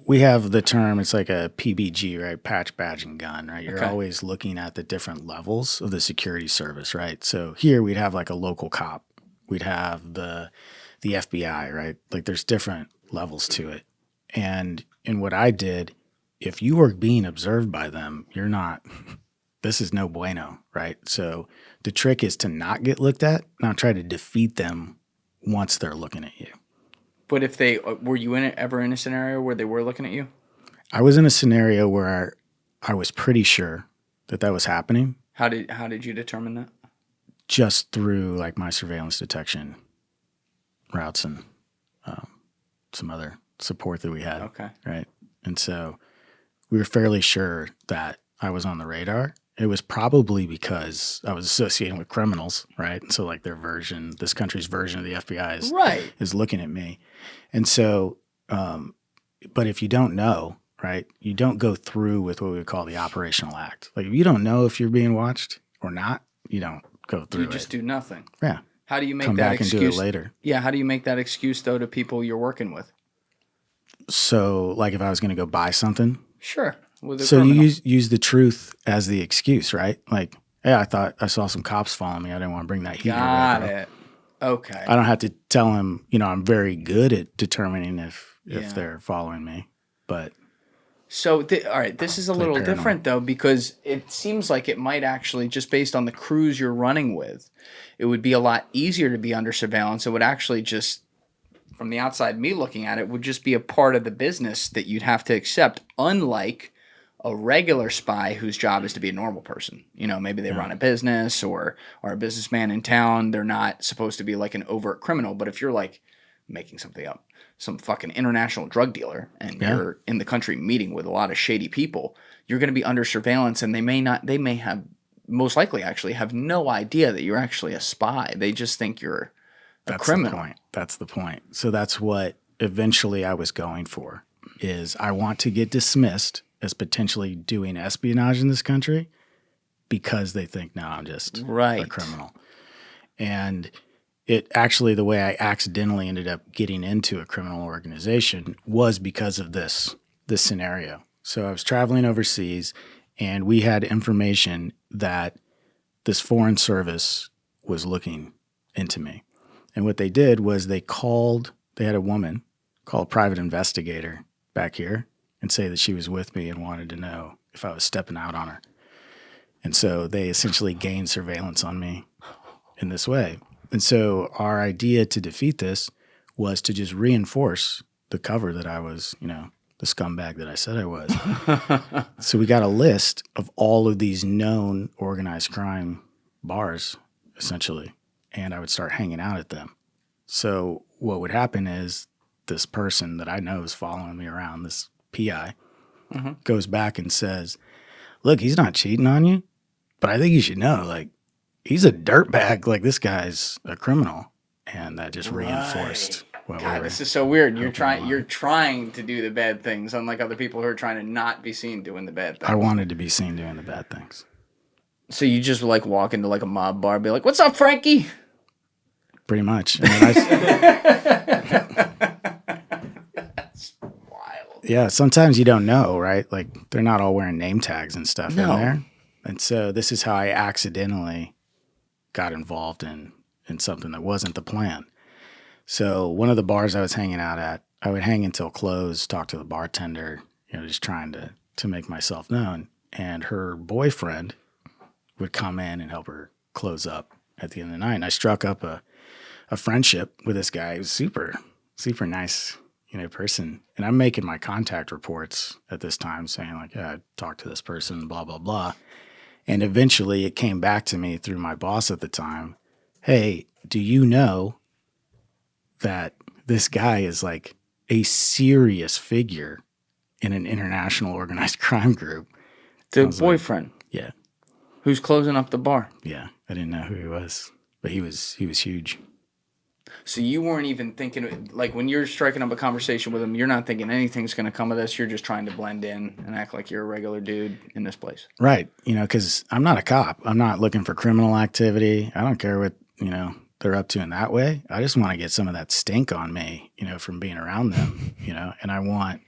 Speaker 1: we have the term, it's like a PBG, right? Patch, badge, and gun, right? You're always looking at the different levels of the security service, right? So here we'd have like a local cop. We'd have the FBI, right? Like, there's different levels to it. And in what I did, if you were being observed by them, you're not, this is no bueno, right? So the trick is to not get looked at, not try to defeat them once they're looking at you.
Speaker 2: But if they, were you ever in a scenario where they were looking at you?
Speaker 1: I was in a scenario where I was pretty sure that was happening.
Speaker 2: How did you determine that?
Speaker 1: Just through like my surveillance detection routes and some other support that we had.
Speaker 2: Okay.
Speaker 1: Right. And so we were fairly sure that I was on the radar. It was probably because I was associating with criminals, right? And so like this country's version of the FBI is looking at me. And so, but if you don't know, right, you don't go through with what we would call the operational act. Like, if you don't know if you're being watched or not, you don't go through it.
Speaker 2: You just do nothing.
Speaker 1: Yeah.
Speaker 2: How do you make
Speaker 1: Come
Speaker 2: that
Speaker 1: back
Speaker 2: excuse?
Speaker 1: and do it later.
Speaker 2: Yeah, how do you make that excuse, though, to people you're working with?
Speaker 1: So, like, if I was going to go buy something.
Speaker 2: Sure. With a
Speaker 1: so
Speaker 2: criminal.
Speaker 1: you use the truth as the excuse, right? Like, yeah, I thought I saw some cops following me. I didn't want to bring that heat.
Speaker 2: Got it. Okay.
Speaker 1: I don't have to tell him, I'm very good at determining if they're following me. But
Speaker 2: so, all right, this is a little different, though, because it seems like it might actually, just based on the crews you're running with, it would be a lot easier to be under surveillance. It would actually just, from the outside, me looking at it, would just be a part of the business that you'd have to accept, unlike a regular spy whose job is to be a normal person. Maybe they run a business or are a businessman in town. They're not supposed to be like an overt criminal. But if you're like making something up, some fucking international drug dealer, and you're in the country meeting with a lot of shady people, you're going to be under surveillance, and they may have, most likely actually have no idea that you're actually a spy. They just think you're a criminal.
Speaker 1: That's the point. So that's what eventually I was going for, is I want to get dismissed as potentially doing espionage in this country because they think, no, I'm just a criminal. And it actually, the way I accidentally ended up getting into a criminal organization was because of this scenario. So I was traveling overseas, and we had information that this foreign service was looking into me. And what they did was they had a woman call a private investigator back here and say that she was with me and wanted to know if I was stepping out on her. And so they essentially gained surveillance on me in this way. And so our idea to defeat this was to just reinforce the cover that I was, the scumbag that I said I was. So we got a list of all of these known organized crime bars, essentially, and I would start hanging out at them. So what would happen is this person that I know is following me around, this PI, goes back and says, look, he's not cheating on you, but I think you should know, like, he's a dirtbag. Like, this guy's a criminal. And that just reinforced what we were.
Speaker 2: This is so weird. You're trying to do the bad things, unlike other people who are trying to not be seen doing the bad things.
Speaker 1: I wanted to be seen doing the bad things.
Speaker 2: So you just like walk into like a mob bar, and be like, "What's up, Frankie?"
Speaker 1: Pretty much.
Speaker 2: That's wild.
Speaker 1: Yeah, sometimes you don't know, right? Like, they're not all wearing name tags and stuff in there. And so this is how I accidentally got involved in something that wasn't the plan. So one of the bars I was hanging out at, I would hang until close, talk to the bartender, just trying to make myself known. And her boyfriend would come in and help her close up at the end of the night. And I struck up a friendship with this guy. He was super, super nice, person. And I'm making my contact reports at this time saying like, yeah, I talked to this person, blah, blah, blah. And eventually it came back to me through my boss at the time. Hey, do you know that this guy is like a serious figure in an international organized crime group?
Speaker 2: The boyfriend?
Speaker 1: Like, yeah.
Speaker 2: Who's closing up the bar?
Speaker 1: Yeah. I didn't know who he was, but he was huge.
Speaker 2: So you weren't even thinking, like, when you're striking up a conversation with him, you're not thinking anything's going to come of this. You're just trying to blend in and act like you're a regular dude in this place.
Speaker 1: Right. Because I'm not a cop. I'm not looking for criminal activity. I don't care what, they're up to in that way. I just want to get some of that stink on me, from being around them, and I want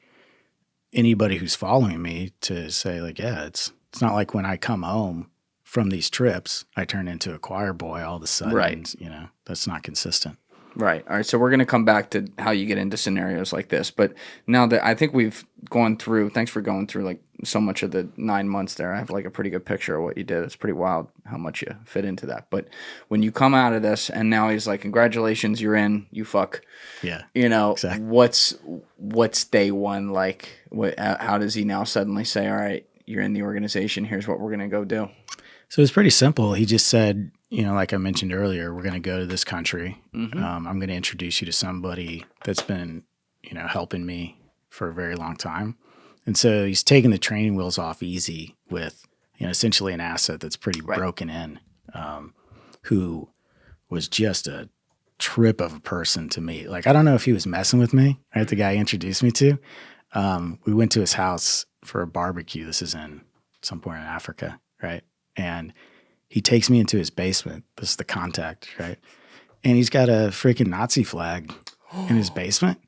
Speaker 1: anybody who's following me to say like, yeah, it's not like when I come home from these trips, I turn into a choir boy all of a sudden.
Speaker 2: Right.
Speaker 1: That's not consistent.
Speaker 2: Right. All right. So we're going to come back to how you get into scenarios like this. But now that I think we've gone through, thanks for going through like so much of the 9 months there. I have like a pretty good picture of what you did. It's pretty wild how much you fit into that. But when you come out of this and now he's like, congratulations, you're in, you fuck.
Speaker 1: Yeah.
Speaker 2: Exactly. What's day one like? How does he now suddenly say, all right, you're in the organization. Here's what we're going to go do.
Speaker 1: So it's pretty simple. He just said, like I mentioned earlier, we're going to go to this country. Mm-hmm. I'm going to introduce you to somebody that's been, helping me for a very long time. And so he's taking the training wheels off easy with, essentially an asset that's pretty broken in, who was just a trip of a person to meet. Like, I don't know if he was messing with me, right? The guy he introduced me to. We went to his house for a barbecue. This is in somewhere in Africa, right? And he takes me into his basement. This is the contact, right? And he's got a freaking Nazi flag in his basement.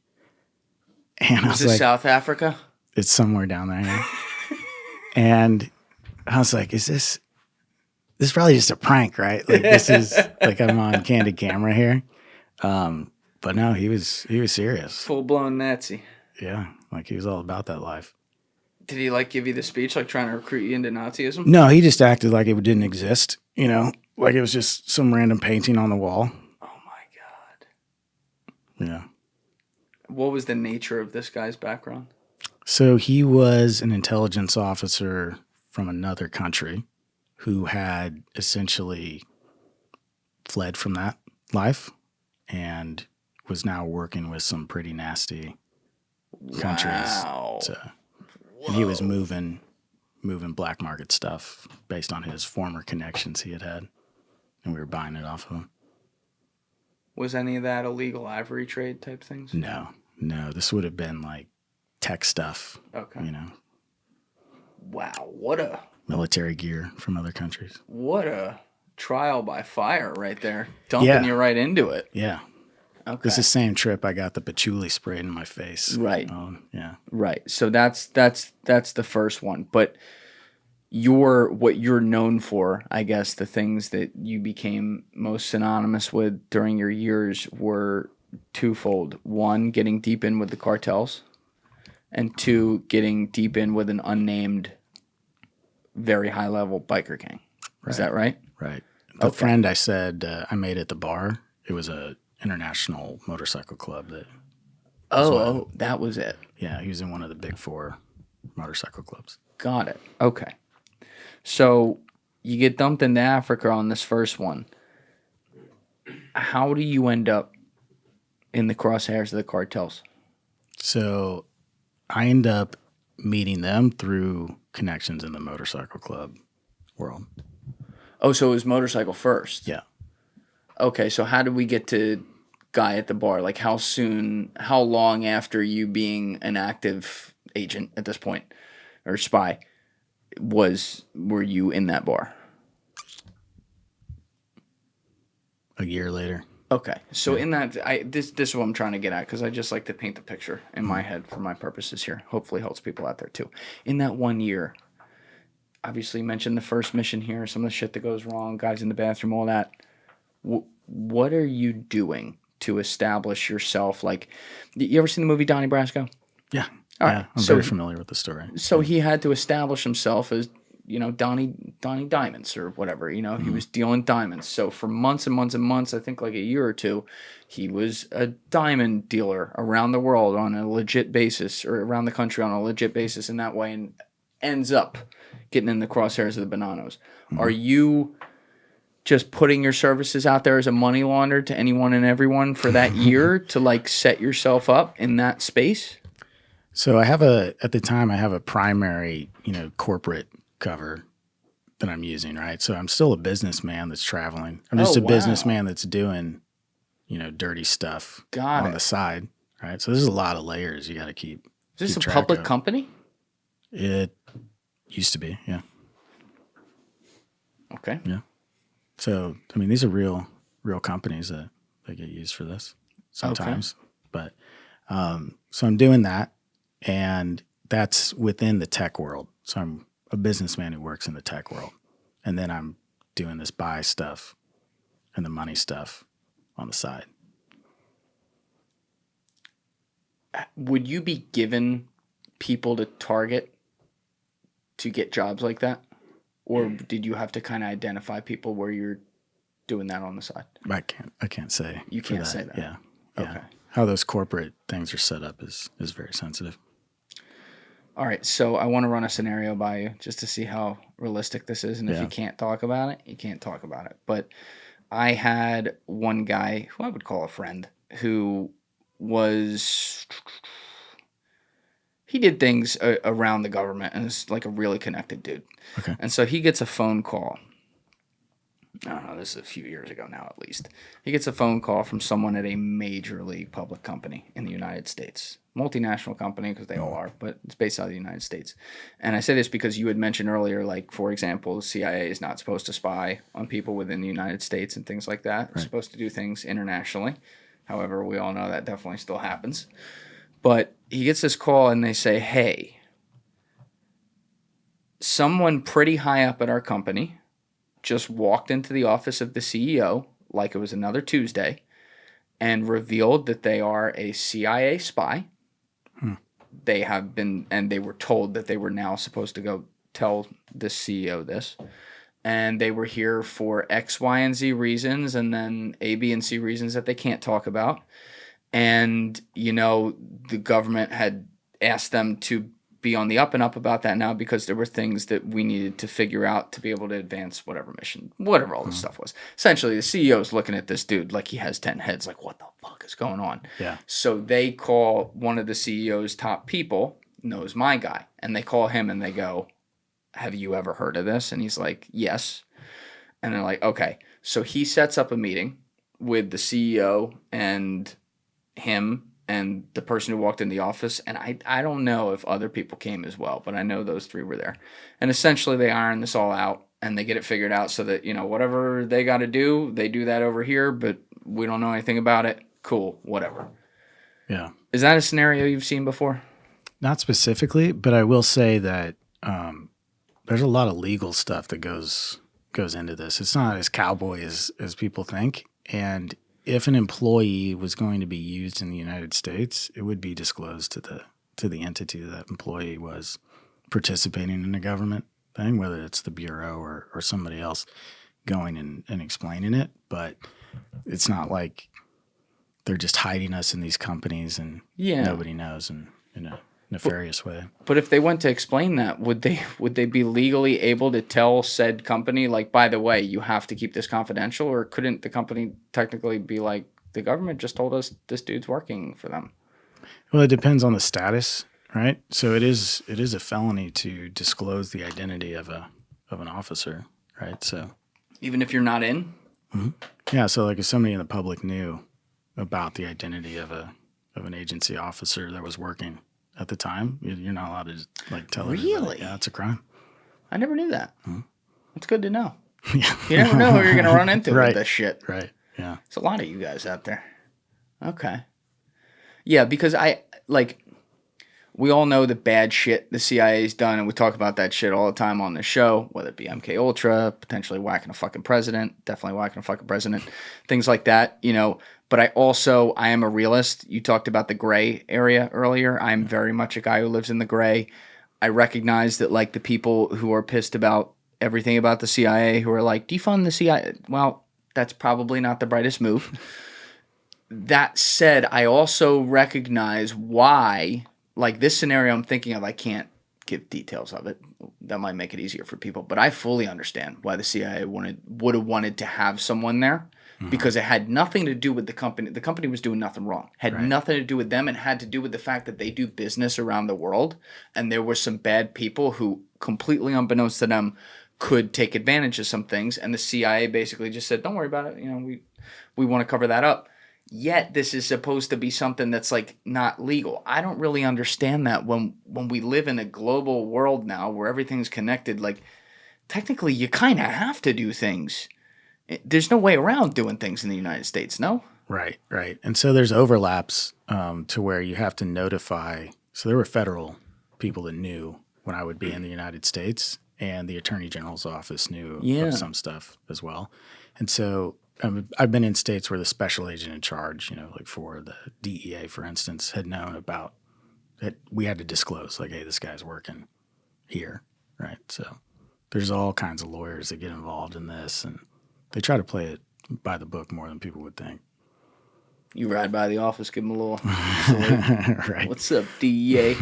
Speaker 1: And I was like,
Speaker 2: South Africa?
Speaker 1: It's somewhere down there. Yeah. And I was like, this is probably just a prank, right? Like, this is like I'm on candid camera here. But no, he was serious.
Speaker 2: Full blown Nazi.
Speaker 1: Yeah, like he was all about that life.
Speaker 2: Did he like give you the speech, like trying to recruit you into Nazism?
Speaker 1: No, he just acted like it didn't exist, like it was just some random painting on the wall.
Speaker 2: Oh my God.
Speaker 1: Yeah.
Speaker 2: What was the nature of this guy's background?
Speaker 1: So he was an intelligence officer from another country who had essentially fled from that life and was now working with some pretty nasty countries.
Speaker 2: Wow.
Speaker 1: And he was moving black market stuff based on his former connections he had, and we were buying it off of him.
Speaker 2: Was any of that illegal ivory trade type things?
Speaker 1: No. This would have been like tech stuff.
Speaker 2: Okay. Wow, what a
Speaker 1: military gear from other countries.
Speaker 2: What a trial by fire right there. Dumping you right into it.
Speaker 1: Yeah.
Speaker 2: Okay.
Speaker 1: This is the same trip I got the patchouli sprayed in my face.
Speaker 2: Right.
Speaker 1: Yeah.
Speaker 2: Right. So that's the first one. But what you're known for, I guess, the things that you became most synonymous with during your years were twofold. One, getting deep in with the cartels, and two, getting deep in with an unnamed, very high level biker gang. Is that right?
Speaker 1: Right. The friend I said I made at the bar, it was a international motorcycle club that.
Speaker 2: That was it.
Speaker 1: Yeah, he was in one of the big 4 motorcycle clubs.
Speaker 2: Got it. Okay. So you get dumped into Africa on this first one. How do you end up in the crosshairs of the cartels?
Speaker 1: So I end up meeting them through connections in the motorcycle club world.
Speaker 2: Oh, so it was motorcycle first.
Speaker 1: Yeah.
Speaker 2: Okay, so how did we get to guy at the bar? Like how long after you being an active agent at this point or spy were you in that bar?
Speaker 1: A year later.
Speaker 2: Okay, so in that, this is what I'm trying to get at, because I just like to paint the picture in my head for my purposes here. Hopefully helps people out there too. In that 1 year, obviously you mentioned the first mission here, some of the shit that goes wrong, guys in the bathroom, all that. What are you doing to establish yourself? Like, you ever seen the movie Donnie Brasco?
Speaker 1: Yeah.
Speaker 2: All
Speaker 1: yeah,
Speaker 2: right.
Speaker 1: I'm very familiar with the story.
Speaker 2: So he had to establish himself as, Donnie Diamonds or whatever, he was dealing diamonds. So for months and months and months, I think like a year or two, he was a diamond dealer around the world on a legit basis, or around the country on a legit basis in that way, and ends up getting in the crosshairs of the Bonanos. Are you just putting your services out there as a money launderer to anyone and everyone for that year to like set yourself up in that space?
Speaker 1: So at the time I have a primary, corporate cover that I'm using, right? So I'm still a businessman that's traveling. I'm just a businessman that's doing, dirty stuff on the side, right? So there's a lot of layers you got to keep.
Speaker 2: Is this a public company?
Speaker 1: It used to be, yeah.
Speaker 2: Okay.
Speaker 1: Yeah. So, these are real companies that get used for this sometimes. Okay. But, so I'm doing that, and that's within the tech world. So I'm a businessman who works in the tech world. And then I'm doing this buy stuff and the money stuff on the side.
Speaker 2: Would you be given people to target to get jobs like that? Or did you have to kind of identify people where you're doing that on the side?
Speaker 1: I can't say.
Speaker 2: You can't say that.
Speaker 1: Yeah.
Speaker 2: Okay.
Speaker 1: How those corporate things are set up is very sensitive.
Speaker 2: All right, so I want to run a scenario by you just to see how realistic this is. And if you can't talk about it, you can't talk about it. But I had one guy who I would call a friend who he did things around the government and is like a really connected dude.
Speaker 1: Okay.
Speaker 2: And so he gets a phone call. I don't know, this is a few years ago now at least. He gets a phone call from someone at a major league public company in the United States. Multinational company, because they all are, but it's based out of the United States. And I say this because you had mentioned earlier, like, for example, the CIA is not supposed to spy on people within the United States and things like that. It's supposed to do things internationally. However, we all know that definitely still happens. But he gets this call and they say, hey, someone pretty high up at our company just walked into the office of the CEO like it was another Tuesday and revealed that they are a CIA spy. They have been, and they were told that they were now supposed to go tell the CEO this. And they were here for X, Y, and Z reasons, and then A, B, and C reasons that they can't talk about. And, the government had asked them to be on the up and up about that now because there were things that we needed to figure out to be able to advance whatever mission, whatever all this stuff was. Essentially, the CEO is looking at this dude like he has 10 heads, like, what the fuck is going on?
Speaker 1: Yeah.
Speaker 2: So they call one of the CEO's top people, knows my guy, and they call him and they go, have you ever heard of this? And he's like, yes. And they're like, okay. So he sets up a meeting with the CEO and him and the person who walked in the office, and I don't know if other people came as well, but I know those three were there. And essentially they iron this all out, and they get it figured out so that, whatever they got to do, they do that over here, but we don't know anything about it. Cool, whatever.
Speaker 1: Yeah.
Speaker 2: Is that a scenario you've seen before?
Speaker 1: Not specifically, but I will say that there's a lot of legal stuff that goes into this. It's not as cowboy as people think. And if an employee was going to be used in the United States, it would be disclosed to the entity that employee was participating in a government thing, whether it's the Bureau or somebody else going and explaining it. But it's not like they're just hiding us in these companies and nobody knows in a nefarious way.
Speaker 2: But if they went to explain that, would they be legally able to tell said company, like, by the way, you have to keep this confidential? Or couldn't the company technically be like, the government just told us this dude's working for them?
Speaker 1: Well, it depends on the status, right? So it is a felony to disclose the identity of an officer, right? So
Speaker 2: even if you're not in?
Speaker 1: Mm-hmm. Yeah, so like if somebody in the public knew about the identity of an agency officer that was working at the time, you're not allowed to like tell everybody.
Speaker 2: Really?
Speaker 1: Yeah, it's a crime.
Speaker 2: I never knew that.
Speaker 1: Mm-hmm.
Speaker 2: It's good to know.
Speaker 1: Yeah.
Speaker 2: You never know who you're going to run into
Speaker 1: Right.
Speaker 2: with this shit.
Speaker 1: Right. Yeah.
Speaker 2: There's a lot of you guys out there. Okay. Yeah, because we all know the bad shit the CIA's done, and we talk about that shit all the time on the show, whether it be MK Ultra, potentially whacking a fucking president, definitely whacking a fucking president, things like that, But I am a realist. You talked about the gray area earlier. I'm very much a guy who lives in the gray. I recognize that, like, the people who are pissed about everything about the CIA, who are like, defund the CIA. Well, that's probably not the brightest move. That said, I also recognize why, like this scenario I'm thinking of, I can't give details of it. That might make it easier for people. But I fully understand why the CIA would have wanted to have someone there. Mm-hmm. Because it had nothing to do with the company. The company was doing nothing wrong. Had nothing to do with them, and had to do with the fact that they do business around the world. And there were some bad people who, completely unbeknownst to them, could take advantage of some things. And the CIA basically just said, don't worry about it. We want to cover that up. Yet this is supposed to be something that's like not legal. I don't really understand that when we live in a global world now where everything's connected. Like, technically, you kind of have to do things. There's no way around doing things in the United States, no?
Speaker 1: Right. And so there's overlaps to where you have to notify. So there were federal people that knew when I would be in the United States, and the Attorney General's office knew of some stuff as well. And so I've been in states where the special agent in charge, like for the DEA, for instance, had known about that. We had to disclose, like, hey, this guy's working here, right? So there's all kinds of lawyers that get involved in this, and they try to play it by the book more than people would think.
Speaker 2: You ride by the office, give them a little salute.
Speaker 1: Right.
Speaker 2: What's up, DEA?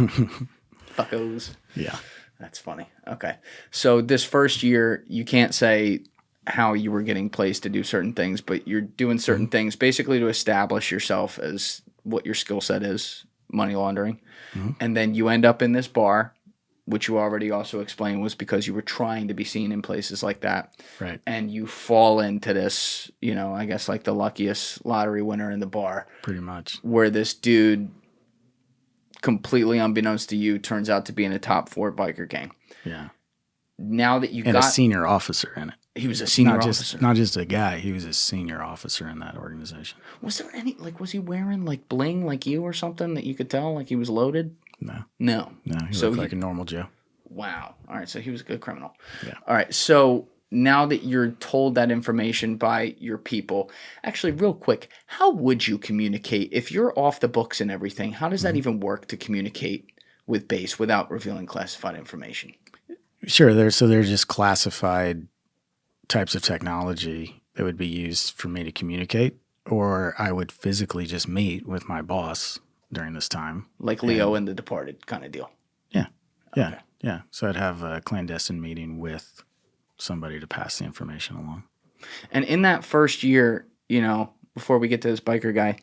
Speaker 2: Fuckos.
Speaker 1: Yeah.
Speaker 2: That's funny. Okay. So this first year, you can't say how you were getting placed to do certain things, but you're doing certain things basically to establish yourself as what your skill set is, money laundering. Mm-hmm. And then you end up in this bar, which you already also explained was because you were trying to be seen in places like that.
Speaker 1: Right.
Speaker 2: And you fall into this, I guess like the luckiest lottery winner in the bar.
Speaker 1: Pretty much. Where
Speaker 2: this dude, completely unbeknownst to you, turns out to be in a top 4 biker gang.
Speaker 1: Yeah.
Speaker 2: Now that you
Speaker 1: got... And a senior officer in it.
Speaker 2: He was a senior officer.
Speaker 1: Not just a guy. He was a senior officer in that organization.
Speaker 2: Was there any, was he wearing like bling like you or something that you could tell like he was loaded?
Speaker 1: No. He looked like a normal Joe.
Speaker 2: Wow. All right. So he was a good criminal.
Speaker 1: Yeah.
Speaker 2: All right. So now that you're told that information by your people, actually, real quick, how would you communicate if you're off the books and everything? How does that even work to communicate with base without revealing classified information?
Speaker 1: Sure. They're just classified types of technology that would be used for me to communicate, or I would physically just meet with my boss during this time.
Speaker 2: Like Leo in The Departed kind of deal.
Speaker 1: Yeah.
Speaker 2: Okay.
Speaker 1: Yeah. So I'd have a clandestine meeting with somebody to pass the information along.
Speaker 2: And in that first year, before we get to this biker guy,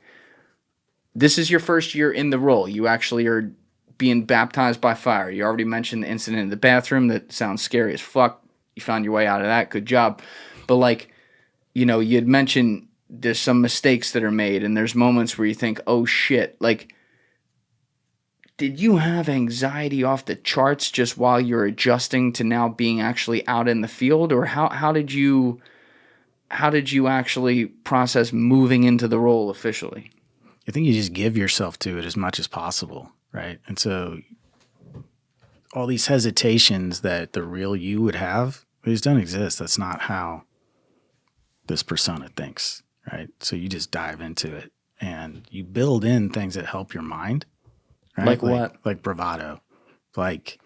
Speaker 2: this is your first year in the role. You actually are being baptized by fire. You already mentioned the incident in the bathroom. That sounds scary as fuck. You found your way out of that. Good job. But you had mentioned there's some mistakes that are made, and there's moments where you think, oh shit, did you have anxiety off the charts just while you're adjusting to now being actually out in the field, or how did you actually process moving into the role officially?
Speaker 1: I think you just give yourself to it as much as possible, right? And so all these hesitations that the real you would have, these don't exist. That's not how this persona thinks, right? So you just dive into it and you build in things that help your mind, right?
Speaker 2: Like what?
Speaker 1: Like bravado, like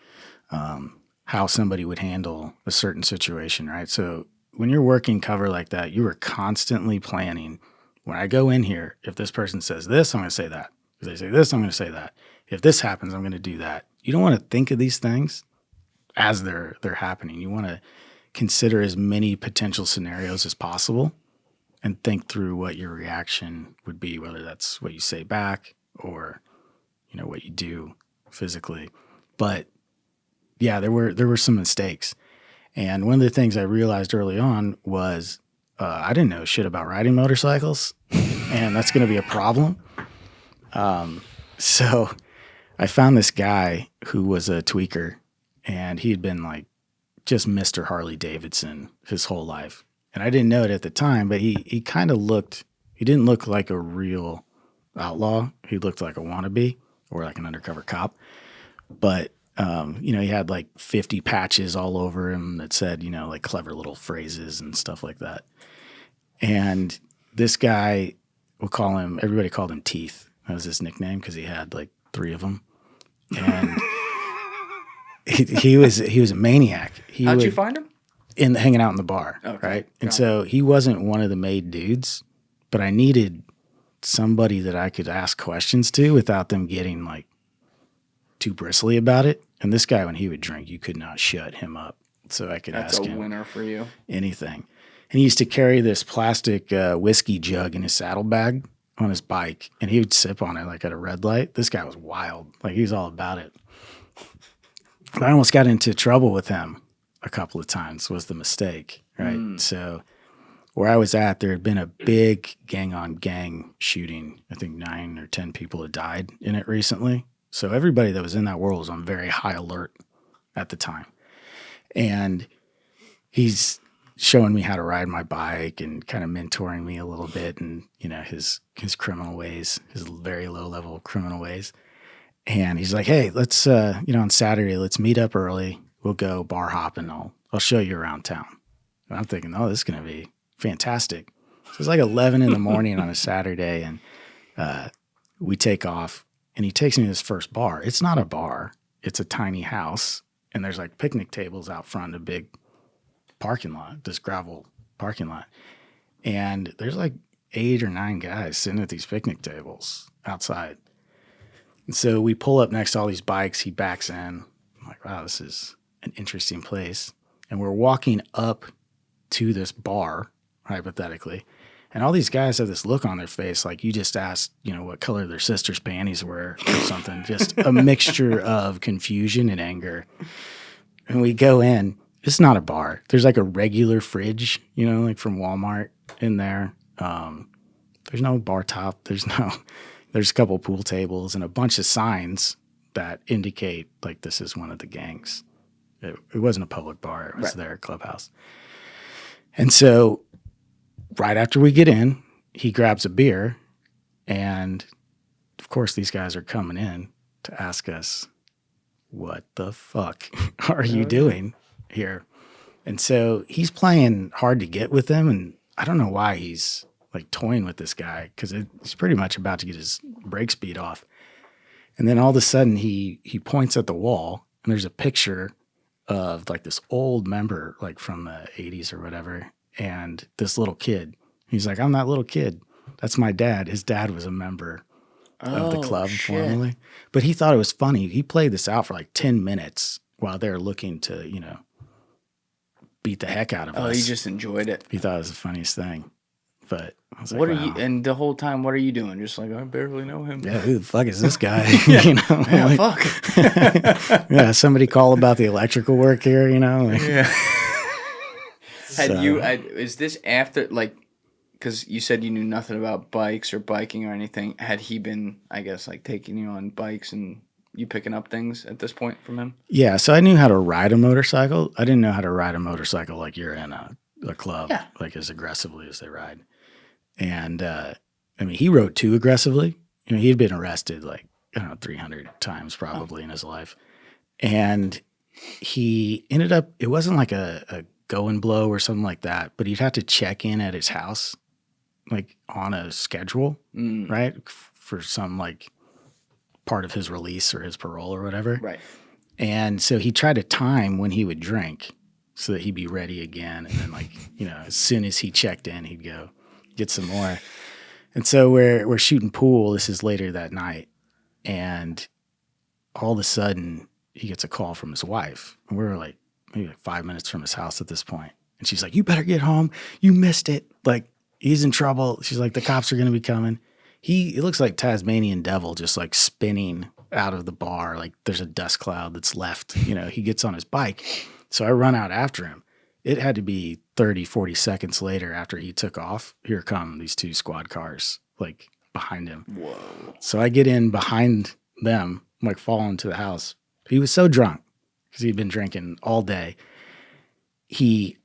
Speaker 1: how somebody would handle a certain situation, right? So when you're working cover like that, you are constantly planning. When I go in here, if this person says this, I'm going to say that. If they say this, I'm going to say that. If this happens, I'm going to do that. You don't want to think of these things as they're happening. You want to consider as many potential scenarios as possible and think through what your reaction would be, whether that's what you say back or, you know, what you do physically. But yeah, there were some mistakes. And one of the things I realized early on was I didn't know shit about riding motorcycles, and that's going to be a problem. So I found this guy who was a tweaker, and he had been like just Mr. Harley Davidson his whole life. And I didn't know it at the time, but he kind of looked, he didn't look like a real outlaw. He looked like a wannabe or like an undercover cop. But, you know, he had like 50 patches all over him that said, you know, like clever little phrases and stuff like that. And this guy, everybody called him Teeth. That was his nickname because he had like 3 of them. And he was a maniac.
Speaker 2: How'd you find him?
Speaker 1: Hanging out in the bar,
Speaker 2: Okay,
Speaker 1: right? And so he wasn't one of the made dudes, but I needed somebody that I could ask questions to without them getting like too bristly about it. And this guy, when he would drink, you could not shut him up. So I could ask him.
Speaker 2: That's a winner for you.
Speaker 1: Anything. And he used to carry this plastic whiskey jug in his saddlebag on his bike, and he would sip on it like at a red light. This guy was wild. Like he was all about it. But I almost got into trouble with him a couple of times was the mistake, right? So where I was at, there had been a big gang-on-gang shooting. I think 9 or 10 people had died in it recently. So everybody that was in that world was on very high alert at the time. And he's showing me how to ride my bike and kind of mentoring me a little bit and, you know, his criminal ways, his very low-level criminal ways. And he's like, hey, let's, you know, on Saturday, let's meet up early. We'll go bar hopping. I'll show you around town. And I'm thinking, oh, this is going to be fantastic. So it's like 11 in the morning on a Saturday, and we take off, and he takes me to his first bar. It's not a bar. It's a tiny house, and there's like picnic tables out front, a big parking lot, this gravel parking lot. And there's like 8 or 9 guys sitting at these picnic tables outside. And so we pull up next to all these bikes. He backs in. I'm like, wow, this is an interesting place. And we're walking up to this bar, hypothetically. And all these guys have this look on their face like you just asked, you know, what color their sister's panties were or something. Just a mixture of confusion and anger. And we go in. It's not a bar. There's like a regular fridge, you know, like from Walmart in there. There's no bar top. There's a couple pool tables and a bunch of signs that indicate like this is one of the gangs. It wasn't a public bar. It was their clubhouse. And so right after we get in, he grabs a beer. And of course, these guys are coming in to ask us, what the fuck are you doing here? And so he's playing hard to get with them. And I don't know why he's like toying with this guy because he's pretty much about to get his brake speed off. And then all of a sudden he points at the wall and there's a picture of like this old member, like from the 80s or whatever, and this little kid. He's like, I'm that little kid. That's my dad. His dad was a member of the club formerly. But he thought it was funny. He played this out for like 10 minutes while they're looking to, you know, beat the heck out of us.
Speaker 2: Oh, he just enjoyed it.
Speaker 1: He thought it was the funniest thing. But I was like,
Speaker 2: what are
Speaker 1: wow.
Speaker 2: you? And the whole time, what are you doing? Just like, I barely know him.
Speaker 1: Yeah, who the fuck is this guy? You know,
Speaker 2: Yeah,
Speaker 1: like,
Speaker 2: fuck.
Speaker 1: yeah, somebody call about the electrical work here. You know, like,
Speaker 2: Yeah.
Speaker 1: so-
Speaker 2: Is this after, like, because you said you knew nothing about bikes or biking or anything. Had he been, I guess, like taking you on bikes and you picking up things at this point from him?
Speaker 1: Yeah, so I knew how to ride a motorcycle. I didn't know how to ride a motorcycle like you're in a club,
Speaker 2: Yeah.
Speaker 1: like as aggressively as they ride. And I mean, he rode too aggressively. You know, he'd been arrested like, I don't know, 300 times probably in his life. And he ended up, it wasn't like a go and blow or something like that, but he'd have to check in at his house like on a schedule, right? For some like part of his release or his parole or whatever.
Speaker 2: Right.
Speaker 1: And so he tried to time when he would drink so that he'd be ready again. And then like, you know, as soon as he checked in, he'd go get some more. And so we're shooting pool. This is later that night. And all of a sudden he gets a call from his wife. And we were like maybe like 5 minutes from his house at this point. And she's like, you better get home. You missed it. Like he's in trouble. She's like, the cops are going to be coming. It looks like Tasmanian devil just like spinning out of the bar. Like there's a dust cloud that's left. You know, he gets on his bike. So I run out after him. It had to be 30, 40 seconds later after he took off. Here come these 2 squad cars like behind him.
Speaker 2: Whoa.
Speaker 1: So I get in behind them, like fall into the house. He was so drunk because he'd been drinking all day. He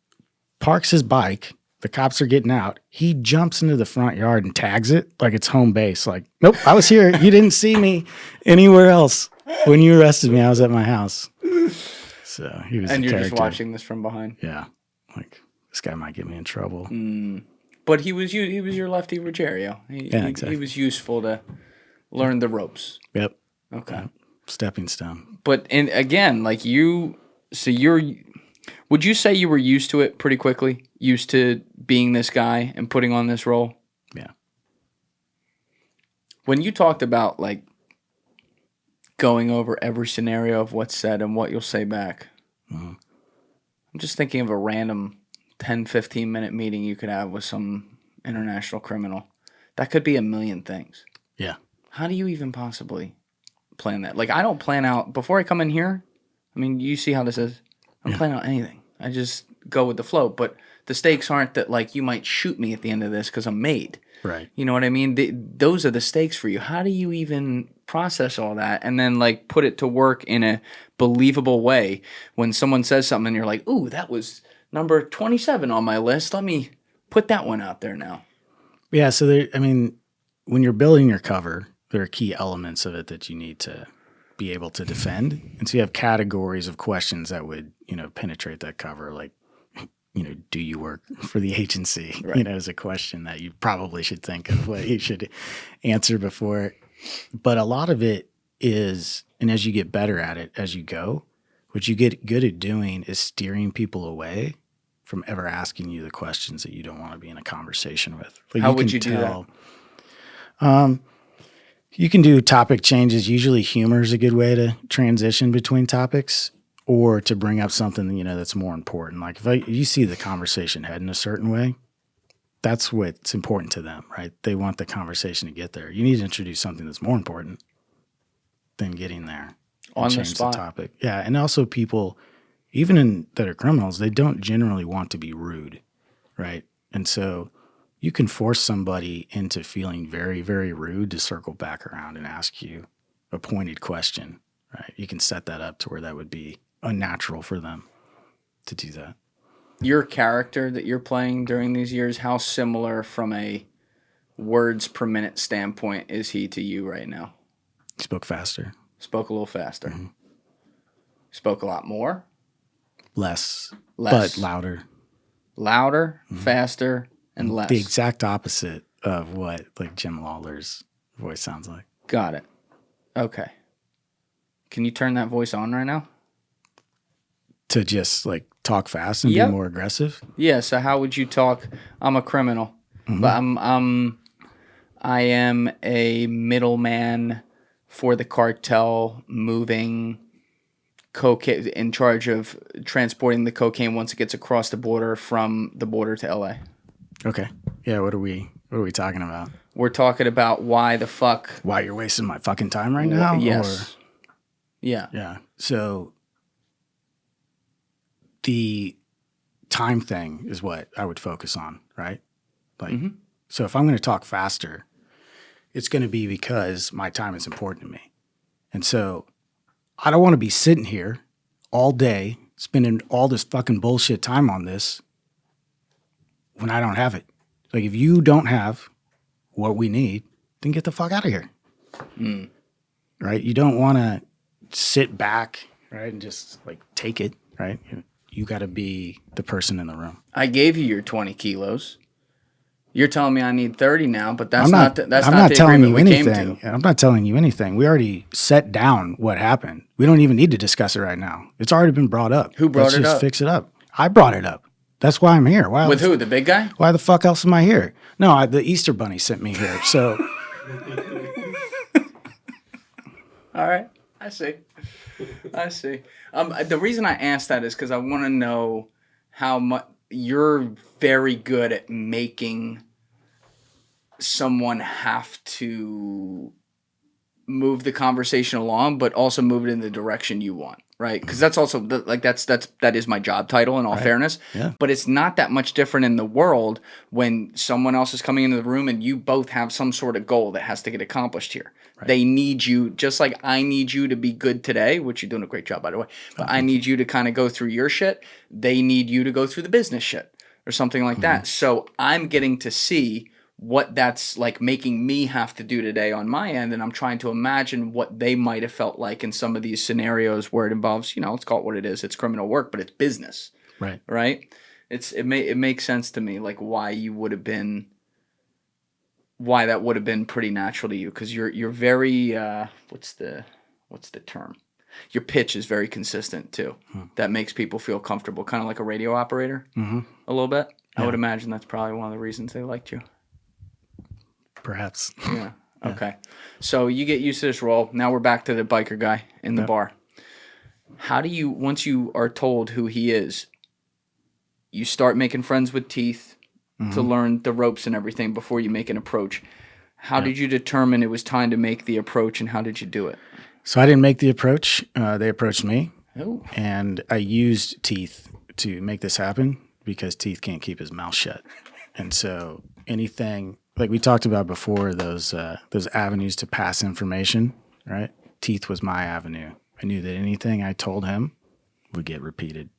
Speaker 1: parks his bike. The cops are getting out. He jumps into the front yard and tags it like it's home base. Like, nope, I was here. You didn't see me anywhere else. When you arrested me, I was at my house. So he was
Speaker 2: And
Speaker 1: a
Speaker 2: you're
Speaker 1: character.
Speaker 2: just watching this from behind.
Speaker 1: Yeah. Like, this guy might get me in trouble.
Speaker 2: But he was your lefty Ruggiero.
Speaker 1: Exactly.
Speaker 2: He was useful to learn the ropes.
Speaker 1: Yep.
Speaker 2: Okay.
Speaker 1: Stepping stone.
Speaker 2: But and again, like would you say you were used to it pretty quickly? Used to being this guy and putting on this role?
Speaker 1: Yeah.
Speaker 2: When you talked about like going over every scenario of what's said and what you'll say back, I'm just thinking of a random 10, 15-minute meeting you could have with some international criminal. That could be a million things.
Speaker 1: Yeah.
Speaker 2: How do you even possibly plan that? Like, I don't plan out, before I come in here, I mean, you see how this is. I don't plan out anything. I just go with the flow. But the stakes aren't that, like, you might shoot me at the end of this because I'm made.
Speaker 1: Right.
Speaker 2: You know what I mean? Those are the stakes for you. How do you even process all that and then, like, put it to work in a believable way when someone says something and you're like, ooh, that was number 27 on my list. Let me put that one out there now.
Speaker 1: Yeah. So, when you're building your cover, there are key elements of it that you need to be able to defend. And so you have categories of questions that would, penetrate that cover. Like, do you work for the agency?
Speaker 2: Right.
Speaker 1: Is a question that you probably should think of what you should answer before. But a lot of it is, and as you get better at it as you go, what you get good at doing is steering people away from ever asking you the questions that you don't want to be in a conversation with. Like,
Speaker 2: How would you do that?
Speaker 1: You can do topic changes. Usually humor is a good way to transition between topics or to bring up something, that's more important. Like if you see the conversation heading a certain way, that's what's important to them, right? They want the conversation to get there. You need to introduce something that's more important than getting there.
Speaker 2: On the
Speaker 1: change
Speaker 2: spot.
Speaker 1: the topic. Yeah. And also people, even that are criminals, they don't generally want to be rude, right? And so you can force somebody into feeling very, very rude to circle back around and ask you a pointed question, right? You can set that up to where that would be unnatural for them to do that.
Speaker 2: Your character that you're playing during these years, how similar from a words per minute standpoint is he to you right now?
Speaker 1: He spoke faster.
Speaker 2: Spoke a little faster. Spoke a lot more?
Speaker 1: Less.
Speaker 2: Less.
Speaker 1: But louder.
Speaker 2: Louder, faster, and less.
Speaker 1: The exact opposite of what like Jim Lawler's voice sounds like.
Speaker 2: Got it. Okay. Can you turn that voice on right now?
Speaker 1: To just like talk fast and
Speaker 2: Yep.
Speaker 1: be more aggressive?
Speaker 2: Yeah, so how would you talk? I'm a criminal, but I am a middleman for the cartel moving cocaine, in charge of transporting the cocaine once it gets across the border from the border to LA.
Speaker 1: Okay. Yeah, what are we talking about?
Speaker 2: We're talking about why the fuck.
Speaker 1: Why you're wasting my fucking time right now?
Speaker 2: Yes. Yeah.
Speaker 1: Yeah. So the time thing is what I would focus on, right? Like, so if I'm going to talk faster, it's going to be because my time is important to me. And so I don't want to be sitting here all day spending all this fucking bullshit time on this when I don't have it. Like, if you don't have what we need, then get the fuck out of here. Right? You don't want to sit back, right, and just like take it, right? You got to be the person in the room.
Speaker 2: I gave you your 20 kilos. You're telling me I need 30 now, but that's
Speaker 1: I'm
Speaker 2: not the
Speaker 1: telling
Speaker 2: agreement
Speaker 1: you
Speaker 2: we
Speaker 1: anything.
Speaker 2: came to.
Speaker 1: I'm not telling you anything. We already set down what happened. We don't even need to discuss it right now. It's already been brought up.
Speaker 2: Who brought
Speaker 1: Let's
Speaker 2: it
Speaker 1: just
Speaker 2: up?
Speaker 1: fix it up. I brought it up. That's why I'm here.
Speaker 2: With who? The big guy?
Speaker 1: Why the fuck else am I here? No, the Easter Bunny sent me here. So
Speaker 2: All right. I see. The reason I asked that is because I want to know how much you're very good at making someone have to move the conversation along, but also move it in the direction you want, right? Because that's also that is my job title in all fairness.
Speaker 1: Yeah.
Speaker 2: But it's not that much different in the world when someone else is coming into the room and you both have some sort of goal that has to get accomplished here. Right. They need you, just like I need you to be good today, which you're doing a great job, by the way. But I need you to kind of go through your shit. They need you to go through the business shit or something like that. So I'm getting to see what that's like making me have to do today on my end, and I'm trying to imagine what they might have felt like in some of these scenarios where it involves, let's call it what it is. It's criminal work, but it's business. Right? It makes sense to me, like why that would have been pretty natural to you, because you're very what's the term? Your pitch is very consistent too. That makes people feel comfortable, kind of like a radio operator, a little bit. Yeah. I would imagine that's probably one of the reasons they liked you.
Speaker 1: Perhaps.
Speaker 2: Yeah. Okay. So you get used to this role. Now we're back to the biker guy in the bar. How do you, once you are told who he is, you start making friends with Teeth to learn the ropes and everything before you make an approach. How did you determine it was time to make the approach, and how did you do it?
Speaker 1: So I didn't make the approach. They approached me.
Speaker 2: Oh.
Speaker 1: And I used Teeth to make this happen because Teeth can't keep his mouth shut. And so anything, like we talked about before, those avenues to pass information, right? Teeth was my avenue. I knew that anything I told him would get repeated.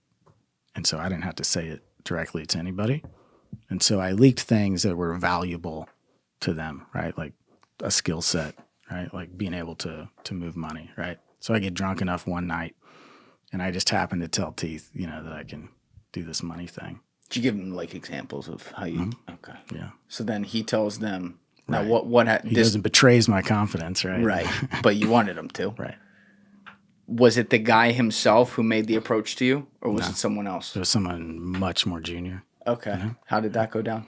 Speaker 1: And so I didn't have to say it directly to anybody. And so I leaked things that were valuable to them, right? Like a skill set, right? Like being able to move money, right? So I get drunk enough one night and I just happen to tell Teeth, that I can do this money thing.
Speaker 2: Did you give him like examples of how you? Okay.
Speaker 1: Yeah.
Speaker 2: So then he tells them. Now
Speaker 1: Right.
Speaker 2: what?
Speaker 1: He doesn't betrays my confidence, right?
Speaker 2: Right. But you wanted him to.
Speaker 1: Right.
Speaker 2: Was it the guy himself who made the approach to you, or was it someone else?
Speaker 1: It was someone much more junior.
Speaker 2: Okay. How did that go down?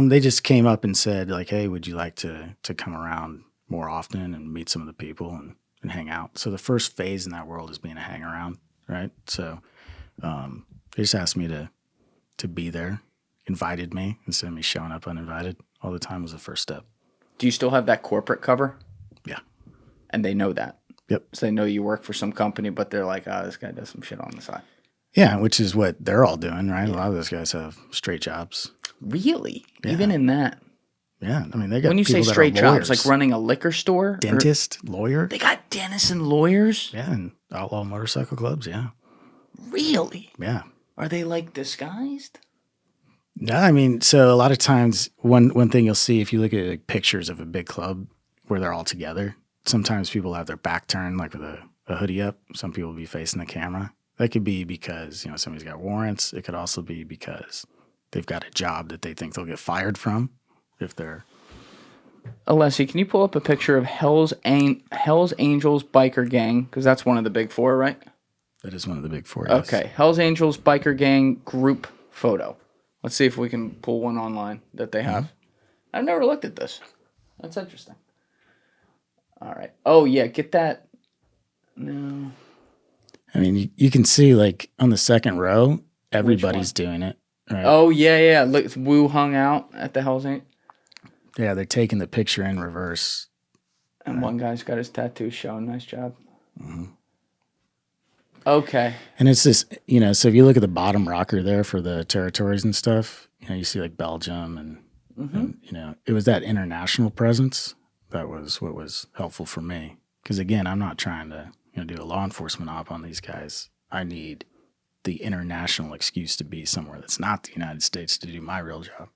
Speaker 1: They just came up and said, like, hey, would you like to come around more often and meet some of the people and hang out? So the first phase in that world is being a hang around, right? So they just asked me to be there, invited me instead of me showing up uninvited all the time was the first step.
Speaker 2: Do you still have that corporate cover?
Speaker 1: Yeah.
Speaker 2: And they know that?
Speaker 1: Yep.
Speaker 2: So they know you work for some company, but they're like, this guy does some shit on the side.
Speaker 1: Yeah, which is what they're all doing, right? Yeah. A lot of those guys have straight jobs.
Speaker 2: Really?
Speaker 1: Yeah.
Speaker 2: Even in that?
Speaker 1: Yeah. I mean, they got
Speaker 2: when you say straight jobs, like running a liquor store?
Speaker 1: Dentist, lawyer.
Speaker 2: They got dentists and lawyers?
Speaker 1: Yeah, and outlaw motorcycle clubs, yeah.
Speaker 2: Really?
Speaker 1: Yeah.
Speaker 2: Are they like disguised?
Speaker 1: No, I mean, so a lot of times one thing you'll see if you look at like pictures of a big club where they're all together, sometimes people have their back turned like with a hoodie up. Some people will be facing the camera. That could be because, somebody's got warrants. It could also be because they've got a job that they think they'll get fired from if they're...
Speaker 2: Alessi, can you pull up a picture of Hell's Angels biker gang? Because that's one of the big four, right?
Speaker 1: That is one of the big four. Yes.
Speaker 2: Okay. Hell's Angels biker gang group photo. Let's see if we can pull one online that they have. I've never looked at this. That's interesting. All right. Oh, yeah. Get that. No.
Speaker 1: I mean, you can see like on the second row, everybody's doing it. Right?
Speaker 2: Oh, yeah. Look, Wu hung out at the Hell's Angels.
Speaker 1: Yeah, they're taking the picture in reverse.
Speaker 2: And one guy's got his tattoo showing. Nice job. Mm-hmm. Okay.
Speaker 1: And it's this, so if you look at the bottom rocker there for the territories and stuff, you see like Belgium and it was that international presence that was what was helpful for me. Because again, I'm not trying to do a law enforcement op on these guys, I need the international excuse to be somewhere that's not the United States to do my real job.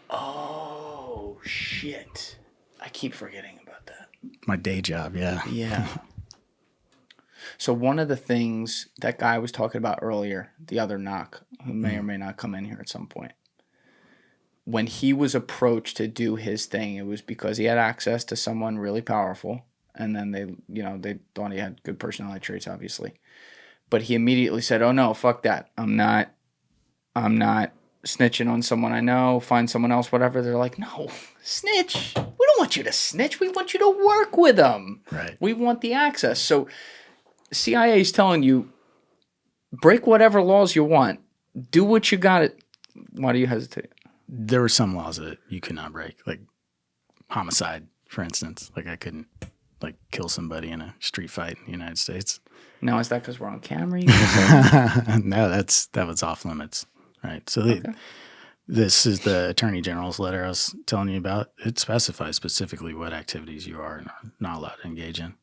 Speaker 2: Oh, shit. I keep forgetting about that.
Speaker 1: My day job, yeah.
Speaker 2: Yeah. So one of the things that guy was talking about earlier, the other NOC, who may or may not come in here at some point, when he was approached to do his thing, it was because he had access to someone really powerful, and then they thought he had good personality traits, obviously. But he immediately said, "Oh no, fuck that. I'm not snitching on someone I know. Find someone else, whatever." They're like, "No, snitch. We don't want you to snitch. We want you to work with them.
Speaker 1: Right.
Speaker 2: We want the access." So CIA is telling you, break whatever laws you want. Do what you got. Why do you hesitate?
Speaker 1: There were some laws that you could not break, like homicide, for instance. Like I couldn't kill somebody in a street fight in the United States.
Speaker 2: Now, is that because we're on camera?
Speaker 1: No, that was off limits, right? So this is the Attorney General's letter I was telling you about. It specifies specifically what activities you are not allowed to engage in.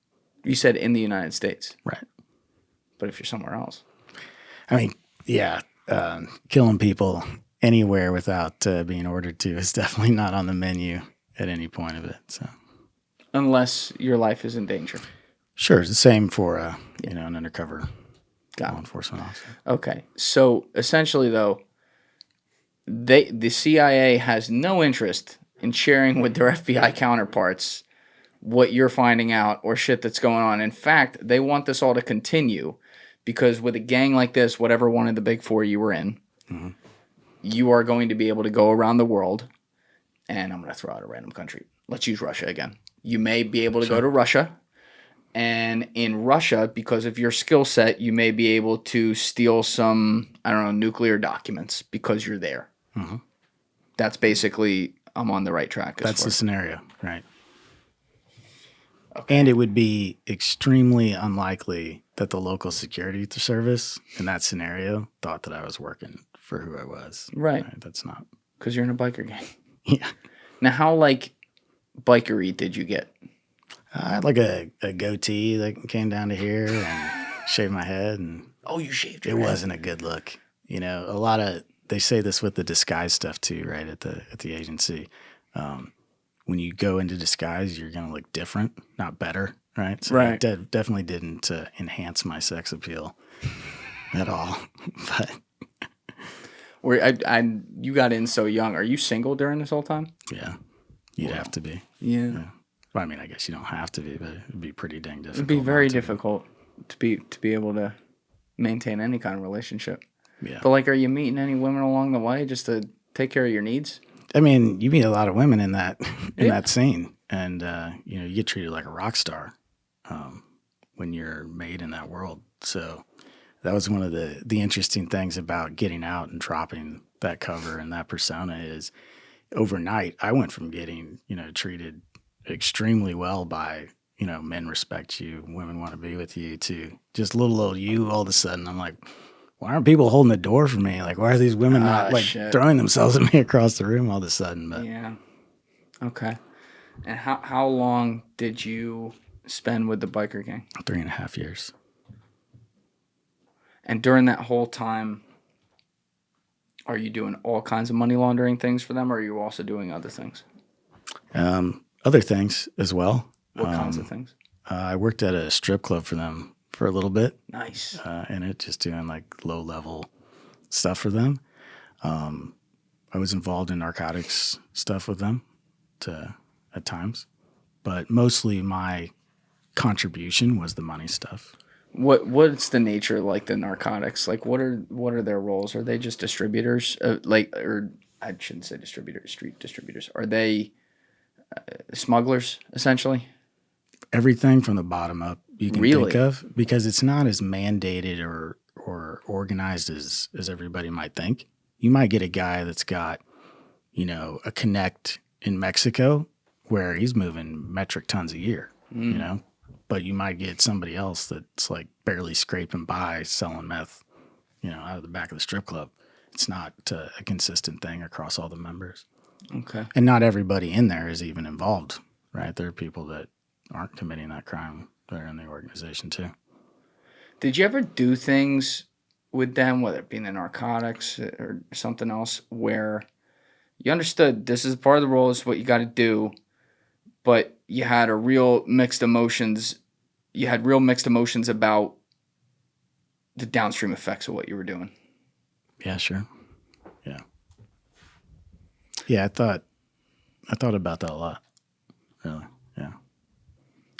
Speaker 2: You said in the United States.
Speaker 1: Right.
Speaker 2: But if you're somewhere else.
Speaker 1: I mean, yeah, killing people anywhere without being ordered to is definitely not on the menu at any point of it. So,
Speaker 2: unless your life is in danger.
Speaker 1: Sure, it's the same for an undercover law enforcement officer.
Speaker 2: Okay, so essentially, though, the CIA has no interest in sharing with their FBI counterparts what you're finding out or shit that's going on. In fact, they want this all to continue because with a gang like this, whatever one of the big four you were in, you are going to be able to go around the world, and I'm going to throw out a random country. Let's use Russia again. You may be able to go to Russia, and in Russia, because of your skill set, you may be able to steal some, nuclear documents because you're there. Mm-hmm. That's basically, I'm on the right track.
Speaker 1: That's the scenario, right? Okay. And it would be extremely unlikely that the local security service in that scenario thought that I was working for who I was.
Speaker 2: Right.
Speaker 1: That's not.
Speaker 2: Because you're in a biker gang.
Speaker 1: Yeah.
Speaker 2: Now, how, bikery did you get?
Speaker 1: I had a goatee that came down to here and shaved my head. And
Speaker 2: oh, you shaved your head?
Speaker 1: It wasn't a good look. A lot of, they say this with the disguise stuff too, right, at the agency. When you go into disguise, you're going to look different, not better, right? So
Speaker 2: right.
Speaker 1: It definitely didn't enhance my sex appeal at all. But
Speaker 2: you got in so young. Are you single during this whole time?
Speaker 1: Yeah. You'd have to be.
Speaker 2: Yeah.
Speaker 1: Well, I mean, I guess you don't have to be, but it'd be pretty dang difficult.
Speaker 2: It'd be very difficult to be able to maintain any kind of relationship.
Speaker 1: Yeah.
Speaker 2: But are you meeting any women along the way just to take care of your needs?
Speaker 1: I mean, you meet a lot of women in that that scene, and you get treated like a rock star when you're made in that world. So that was one of the interesting things about getting out and dropping that cover and that persona is overnight I went from getting treated extremely well by men respect you, women want to be with you, to just little old you. All of a sudden, I'm like, why aren't people holding the door for me? Why are these women not throwing themselves at me across the room all of a sudden? But
Speaker 2: yeah, okay. And how long did you spend with the biker gang?
Speaker 1: 3.5 years.
Speaker 2: And during that whole time, are you doing all kinds of money laundering things for them, or are you also doing other things?
Speaker 1: Other things as well.
Speaker 2: What kinds of things?
Speaker 1: I worked at a strip club for them for a little bit.
Speaker 2: Nice.
Speaker 1: And it just doing low level stuff for them. I was involved in narcotics stuff with them at times, but mostly my contribution was the money stuff.
Speaker 2: What's the nature the narcotics? What are their roles? Are they just distributors? Or I shouldn't say distributors, street distributors. Are they smugglers essentially?
Speaker 1: Everything from the bottom up you can think of, because it's not as mandated or organized as everybody might think. You might get a guy that's got, a connect in Mexico where he's moving metric tons a year, but you might get somebody else that's barely scraping by selling meth, out of the back of the strip club. It's not a consistent thing across all the members.
Speaker 2: Okay.
Speaker 1: And not everybody in there is even involved, right? There are people that aren't committing that crime that are in the organization too.
Speaker 2: Did you ever do things with them, whether it be in the narcotics or something else, where you understood this is part of the role, this is what you got to do, but you had real mixed emotions? You had real mixed emotions about the downstream effects of what you were doing.
Speaker 1: Yeah, sure. Yeah. Yeah, I thought about that a lot. Really. Yeah.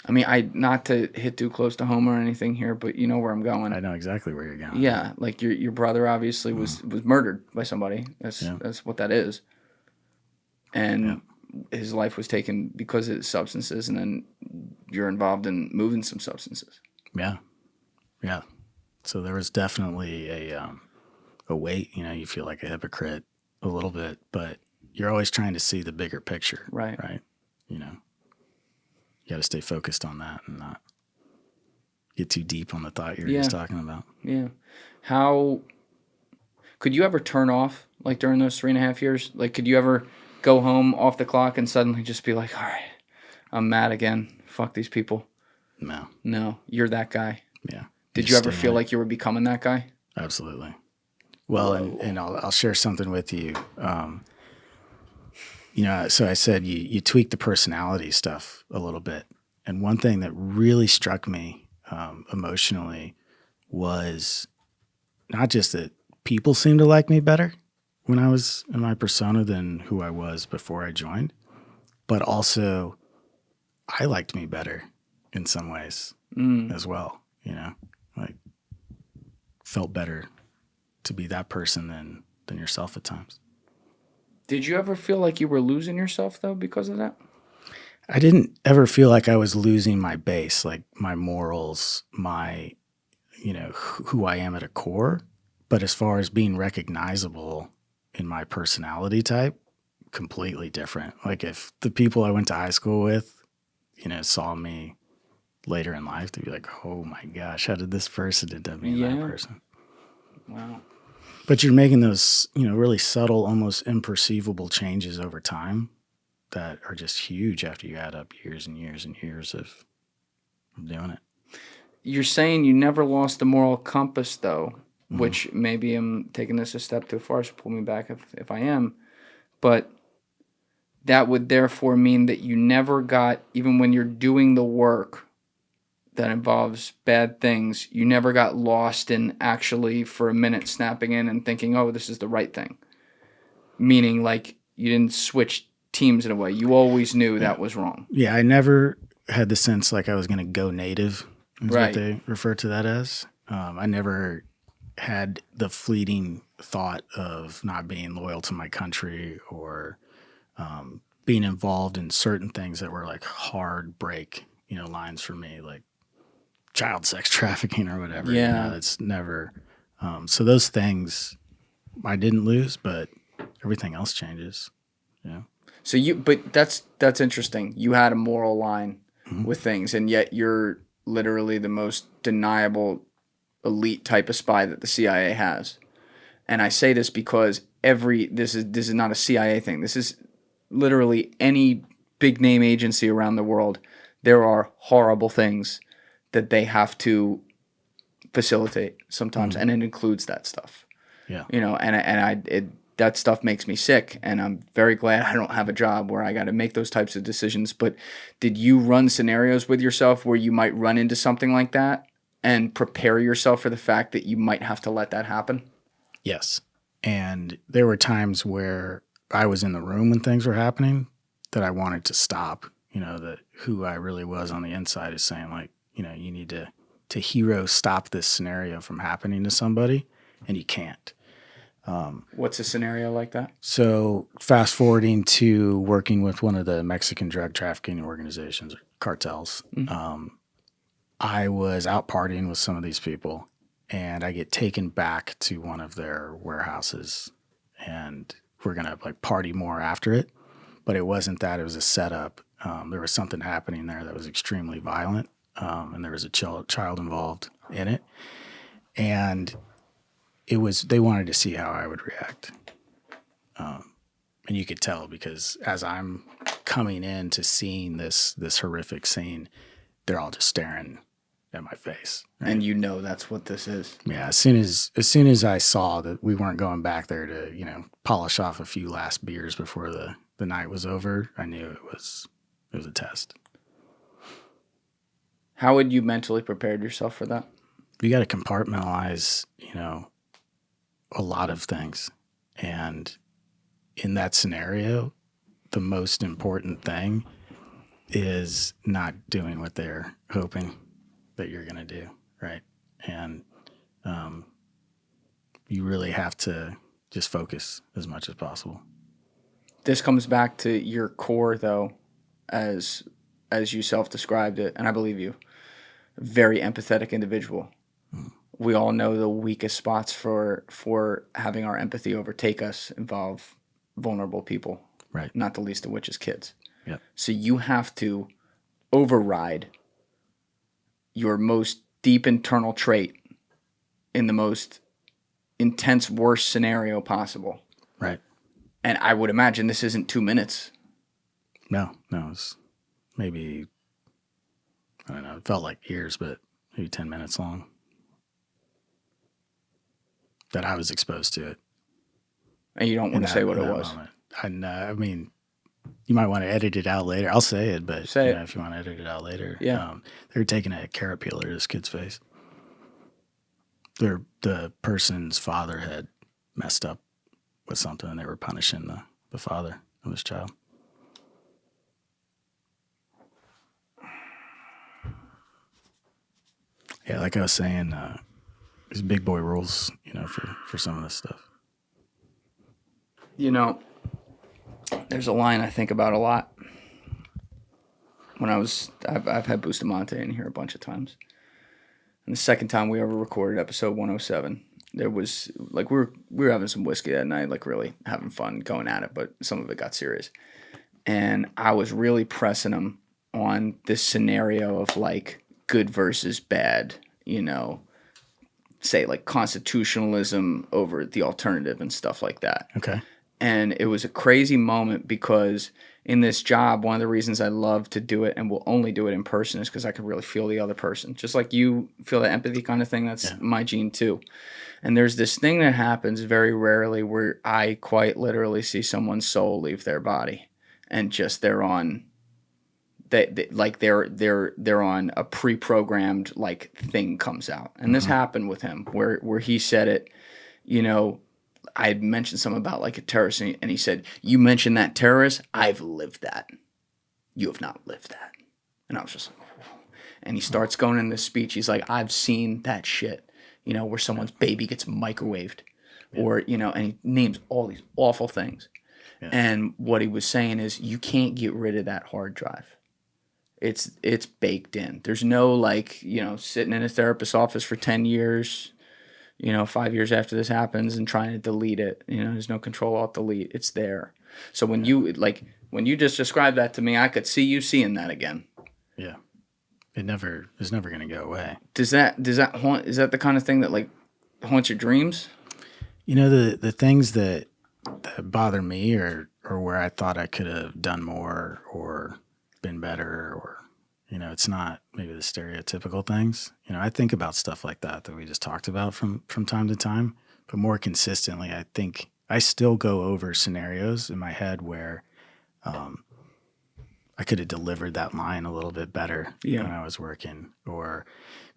Speaker 2: I mean, not to hit too close to home or anything here, but you know where I'm going.
Speaker 1: I know exactly where you're going.
Speaker 2: Yeah, like your brother obviously was murdered by somebody. That's what that is. And his life was taken because of substances, and then you're involved in moving some substances.
Speaker 1: Yeah. Yeah. So there was definitely a weight, you feel like a hypocrite a little bit, but you're always trying to see the bigger picture.
Speaker 2: Right.
Speaker 1: Right. You got to stay focused on that and not get too deep on the thought you were just talking about.
Speaker 2: Yeah. How could you ever turn off, like during those 3.5 years? Like, could you ever go home off the clock and suddenly just be like, all right, I'm mad again. Fuck these people. No, you're that guy.
Speaker 1: Yeah.
Speaker 2: Did you ever feel like you were becoming that guy?
Speaker 1: Absolutely. Well, and I'll share something with you. So I said you tweak the personality stuff a little bit. And one thing that really struck me emotionally was not just that people seemed to like me better when I was in my persona than who I was before I joined, but also I liked me better in some ways as well. Like felt better to be that person than yourself at times.
Speaker 2: Did you ever feel like you were losing yourself though because of that?
Speaker 1: I didn't ever feel like I was losing my base, like my morals, my, who I am at a core. But as far as being recognizable in my personality type, completely different. Like if the people I went to high school with, saw me later in life, they'd be like, oh my gosh, how did this person end up being that person?
Speaker 2: Wow.
Speaker 1: But you're making those, really subtle, almost imperceivable changes over time that are just huge after you add up years and years and years of doing it.
Speaker 2: You're saying you never lost the moral compass, though, which maybe I'm taking this a step too far, so pull me back if I am. But that would therefore mean that you never got, even when you're doing the work that involves bad things, you never got lost in actually for a minute snapping in and thinking, oh, this is the right thing. Meaning like you didn't switch teams in a way. You always knew that was wrong.
Speaker 1: Yeah, I never had the sense like I was going to go native, is
Speaker 2: Right.
Speaker 1: what they refer to that as. I never had the fleeting thought of not being loyal to my country or being involved in certain things that were like hard break, lines for me, like child sex trafficking or whatever.
Speaker 2: Yeah.
Speaker 1: It's never. So those things I didn't lose, but everything else changes. Yeah.
Speaker 2: So but that's interesting. You had a moral line with things, and yet you're literally the most deniable elite type of spy that the CIA has. And I say this because this is not a CIA thing. This is literally any big name agency around the world. There are horrible things that they have to facilitate sometimes, and it includes that stuff.
Speaker 1: Yeah.
Speaker 2: That stuff makes me sick, and I'm very glad I don't have a job where I got to make those types of decisions. But did you run scenarios with yourself where you might run into something like that and prepare yourself for the fact that you might have to let that happen?
Speaker 1: Yes. And there were times where I was in the room when things were happening that I wanted to stop, that who I really was on the inside is saying like, you need to hero stop this scenario from happening to somebody, and you can't.
Speaker 2: What's a scenario like that?
Speaker 1: So fast forwarding to working with one of the Mexican drug trafficking organizations, Cartels, I was out partying with some of these people, and I get taken back to one of their warehouses, and we're going to like party more after it. But it wasn't that. It was a setup. There was something happening there that was extremely violent, and there was a child involved in it. And they wanted to see how I would react. And you could tell because as I'm coming in to seeing this horrific scene, they're all just staring at my face. Right?
Speaker 2: And you know that's what this is.
Speaker 1: Yeah, as soon as I saw that we weren't going back there to, polish off a few last beers before the night was over, I knew it was a test.
Speaker 2: How would you mentally prepare yourself for that?
Speaker 1: You got to compartmentalize, a lot of things. And in that scenario, the most important thing is not doing what they're hoping that you're going to do, right? And you really have to just focus as much as possible.
Speaker 2: This comes back to your core, though, as you self-described it, and I believe you. Very empathetic individual. We all know the weakest spots for having our empathy overtake us involve vulnerable people,
Speaker 1: right?
Speaker 2: Not the least of which is kids.
Speaker 1: Yeah.
Speaker 2: So you have to override your most deep internal trait in the most intense, worst scenario possible.
Speaker 1: Right.
Speaker 2: And I would imagine this isn't 2 minutes.
Speaker 1: No, it's maybe, I don't know, it felt like years, but maybe 10 minutes long that I was exposed to it.
Speaker 2: And you don't want to say what it was.
Speaker 1: And I mean, you might want to edit it out later. I'll say it, but
Speaker 2: say it.
Speaker 1: If you want to edit it out later.
Speaker 2: Yeah.
Speaker 1: They were taking a carrot peeler to this kid's face. The person's father had messed up with something, and they were punishing the father of his child. Yeah, like I was saying, there's big boy rules, for some of this stuff.
Speaker 2: There's a line I think about a lot. I've had Bustamante in here a bunch of times. And the second time we ever recorded episode 107, there was, like, we were having some whiskey that night, like, really having fun going at it, but some of it got serious. And I was really pressing him on this scenario of, like, good versus bad, say, like, constitutionalism over the alternative and stuff like that.
Speaker 1: Okay.
Speaker 2: And it was a crazy moment because in this job, one of the reasons I love to do it and will only do it in person is because I can really feel the other person. Just like you feel that empathy kind of thing, that's my gene too. And there's this thing that happens very rarely where I quite literally see someone's soul leave their body and just they're on they're on a pre-programmed like thing comes out. And this happened with him where he said it, I had mentioned something about like a terrorist, and he said, "You mentioned that terrorist? I've lived that. You have not lived that." And I was just like, oh. And he starts going in this speech. He's like, "I've seen that shit, where someone's baby gets microwaved, or and he names all these awful things." Yeah. And what he was saying is, you can't get rid of that hard drive. It's baked in. There's no like sitting in a therapist's office for 10 years. 5 years after this happens and trying to delete it, there's no control alt delete. It's there. So when you just described that to me, I could see you seeing that again.
Speaker 1: Yeah. It's never going to go away.
Speaker 2: Does that haunt, is that the kind of thing that like haunts your dreams?
Speaker 1: The things that bother me or where I thought I could have done more or been better or, it's not maybe the stereotypical things. I think about stuff like that we just talked about from time to time, but more consistently, I think I still go over scenarios in my head where I could have delivered that line a little bit better when I was working, or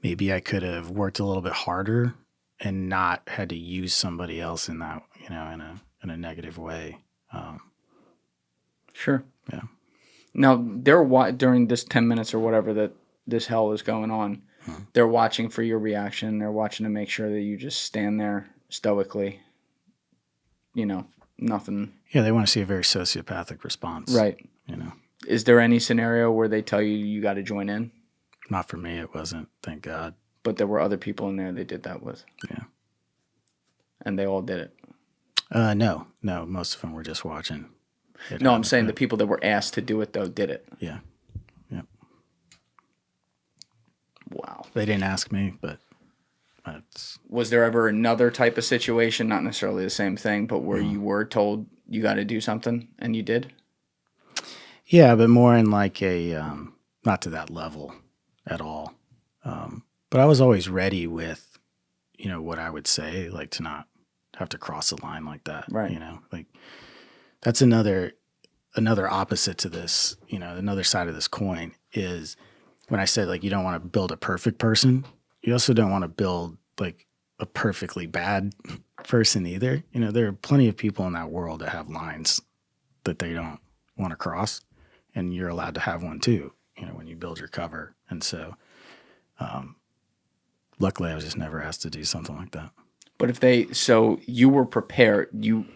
Speaker 1: maybe I could have worked a little bit harder and not had to use somebody else in that, in a negative way.
Speaker 2: Sure.
Speaker 1: Yeah.
Speaker 2: Now, during this 10 minutes or whatever that this hell is going on, they're watching for your reaction. They're watching to make sure that you just stand there stoically, nothing.
Speaker 1: Yeah, they want to see a very sociopathic response.
Speaker 2: Right. Is there any scenario where they tell you got to join in?
Speaker 1: Not for me, it wasn't, thank God.
Speaker 2: But there were other people in there they did that with.
Speaker 1: Yeah.
Speaker 2: And they all did it?
Speaker 1: No, most of them were just watching.
Speaker 2: No, I'm saying the people that were asked to do it, though, did it.
Speaker 1: Yeah.
Speaker 2: Wow.
Speaker 1: They didn't ask me, but
Speaker 2: was there ever another type of situation, not necessarily the same thing, but where you were told you got to do something and you did?
Speaker 1: Yeah, but more in like a, not to that level. at all. But I was always ready with, what I would say, like to not have to cross the line like that.
Speaker 2: Right.
Speaker 1: Like that's another opposite to this, another side of this coin is when I said like you don't want to build a perfect person, you also don't want to build like a perfectly bad person either. There are plenty of people in that world that have lines that they don't want to cross, and you're allowed to have one too, when you build your cover. And so luckily I was just never asked to do something like that.
Speaker 2: But so you were prepared, you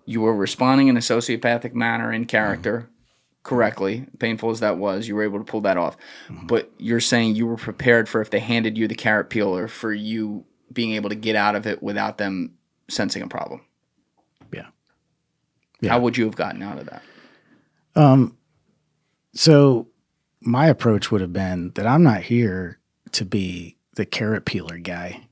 Speaker 2: were responding in a sociopathic manner in character correctly, painful as that was, you were able to pull that off. But you're saying you were prepared for if they handed you the carrot peeler for you being able to get out of it without them sensing a problem.
Speaker 1: Yeah.
Speaker 2: How would you have gotten out of that?
Speaker 1: So my approach would have been that I'm not here to be the carrot peeler guy.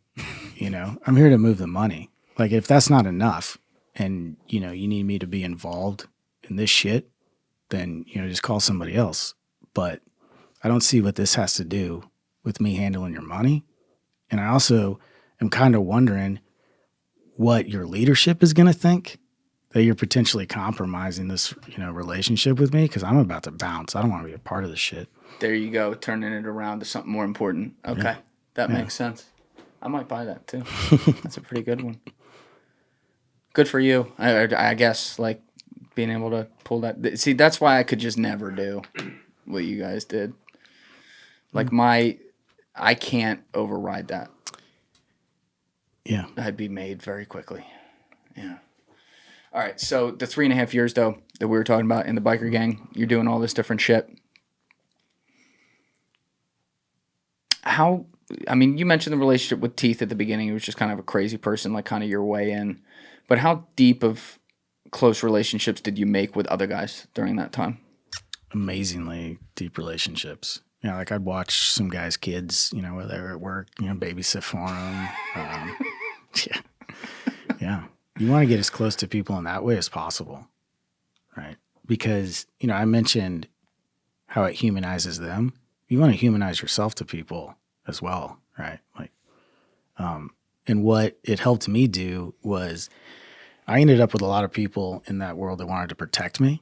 Speaker 1: I'm here to move the money. Like if that's not enough and, you need me to be involved in this shit, then, just call somebody else. But I don't see what this has to do with me handling your money. And I also am kind of wondering what your leadership is going to think that you're potentially compromising this, relationship with me because I'm about to bounce. I don't want to be a part of this shit.
Speaker 2: There you go, turning it around to something more important. Okay, that makes sense. I might buy that too. That's a pretty good one. Good for you, I guess, like being able to pull that. See, that's why I could just never do what you guys did. Like I can't override that.
Speaker 1: Yeah.
Speaker 2: I'd be made very quickly. Yeah. All right, so the 3.5 years, though, that we were talking about in the biker gang, you're doing all this different shit. You mentioned the relationship with Teeth at the beginning. It was just kind of a crazy person, like kind of your way in. But how deep of close relationships did you make with other guys during that time?
Speaker 1: Amazingly deep relationships. Like I'd watch some guys' kids, while they were at work, babysit for them. Yeah. You want to get as close to people in that way as possible, right? Because, I mentioned how it humanizes them. You want to humanize yourself to people as well, right? Like, and what it helped me do was I ended up with a lot of people in that world that wanted to protect me,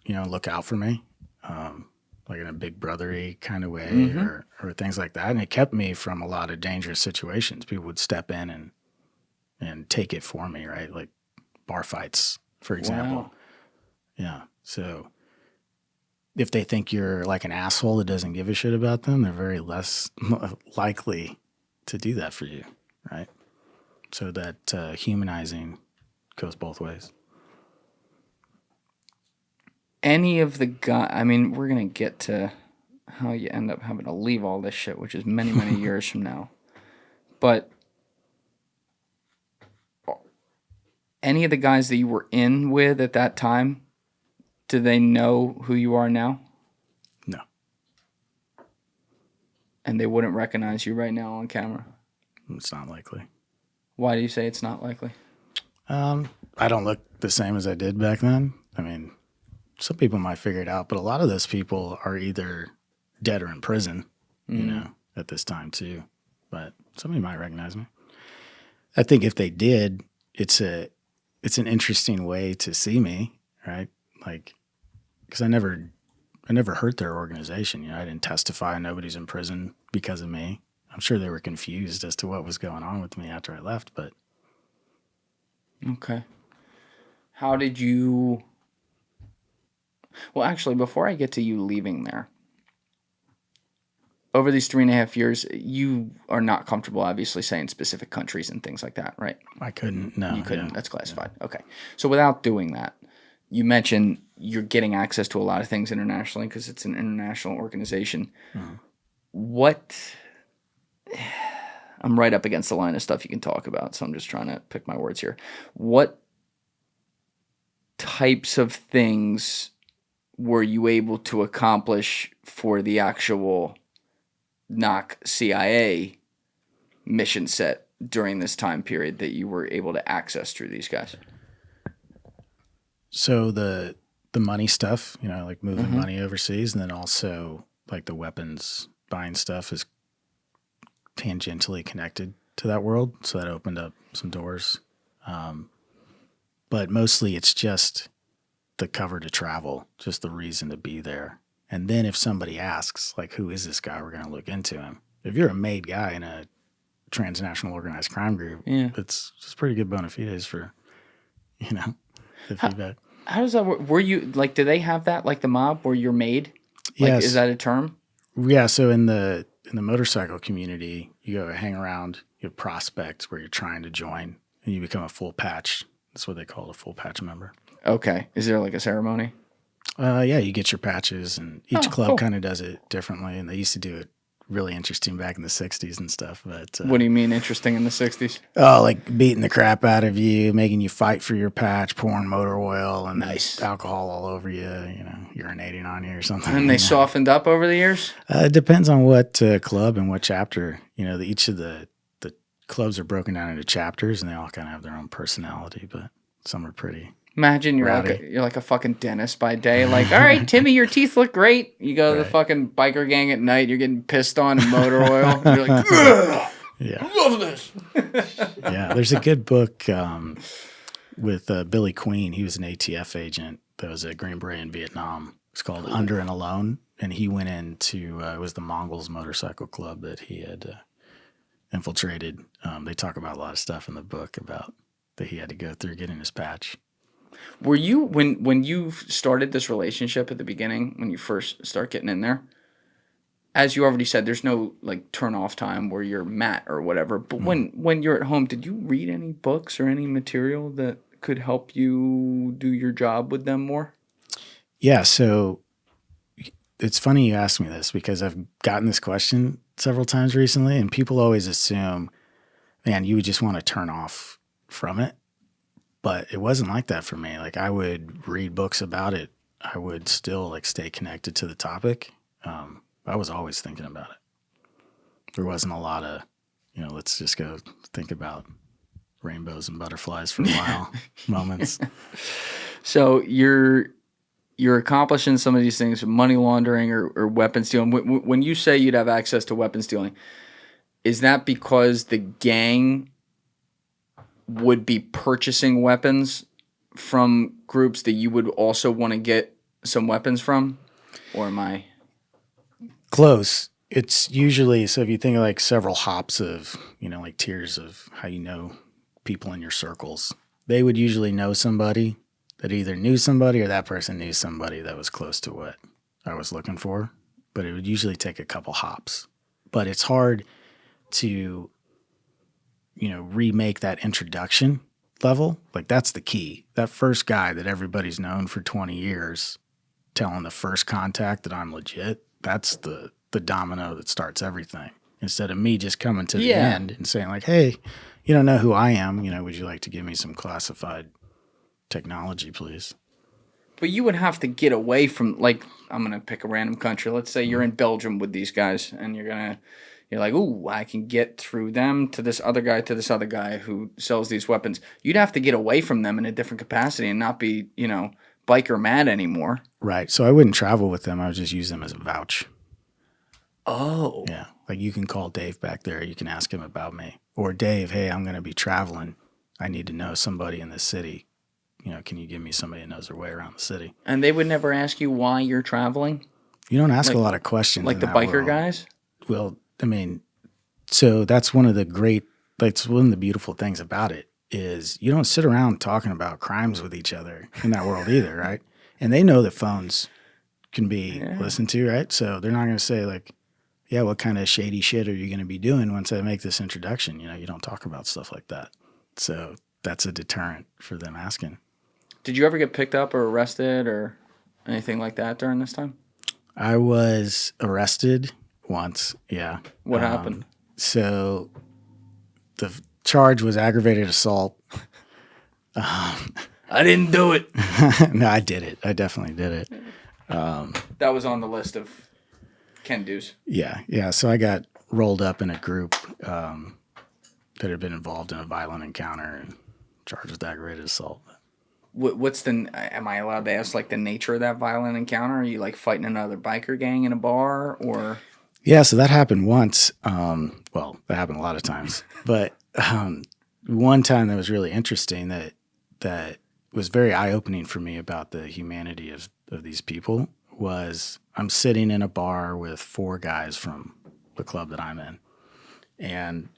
Speaker 1: look out for me, like in a big brother-y kind of way or things like that. And it kept me from a lot of dangerous situations. People would step in and take it for me, right? Like bar fights, for example.
Speaker 2: Wow.
Speaker 1: Yeah. So if they think you're like an asshole that doesn't give a shit about them, they're very less likely to do that for you, right? So that humanizing goes both ways.
Speaker 2: Any of the guys, we're going to get to how you end up having to leave all this shit, which is many, many years from now. But any of the guys that you were in with at that time, do they know who you are now?
Speaker 1: No.
Speaker 2: And they wouldn't recognize you right now on camera?
Speaker 1: It's not likely.
Speaker 2: Why do you say it's not likely?
Speaker 1: I don't look the same as I did back then. Some people might figure it out, but a lot of those people are either dead or in prison, at this time too. But somebody might recognize me. I think if they did, it's an interesting way to see me, right? Like, because I never hurt their organization. I didn't testify. Nobody's in prison because of me. I'm sure they were confused as to what was going on with me after I left, but.
Speaker 2: Okay. How did you... Well, actually, before I get to you leaving there, over these 3.5 years, you are not comfortable, obviously, saying specific countries and things like that, right?
Speaker 1: I couldn't. No.
Speaker 2: You couldn't. Yeah. That's classified. Yeah. Okay. So without doing that, you mentioned you're getting access to a lot of things internationally because it's an international organization. Mm-hmm. What... I'm right up against the line of stuff you can talk about, so I'm just trying to pick my words here. What types of things were you able to accomplish for the actual NOC CIA mission set during this time period that you were able to access through these guys?
Speaker 1: So the money stuff, like moving money overseas, and then also like the weapons buying stuff is tangentially connected to that world. So that opened up some doors. But mostly it's just the cover to travel, just the reason to be there. And then if somebody asks, like, who is this guy? We're going to look into him. If you're a made guy in a transnational organized crime group, it's just pretty good bona fides for, the feedback.
Speaker 2: How does that work? Were you, like, do they have that, like the mob, where you're made? Like,
Speaker 1: Yes.
Speaker 2: Is that a term?
Speaker 1: Yeah, so in the motorcycle community, you go hang around, you have prospects where you're trying to join, and you become a full patch. That's what they call a full patch member.
Speaker 2: Okay. Is there like a ceremony?
Speaker 1: Yeah, you get your patches, and each club
Speaker 2: cool.
Speaker 1: kind of does it differently, and they used to do it really interesting back in the 60s and stuff. But
Speaker 2: What do you mean interesting in the 60s?
Speaker 1: Oh, like beating the crap out of you, making you fight for your patch, pouring motor oil and alcohol all over you, urinating on you or something.
Speaker 2: And they softened up over the years?
Speaker 1: It depends on what club and what chapter. Each of the clubs are broken down into chapters, and they all kind of have their own personality, but some are pretty.
Speaker 2: Imagine you're like a fucking dentist by day. Like, all right, Timmy, your teeth look great. You go to the fucking biker gang at night. You're getting pissed on in motor oil. You're like,
Speaker 1: yeah,
Speaker 2: I love this.
Speaker 1: Yeah, there's a good book with Billy Queen. He was an ATF agent that was a Green Beret in Vietnam. It's called Under and Alone, and he went into it was the Mongols motorcycle club that he had infiltrated. They talk about a lot of stuff in the book about that he had to go through getting his patch.
Speaker 2: Were you when you started this relationship at the beginning, when you first start getting in there? As you already said, there's no like turn off time where you're Matt or whatever. But when you're at home, did you read any books or any material that could help you do your job with them more?
Speaker 1: Yeah, so it's funny you ask me this because I've gotten this question several times recently, and people always assume, man, you would just want to turn off from it. But it wasn't like that for me. Like, I would read books about it. I would still like stay connected to the topic. I was always thinking about it. There wasn't a lot of, let's just go think about rainbows and butterflies for a while moments.
Speaker 2: So you're accomplishing some of these things, money laundering or weapon stealing. When you say you'd have access to weapon stealing, is that because the gang would be purchasing weapons from groups that you would also want to get some weapons from? Or am I...
Speaker 1: Close. It's usually, so if you think of like several hops of, like tiers of how people in your circles, they would usually know somebody that either knew somebody or that person knew somebody that was close to what I was looking for. But it would usually take a couple hops. But it's hard to, remake that introduction level. Like, that's the key. That first guy that everybody's known for 20 years telling the first contact that I'm legit, that's the domino that starts everything. Instead of me just coming to the end and saying like, hey, you don't know who I am. Would you like to give me some classified technology, please?
Speaker 2: But you would have to get away from, like, I'm going to pick a random country. Let's say you're in Belgium with these guys, and you're like, ooh, I can get through them to this other guy who sells these weapons. You'd have to get away from them in a different capacity and not be, biker mad anymore.
Speaker 1: Right. So I wouldn't travel with them. I would just use them as a vouch.
Speaker 2: Oh.
Speaker 1: Yeah. Like, you can call Dave back there. You can ask him about me. Or, Dave, hey, I'm going to be traveling. I need to know somebody in this city. Can you give me somebody that knows their way around the city?
Speaker 2: And they would never ask you why you're traveling?
Speaker 1: You don't ask a lot of questions.
Speaker 2: Like the biker
Speaker 1: world.
Speaker 2: Guys?
Speaker 1: Well, I mean, so that's one of the beautiful things about it is you don't sit around talking about crimes with each other in that world either, right? And they know that phones can be listened to, right? So they're not going to say like, yeah, what kind of shady shit are you going to be doing once I make this introduction? You don't talk about stuff like that. So that's a deterrent for them asking.
Speaker 2: Did you ever get picked up or arrested or anything like that during this time?
Speaker 1: I was arrested once, yeah.
Speaker 2: What happened?
Speaker 1: So the charge was aggravated assault.
Speaker 2: I didn't do it.
Speaker 1: No, I did it. I definitely did it.
Speaker 2: That was on the list of can-dos.
Speaker 1: Yeah. So I got rolled up in a group that had been involved in a violent encounter and charged with aggravated assault.
Speaker 2: Am I allowed to ask like the nature of that violent encounter? Are you like fighting another biker gang in a bar or?
Speaker 1: Yeah, so that happened once. Well, that happened a lot of times, but one time that was really interesting that was very eye opening for me about the humanity of these people was I'm sitting in a bar with 4 guys from the club that I'm in, and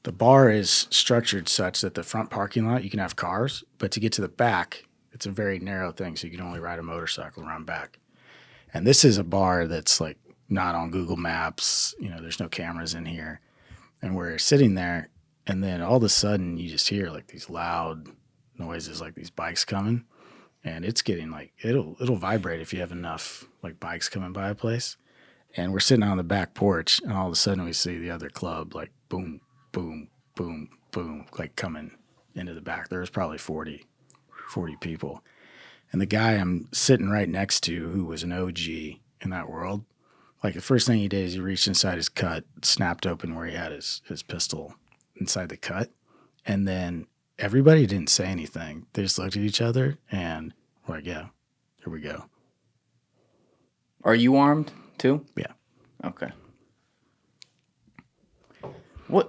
Speaker 1: the bar is structured such that the front parking lot you can have cars, but to get to the back, it's a very narrow thing, so you can only ride a motorcycle around back. And this is a bar that's like not on Google Maps. There's no cameras in here. And we're sitting there, and then all of a sudden you just hear like these loud noises, like these bikes coming, and it's getting like it'll vibrate if you have enough like bikes coming by a place. And we're sitting on the back porch, and all of a sudden we see the other club like boom, boom, boom, boom, like coming into the back. There was probably 40 people. And the guy I'm sitting right next to, who was an OG in that world, like the first thing he did is he reached inside his cut, snapped open where he had his pistol inside the cut. And then everybody didn't say anything. They just looked at each other and were like, yeah, here we go.
Speaker 2: Are you armed too?
Speaker 1: Yeah.
Speaker 2: Okay. Like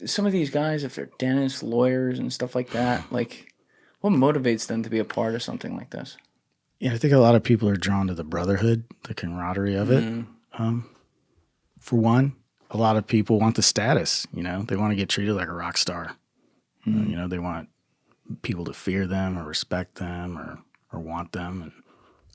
Speaker 2: some of these guys, if they're dentists, lawyers, and stuff like that, like what motivates them to be a part of something like this?
Speaker 1: Yeah, I think a lot of people are drawn to the brotherhood, the camaraderie of it. For one, a lot of people want the status. They want to get treated like a rock star. They want people to fear them or respect them or want them.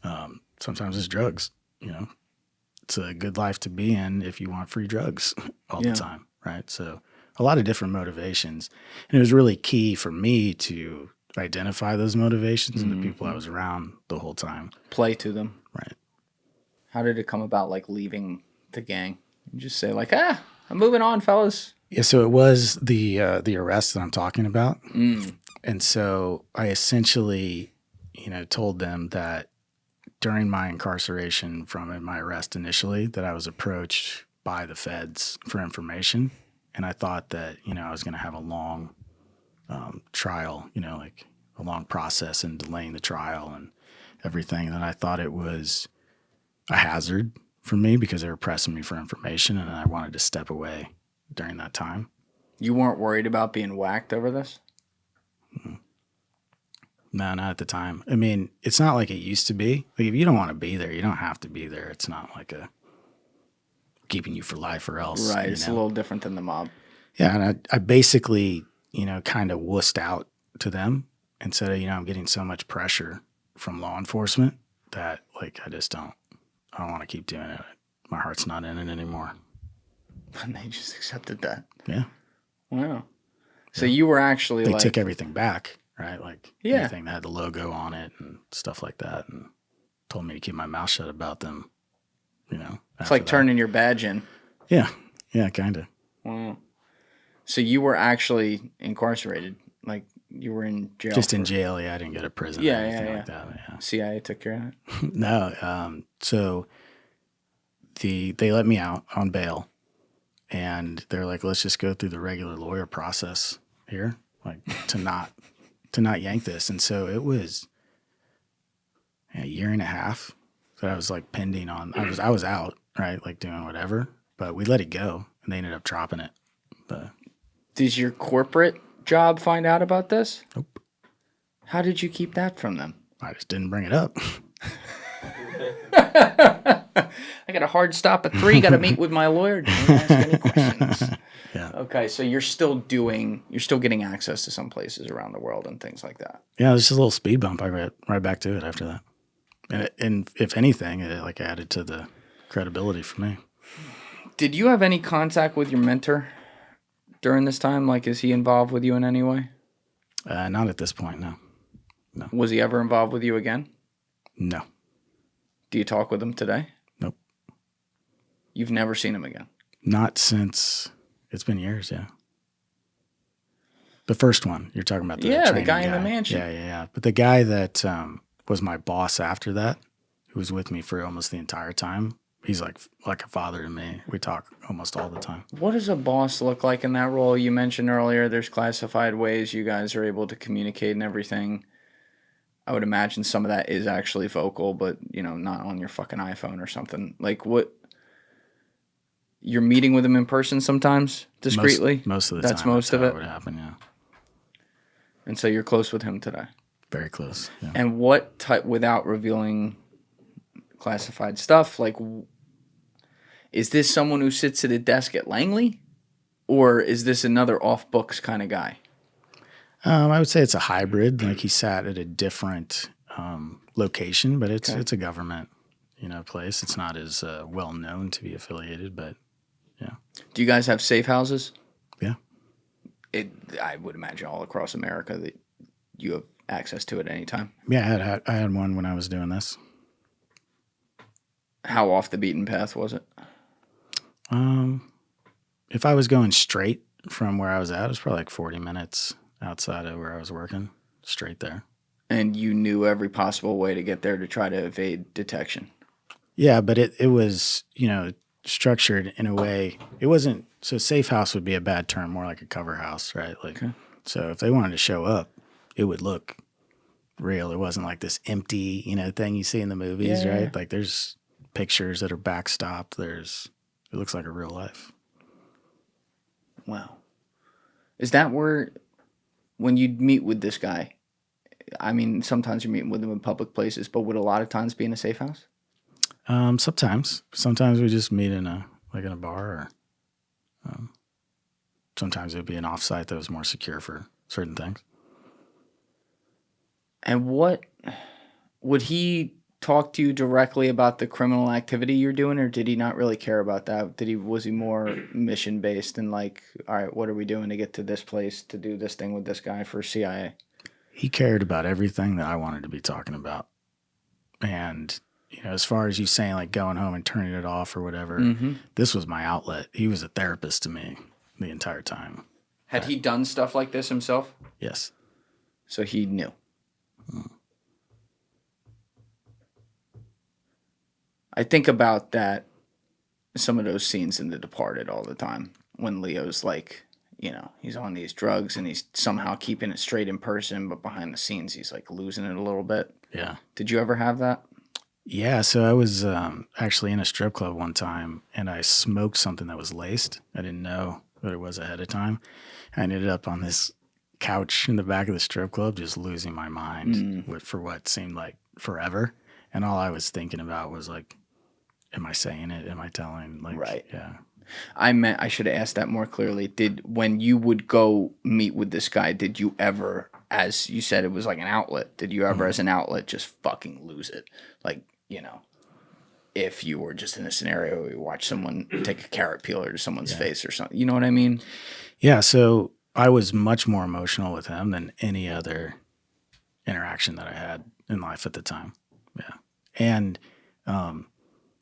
Speaker 1: And sometimes it's drugs. It's a good life to be in if you want free drugs all the time, right? So a lot of different motivations. And it was really key for me to identify those motivations in the people I was around the whole time.
Speaker 2: Play to them.
Speaker 1: Right.
Speaker 2: How did it come about, like leaving the gang? You just say like, I'm moving on, fellas.
Speaker 1: Yeah, so it was the arrest that I'm talking about. And so I essentially, told them that during my incarceration from my arrest initially, that I was approached by the feds for information. And I thought that, I was going to have a long trial, like a long process and delaying the trial and everything. And I thought it was a hazard for me because they were pressing me for information and I wanted to step away during that time.
Speaker 2: You weren't worried about being whacked over this?
Speaker 1: No, not at the time. I mean, it's not like it used to be. Like if you don't want to be there, you don't have to be there. It's not like a keeping you for life or else.
Speaker 2: Right. It's a little different than the mob.
Speaker 1: Yeah. And I basically, kind of wussed out to them and said, I'm getting so much pressure from law enforcement that like, I don't want to keep doing it. My heart's not in it anymore.
Speaker 2: And they just accepted that.
Speaker 1: Yeah.
Speaker 2: Wow. So you were actually
Speaker 1: they took everything back, right? Like
Speaker 2: Yeah.
Speaker 1: anything that had the logo on it and stuff like that, and told me to keep my mouth shut about them.
Speaker 2: It's like turning your badge in.
Speaker 1: Yeah, kind of.
Speaker 2: Wow. So you were actually incarcerated, like you were in jail.
Speaker 1: Just in jail, yeah. I didn't go to prison or anything like that. Yeah.
Speaker 2: CIA took care of it.
Speaker 1: No, so they let me out on bail, and they're like, let's just go through the regular lawyer process here, like to not yank this. And so it was a year and a half that I was like pending on. I was out, right, like doing whatever, but we let it go, and they ended up dropping it. But
Speaker 2: did your corporate job find out about this?
Speaker 1: Nope.
Speaker 2: How did you keep that from them?
Speaker 1: I just didn't bring it up.
Speaker 2: I got a hard stop at 3. Got to meet with my lawyer. Don't ask any questions.
Speaker 1: Yeah.
Speaker 2: Okay, so you're still getting access to some places around the world and things like that.
Speaker 1: Yeah, it was just a little speed bump. I got right back to it after that. And if anything, it like added to the credibility for me.
Speaker 2: Did you have any contact with your mentor during this time? Like, is he involved with you in any way?
Speaker 1: Not at this point, no.
Speaker 2: Was he ever involved with you again?
Speaker 1: No.
Speaker 2: Do you talk with him today?
Speaker 1: Nope.
Speaker 2: You've never seen him again?
Speaker 1: Not since, it's been years, yeah. The first one, you're talking about the
Speaker 2: the guy in the mansion.
Speaker 1: Yeah. But the guy that was my boss after that, who was with me for almost the entire time, he's like a father to me. We talk almost all the time.
Speaker 2: What does a boss look like in that role? You mentioned earlier there's classified ways you guys are able to communicate and everything. I would imagine some of that is actually vocal, but, not on your fucking iPhone or something. Like, what? You're meeting with him in person sometimes, discreetly?
Speaker 1: Most of the
Speaker 2: That's
Speaker 1: time,
Speaker 2: most of
Speaker 1: how
Speaker 2: it?
Speaker 1: would happen, yeah.
Speaker 2: And so you're close with him today.
Speaker 1: Very close, yeah.
Speaker 2: And what type, without revealing classified stuff, like, is this someone who sits at a desk at Langley? Or is this another off-books kind of guy?
Speaker 1: I would say it's a hybrid. Like he sat at a different location, but it's a government, place. It's not as well known to be affiliated, but yeah.
Speaker 2: Do you guys have safe houses?
Speaker 1: Yeah.
Speaker 2: I would imagine all across America that you have access to it at any time.
Speaker 1: Yeah, I had one when I was doing this.
Speaker 2: How off the beaten path was it?
Speaker 1: If I was going straight from where I was at, it was probably like 40 minutes outside of where I was working, straight there. And
Speaker 2: you knew every possible way to get there to try to evade detection.
Speaker 1: Yeah, but it was, structured in a way. It wasn't, so safe house would be a bad term, more like a cover house, right? Like, okay. So if they wanted to show up, it would look real. It wasn't like this empty, thing you see in the movies, right? Yeah. Like there's pictures that are backstopped. It looks like a real life.
Speaker 2: Wow. Is that where, when you'd meet with this guy, I mean, sometimes you're meeting with him in public places, but would a lot of times be in a safe house?
Speaker 1: Sometimes. Sometimes we just meet in a bar, or sometimes it would be an offsite that was more secure for certain things.
Speaker 2: And what would he talk to you directly about the criminal activity you're doing, or did he not really care about that? Was he more mission based and like, all right, what are we doing to get to this place to do this thing with this guy for CIA?
Speaker 1: He cared about everything that I wanted to be talking about. And, as far as you saying like going home and turning it off or whatever, This was my outlet. He was a therapist to me the entire time.
Speaker 2: Had he done stuff like this himself?
Speaker 1: Yes.
Speaker 2: So he knew. I think about that, some of those scenes in The Departed all the time when Leo's like, he's on these drugs and he's somehow keeping it straight in person, but behind the scenes he's like losing it a little bit.
Speaker 1: Yeah.
Speaker 2: Did you ever have that?
Speaker 1: Yeah. So I was actually in a strip club one time and I smoked something that was laced. I didn't know what it was ahead of time. I ended up on this couch in the back of the strip club just losing my mind for what seemed like forever. And all I was thinking about was like, am I saying it? Am I telling? Like,
Speaker 2: right.
Speaker 1: Yeah.
Speaker 2: I should have asked that more clearly. When you would go meet with this guy, did you ever, as you said, it was like an outlet, did you ever as an outlet just fucking lose it? Like, if you were just in a scenario where you watch someone take a carrot peeler to someone's face or something, you know what I mean?
Speaker 1: Yeah. So I was much more emotional with him than any other interaction that I had in life at the time. Yeah. And,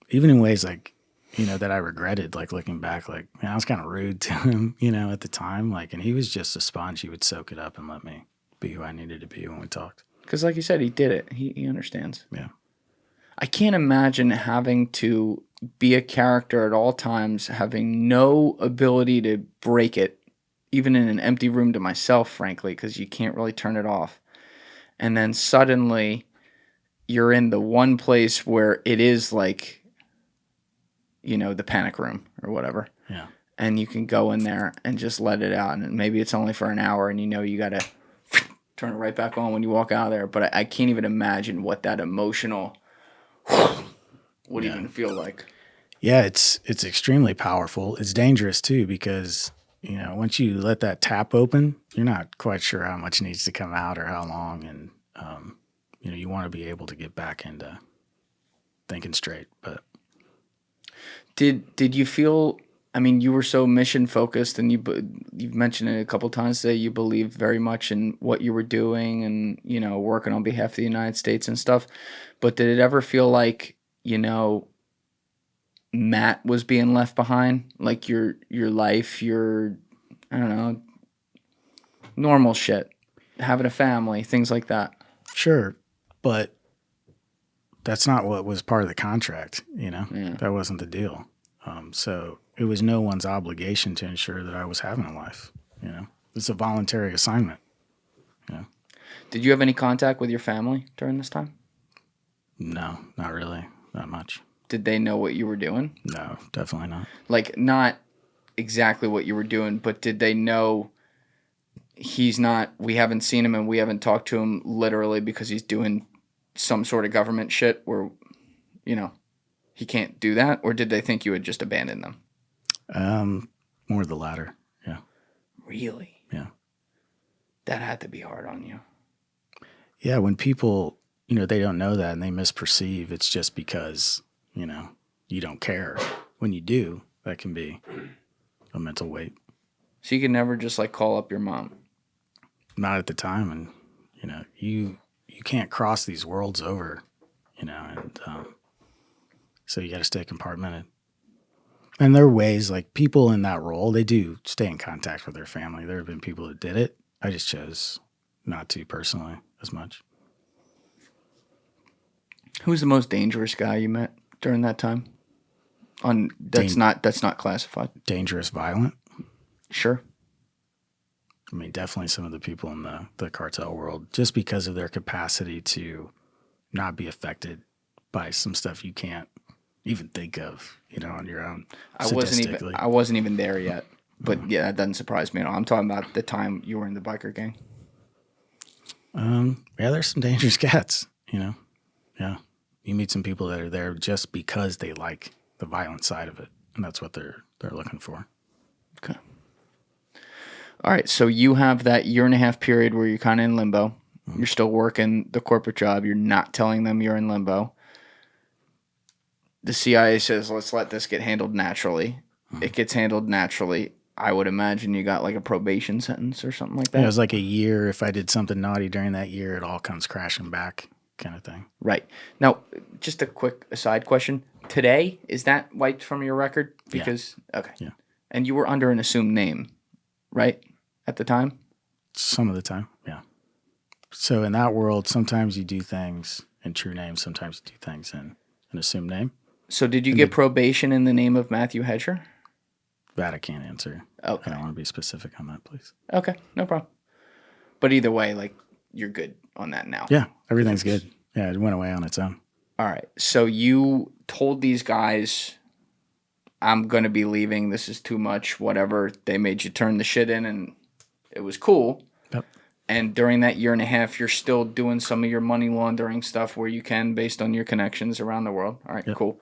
Speaker 1: even in ways like, that I regretted, like looking back, like, man, I was kind of rude to him, at the time. Like, and he was just a sponge. He would soak it up and let me be who I needed to be when we talked.
Speaker 2: Because like you said, he did it. He understands.
Speaker 1: Yeah.
Speaker 2: I can't imagine having to be a character at all times, having no ability to break it, even in an empty room to myself, frankly, because you can't really turn it off. And then suddenly you're in the one place where it is like, the panic room or whatever.
Speaker 1: Yeah.
Speaker 2: And you can go in there and just let it out. And maybe it's only for an hour and you got to turn it right back on when you walk out of there. But I can't even imagine what that emotional would even feel like.
Speaker 1: Yeah, it's extremely powerful. It's dangerous too because, once you let that tap open, you're not quite sure how much needs to come out or how long. And, you want to be able to get back into thinking straight. But
Speaker 2: Did you feel, I mean, you were so mission focused and you've mentioned it a couple times today, you believed very much in what you were doing and, working on behalf of the United States and stuff. But did it ever feel like, Matt was being left behind? Like your life, your, I don't know, normal shit, having a family, things like that.
Speaker 1: Sure. But that's not what was part of the contract, Yeah. That wasn't the deal. So it was no one's obligation to ensure that I was having a life, It's a voluntary assignment,
Speaker 2: Did you have any contact with your family during this time?
Speaker 1: No, not really. Not much.
Speaker 2: Did they know what you were doing?
Speaker 1: No, definitely not.
Speaker 2: Like, not exactly what you were doing, but did they know we haven't seen him and we haven't talked to him literally because he's doing some sort of government shit where, he can't do that? Or did they think you had just abandoned them?
Speaker 1: More the latter. Yeah.
Speaker 2: Really?
Speaker 1: Yeah.
Speaker 2: That had to be hard on you.
Speaker 1: Yeah, when people, they don't know that and they misperceive, it's just because, you don't care. When you do, that can be a mental weight.
Speaker 2: So you could never just call up your mom?
Speaker 1: Not at the time. And, you can't cross these worlds over, and so you got to stay compartmented. And there are ways, people in that role, they do stay in contact with their family. There have been people that did it. I just chose not to personally as much.
Speaker 2: Who's the most dangerous guy you met during that time? That's not classified.
Speaker 1: Dangerous, violent?
Speaker 2: Sure.
Speaker 1: I mean, definitely some of the people in the cartel world, just because of their capacity to not be affected by some stuff you can't even think of, on your own.
Speaker 2: I wasn't even there yet, but yeah, that doesn't surprise me at all. I'm talking about the time you were in the biker gang.
Speaker 1: Yeah, there's some dangerous cats, Yeah, you meet some people that are there just because they like the violent side of it, and that's what they're looking for.
Speaker 2: Okay. All right, so you have that 1.5 year period where you're kind of in limbo. Mm-hmm. You're still working the corporate job. You're not telling them you're in limbo. The CIA says, let's let this get handled naturally. Mm-hmm. It gets handled naturally. I would imagine you got a probation sentence or something like that.
Speaker 1: Yeah, it was a year. If I did something naughty during that year, it all comes crashing back kind of thing.
Speaker 2: Right. Now, just a quick aside question. Today, is that wiped from your record? Because, yeah. Okay.
Speaker 1: Yeah.
Speaker 2: And you were under an assumed name, right, at the time?
Speaker 1: Some of the time, yeah. So in that world, sometimes you do things in true names, sometimes you do things in an assumed name.
Speaker 2: So did you get probation in the name of Matthew Hedger?
Speaker 1: That I can't answer.
Speaker 2: Okay.
Speaker 1: I don't want to be specific on that, please.
Speaker 2: Okay, no problem. But either way, you're good on that now.
Speaker 1: Yeah, everything's good. Yeah, it went away on its own.
Speaker 2: All right. So you told these guys, I'm going to be leaving. This is too much, whatever. They made you turn the shit in, and it was cool.
Speaker 1: Yep.
Speaker 2: And during that 1.5 years, you're still doing some of your money laundering stuff where you can based on your connections around the world. All right, yep. Cool.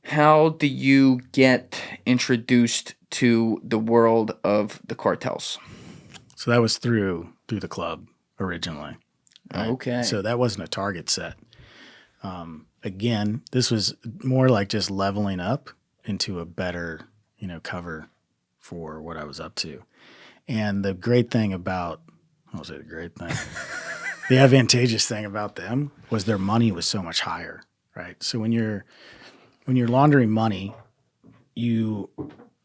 Speaker 2: How do you get introduced to the world of the cartels?
Speaker 1: So that was through the club originally. Right?
Speaker 2: Okay.
Speaker 1: So that wasn't a target set. Again, this was more like just leveling up into a better, cover for what I was up to. And the great thing about, what was it, a great thing? The advantageous thing about them was their money was so much higher, right? So when you're laundering money, you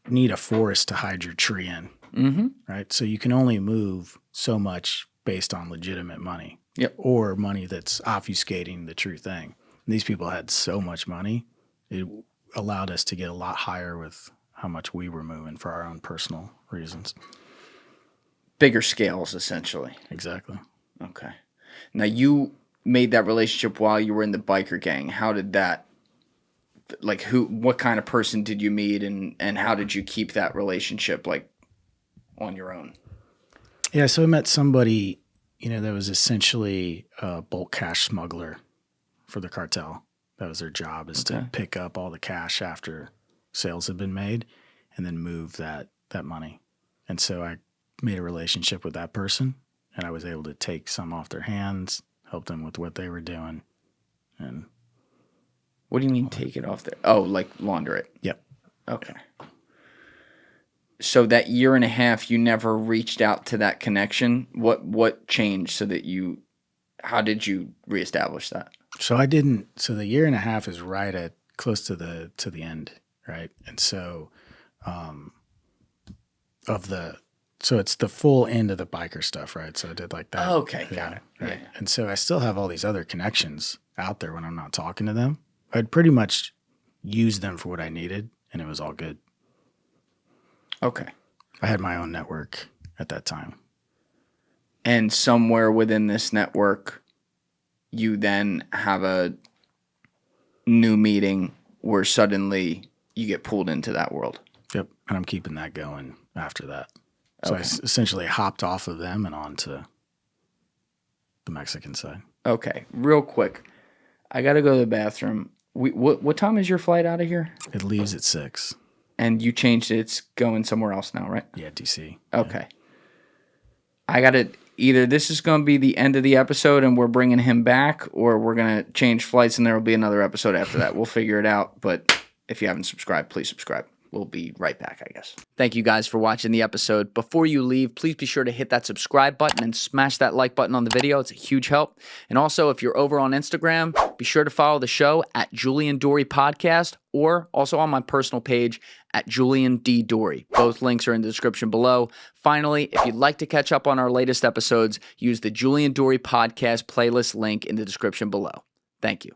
Speaker 1: need a forest to hide your tree in,
Speaker 2: mm-hmm.
Speaker 1: right? So you can only move so much based on legitimate money.
Speaker 2: Yep.
Speaker 1: Or money that's obfuscating the true thing. And these people had so much money, it allowed us to get a lot higher with how much we were moving for our own personal reasons.
Speaker 2: Bigger scales, essentially.
Speaker 1: Exactly.
Speaker 2: Okay. Now, you made that relationship while you were in the biker gang. How did that, what kind of person did you meet, and how did you keep that relationship, on your own?
Speaker 1: Yeah, so I met somebody, that was essentially a bulk cash smuggler for the cartel. That was their job, is to pick up all the cash after sales had been made and then move that money. And so I made a relationship with that person, and I was able to take some off their hands, help them with what they were doing. And
Speaker 2: what do you mean take it off there? Oh, launder it?
Speaker 1: Yep.
Speaker 2: Okay. So that 1.5 years, you never reached out to that connection. What changed so that how did you reestablish that?
Speaker 1: So I didn't. So the 1.5 years is right at close to the end, right? And so, so it's the full end of the biker stuff, right? So I did that.
Speaker 2: Oh, okay, got it.
Speaker 1: Right.
Speaker 2: Yeah.
Speaker 1: And so I still have all these other connections out there when I'm not talking to them. I'd pretty much use them for what I needed, and it was all good.
Speaker 2: Okay.
Speaker 1: I had my own network at that time.
Speaker 2: and somewhere within this network, you then have a new meeting where suddenly you get pulled into that world.
Speaker 1: Yep. And I'm keeping that going after that. So I
Speaker 2: Okay.
Speaker 1: essentially hopped off of them and onto the Mexican side.
Speaker 2: Okay, real quick. I got to go to the bathroom. What time is your flight out of here?
Speaker 1: It leaves at 6.
Speaker 2: And you changed it. It's going somewhere else now, right?
Speaker 1: Yeah, DC.
Speaker 2: Okay. I got to either this is going to be the end of the episode and we're bringing him back, or we're going to change flights and there will be another episode after that. We'll figure it out. But if you haven't subscribed, please subscribe. We'll be right back, I guess. Thank you guys for watching the episode. Before you leave, please be sure to hit that subscribe button and smash that like button on the video. It's a huge help. And also, if you're over on Instagram, be sure to follow the show at Julian Dorey Podcast, or also on my personal page at Julian D. Dorey. Both links are in the description below. Finally, if you'd like to catch up on our latest episodes, use the Julian Dorey Podcast playlist link in the description below. Thank you.